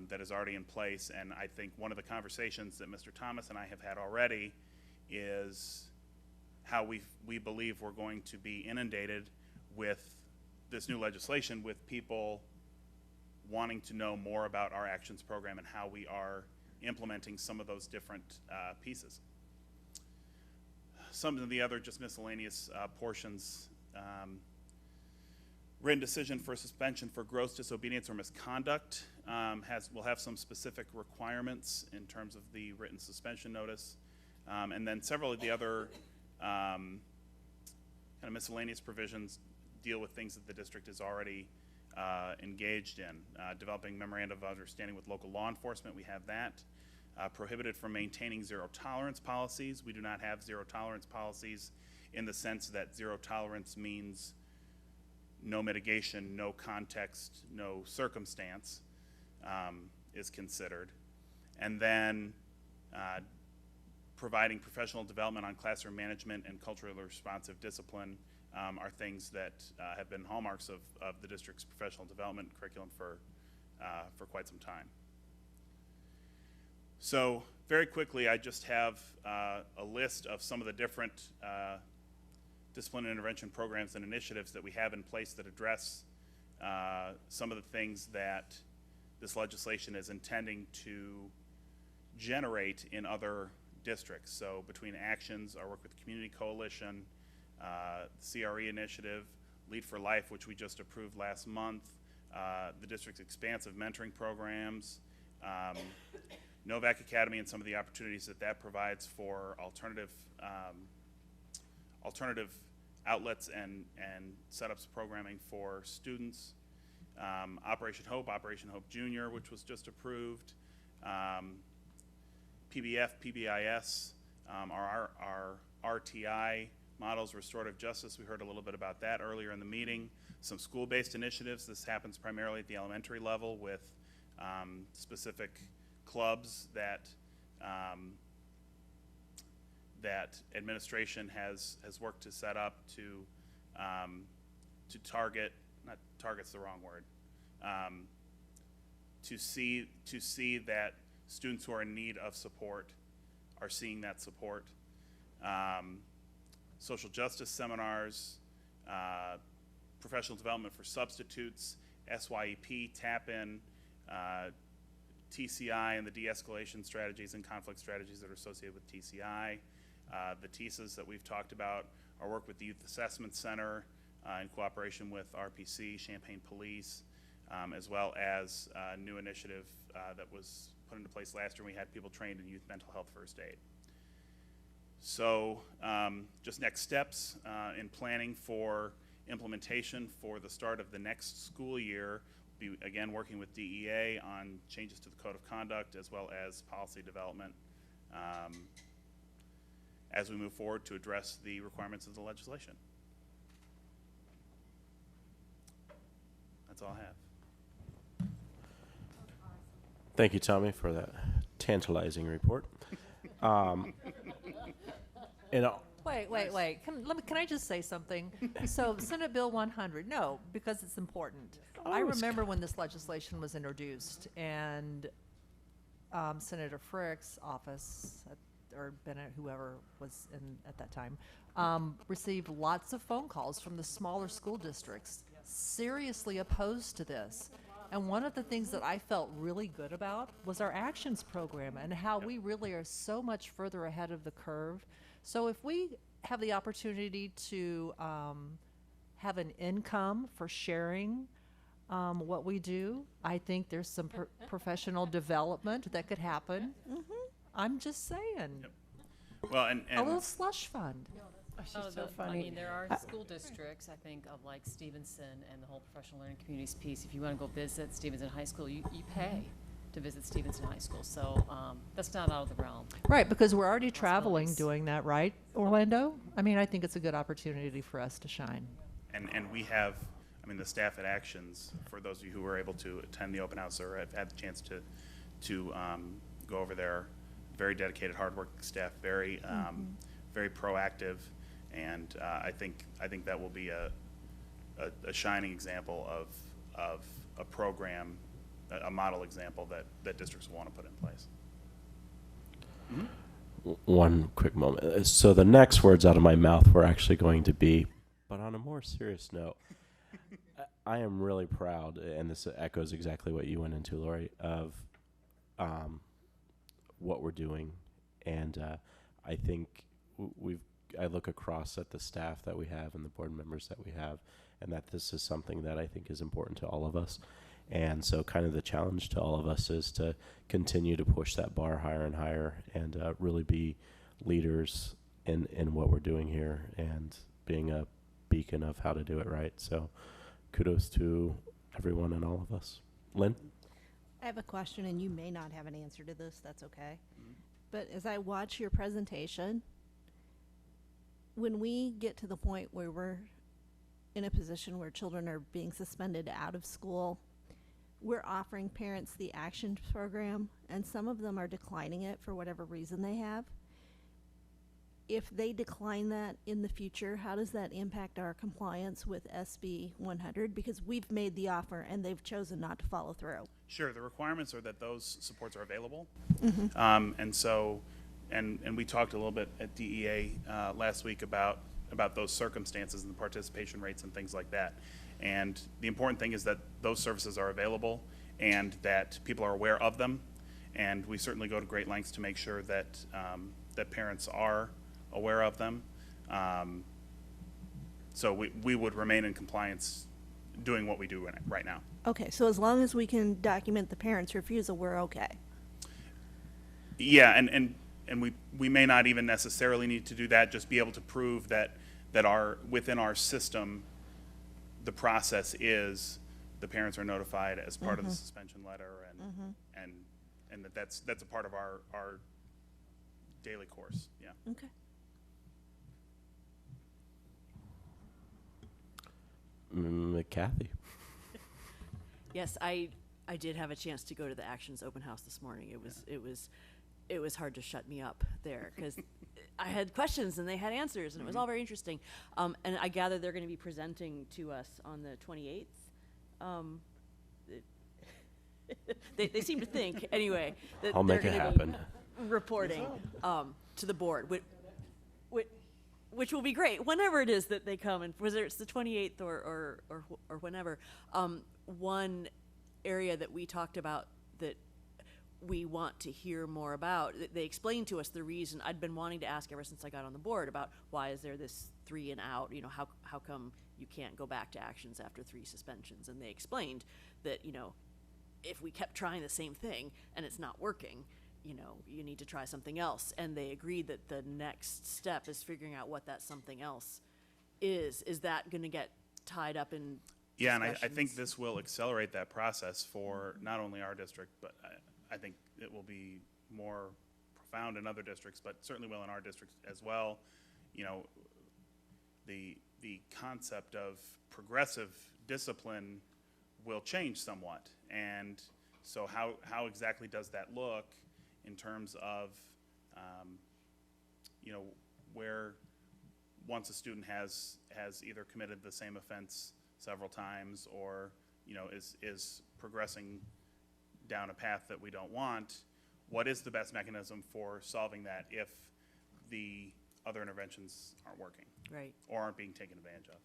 that is already in place. And I think one of the conversations that Mr. Thomas and I have had already is how we believe we're going to be inundated with this new legislation, with people wanting to know more about our actions program and how we are implementing some of those different pieces. Some of the other just miscellaneous portions. Written decision for suspension for gross disobedience or misconduct will have some specific requirements in terms of the written suspension notice. And then several of the other kind of miscellaneous provisions deal with things that the district is already engaged in. Developing memorandum of understanding with local law enforcement, we have that. Prohibited from maintaining zero tolerance policies. We do not have zero tolerance policies in the sense that zero tolerance means no mitigation, no context, no circumstance is considered. And then providing professional development on classroom management and culturally responsive discipline are things that have been hallmarks of the district's professional development curriculum for quite some time. So very quickly, I just have a list of some of the different discipline and intervention programs and initiatives that we have in place that address some of the things that this legislation is intending to generate in other districts. So between Actions, our work with the Community Coalition, CRE Initiative, Lead for Life, which we just approved last month, the district's expansive mentoring programs, Novak Academy and some of the opportunities that that provides for alternative outlets and setups programming for students. Operation Hope Junior, which was just approved. PBF, PBIS, our RTI models, restorative justice. We heard a little bit about that earlier in the meeting. Some school-based initiatives. This happens primarily at the elementary level with specific clubs that that administration has worked to set up to target, not target's the wrong word, to see that students who are in need of support are seeing that support. Social justice seminars, professional development for substitutes, SYEP, TAP-IN, TCI and the de-escalation strategies and conflict strategies that are associated with TCI, the TISAs that we've talked about, our work with the Youth Assessment Center in cooperation with RPC, Champaign Police, as well as a new initiative that was put into place last year. We had people trained in youth mental health first aid. So just next steps in planning for implementation for the start of the next school year. Be again working with DEA on changes to the code of conduct as well as policy development as we move forward to address the requirements of the legislation. That's all I have. Thank you, Tommy, for that tantalizing report. And Wait. Can I just say something? So Senate Bill 100, no, because it's important. I remember when this legislation was introduced and Senator Frick's office, or Bennett, whoever was in at that time, received lots of phone calls from the smaller school districts seriously opposed to this. And one of the things that I felt really good about was our Actions program and how we really are so much further ahead of the curve. So if we have the opportunity to have an income for sharing what we do, I think there's some professional development that could happen. I'm just saying. Well, and a little slush fund. I mean, there are school districts, I think, of like Stevenson and the whole professional learning communities piece. If you want to go visit Stevenson High School, you pay to visit Stevenson High School. So that's not out of the realm. Right, because we're already traveling doing that, right, Orlando? I mean, I think it's a good opportunity for us to shine. And we have, I mean, the staff at Actions, for those of you who were able to attend the open house or have had the chance to go over there, very dedicated, hardworking staff, very very proactive, and I think that will be a shining example of a program, a model example that districts will want to put in place. One quick moment. So the next words out of my mouth were actually going to be, but on a more serious note, I am really proud, and this echoes exactly what you went into, Lori, of what we're doing. And I think I look across at the staff that we have and the board members that we have, and that this is something that I think is important to all of us. And so kind of the challenge to all of us is to continue to push that bar higher and higher and really be leaders in what we're doing here and being a beacon of how to do it right. So kudos to everyone and all of us. Lynn? I have a question, and you may not have an answer to this. That's okay. But as I watch your presentation, when we get to the point where we're in a position where children are being suspended out of school, we're offering parents the Actions program, and some of them are declining it for whatever reason they have. If they decline that in the future, how does that impact our compliance with SB 100? Because we've made the offer and they've chosen not to follow through. Sure, the requirements are that those supports are available. And so, and we talked a little bit at DEA last week about those circumstances and the participation rates and things like that. And the important thing is that those services are available and that people are aware of them. And we certainly go to great lengths to make sure that that parents are aware of them. So we would remain in compliance doing what we do right now. Okay, so as long as we can document the parent's refusal, we're okay. Yeah, and we may not even necessarily need to do that, just be able to prove that within our system, the process is the parents are notified as part of the suspension letter, and that's a part of our daily course, yeah. Okay. Kathy. Yes, I did have a chance to go to the Actions open house this morning. It was hard to shut me up there because I had questions and they had answers, and it was all very interesting. And I gather they're going to be presenting to us on the 28th. They seem to think anyway that I'll they're make it going to happen. be reporting to the board, which will be great whenever it is that they come, and whether it's the 28th or whenever. One area that we talked about that we want to hear more about, they explained to us the reason. I'd been wanting to ask ever since I got on the board about why is there this 3 and out, how come you can't go back to Actions after 3 suspensions? And they explained that, if we kept trying the same thing and it's not working, you need to try something else. And they agreed that the next step is figuring out what that something else is. Is that going to get tied up in Yeah, and I think discussions? this will accelerate that process for not only our district, but I think it will be more profound in other districts, but certainly will in our district as well. The concept of progressive discipline will change somewhat. And so how exactly does that look in terms of, where once a student has either committed the same offense several times or, is progressing down a path that we don't want, what is the best mechanism for solving that if the other interventions aren't working? Right. Or aren't being taken advantage of?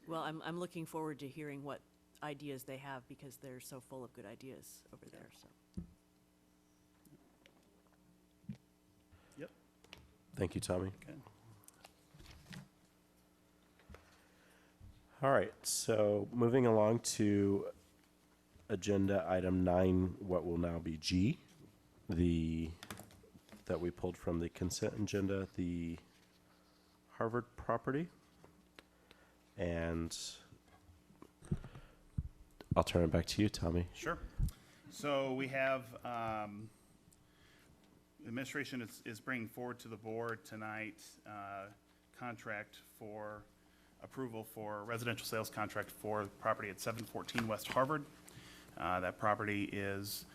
Well, I'm looking forward to hearing what ideas they have because they're so full of good ideas over there. So. Yep. Thank you, Tommy. Okay. All right, so moving along to agenda item 9, what will now be G, that we pulled from the consent agenda, the Harvard property. And I'll turn it back to you, Tommy. Sure. So we have, administration is bringing forward to the board tonight, contract for approval for residential sales contract for property at 714 West Harvard. That property is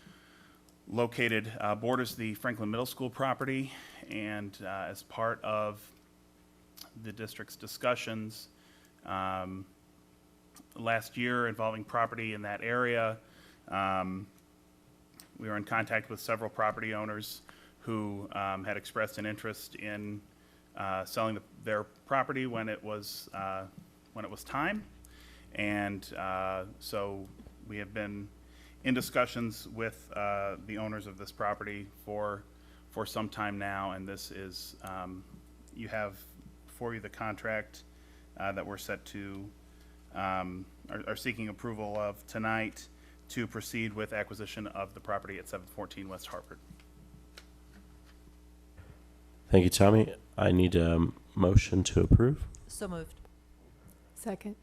located, borders the Franklin Middle School property, and as part of the district's discussions last year involving property in that area, we were in contact with several property owners who had expressed an interest in selling their property when it was time, and so we have been in discussions with the owners of this property for some time now, and this is you have before you the contract that we're set to are seeking approval of tonight to proceed with acquisition of the property at 714 West Harvard. Thank you, Tommy. I need a motion to approve. So moved. Second.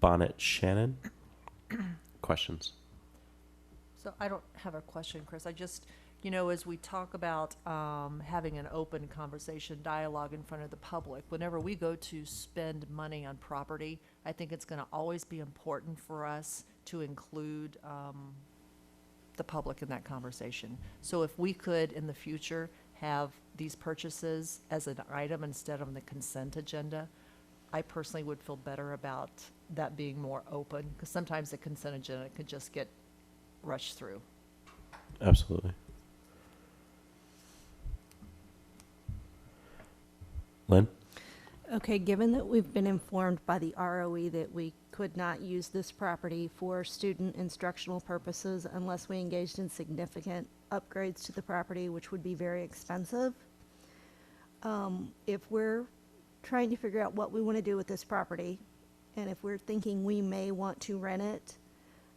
Bonnet Shannon. Questions? So I don't have a question, Chris. I just, as we talk about having an open conversation, dialogue in front of the public, whenever we go to spend money on property, I think it's going to always be important for us to include the public in that conversation. So if we could, in the future, have these purchases as an item instead of on the consent agenda, I personally would feel better about that being more open, because sometimes the consent agenda could just get rushed through. Absolutely. Lynn? Okay, given that we've been informed by the ROE that we could not use this property for student instructional purposes unless we engaged in significant upgrades to the property, which would be very expensive, If we're trying to figure out what we want to do with this property, and if we're thinking we may want to rent it,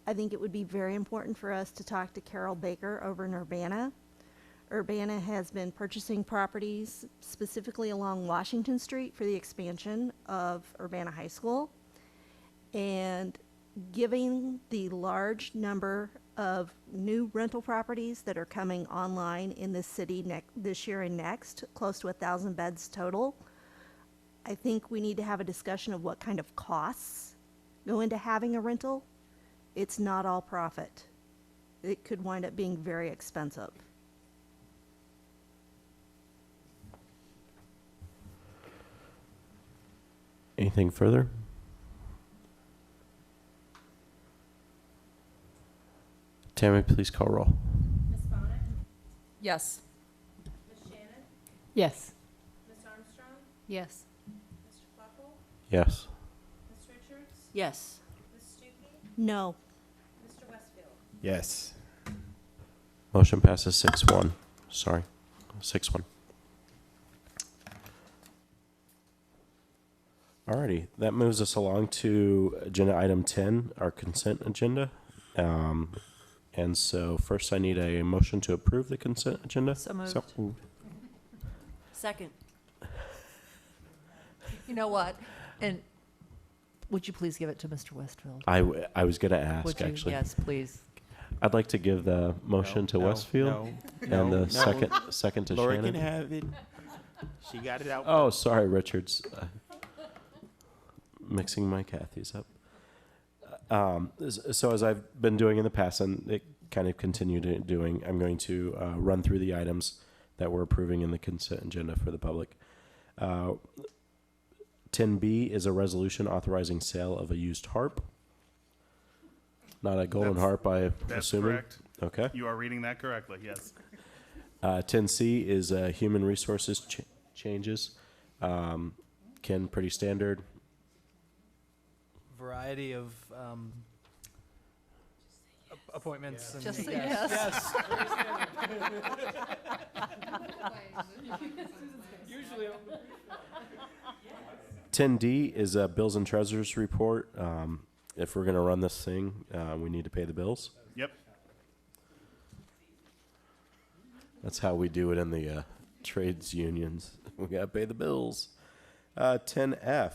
I think it would be very important for us to talk to Carol Baker over in Urbana. Urbana has been purchasing properties specifically along Washington Street for the expansion of Urbana High School. And given the large number of new rental properties that are coming online in this city this year and next, close to 1,000 beds total, I think we need to have a discussion of what kind of costs go into having a rental. It's not all profit. It could wind up being very expensive. Anything further? Tammy, please call roll. Ms. Bonnet? Yes. Ms. Shannon? Yes. Ms. Armstrong? Yes. Mr. Buckle? Yes. Ms. Richards? Yes. Ms. Stuckey? No. Mr. Westfield? Yes. Motion passes 6-1. Sorry. 6-1. Alrighty, that moves us along to agenda item 10, our consent agenda. And so first I need a motion to approve the consent agenda. So moved. Second. You know what? And would you please give it to Mr. Westfield? I was going to ask, Would you? actually. Yes, please. I'd like to give the motion to Westfield and the second to Lori Shannon. can have it. She got it out. Oh, sorry, Richards. Mixing my Kathy's up. So as I've been doing in the past, and it kind of continued doing, I'm going to run through the items that we're approving in the consent agenda for the public. 10B is a resolution authorizing sale of a used harp. Not a golden harp, I'm That's assuming. correct. Okay. You are reading that correctly, yes. 10C is human resources changes. Ken, pretty standard. Variety of appointments. And Just say yes. Usually. 10D is a bills and treasurers report. If we're going to run this thing, we need to pay the bills. Yep. That's how we do it in the trades unions. We got to pay the bills. 10F.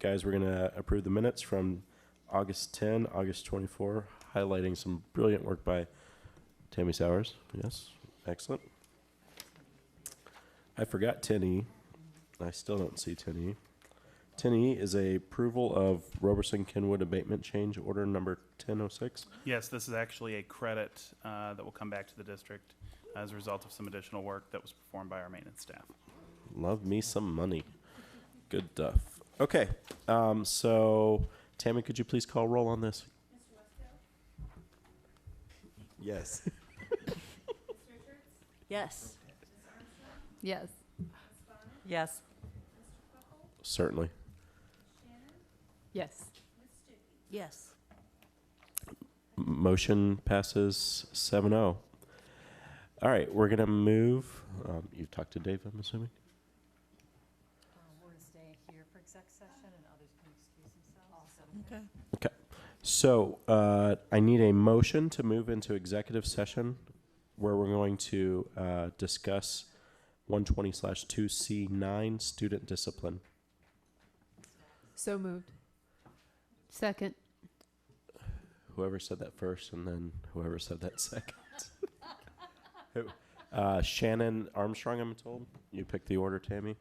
Guys, we're going to approve the minutes from August 10, August 24, highlighting some brilliant work by Tammy Sowers. Yes, excellent. I forgot 10E. I still don't see 10E. 10E is a approval of Roberson Kenwood abatement change order number 1006. Yes, this is actually a credit that will come back to the district as a result of some additional work that was performed by our maintenance staff. Love me some money. Good stuff. Okay, so Tammy, could you please call roll on this? Yes. Yes. Yes. Yes. Certainly. Yes. Yes. Motion passes 7-0. All right, we're going to move. You've talked to Dave, I'm assuming? We're going to stay here for exec session and others can excuse themselves. Okay. Okay. So I need a motion to move into executive session where we're going to discuss 120/2C9 student discipline. So moved. Second. Whoever said that first and then whoever said that second. Shannon Armstrong, I'm told. You picked the order, Tammy.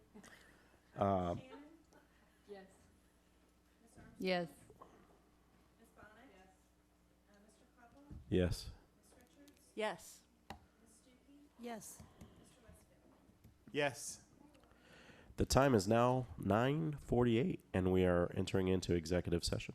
Shannon? Yes. Ms. Armstrong? Yes. Ms. Bonnet? Yes. Mr. Koppel? Yes. Ms. Richards? Yes. Ms. Stuckey? Yes. Mr. Westfield? Yes. The time is now 9:48 and we are entering into executive session.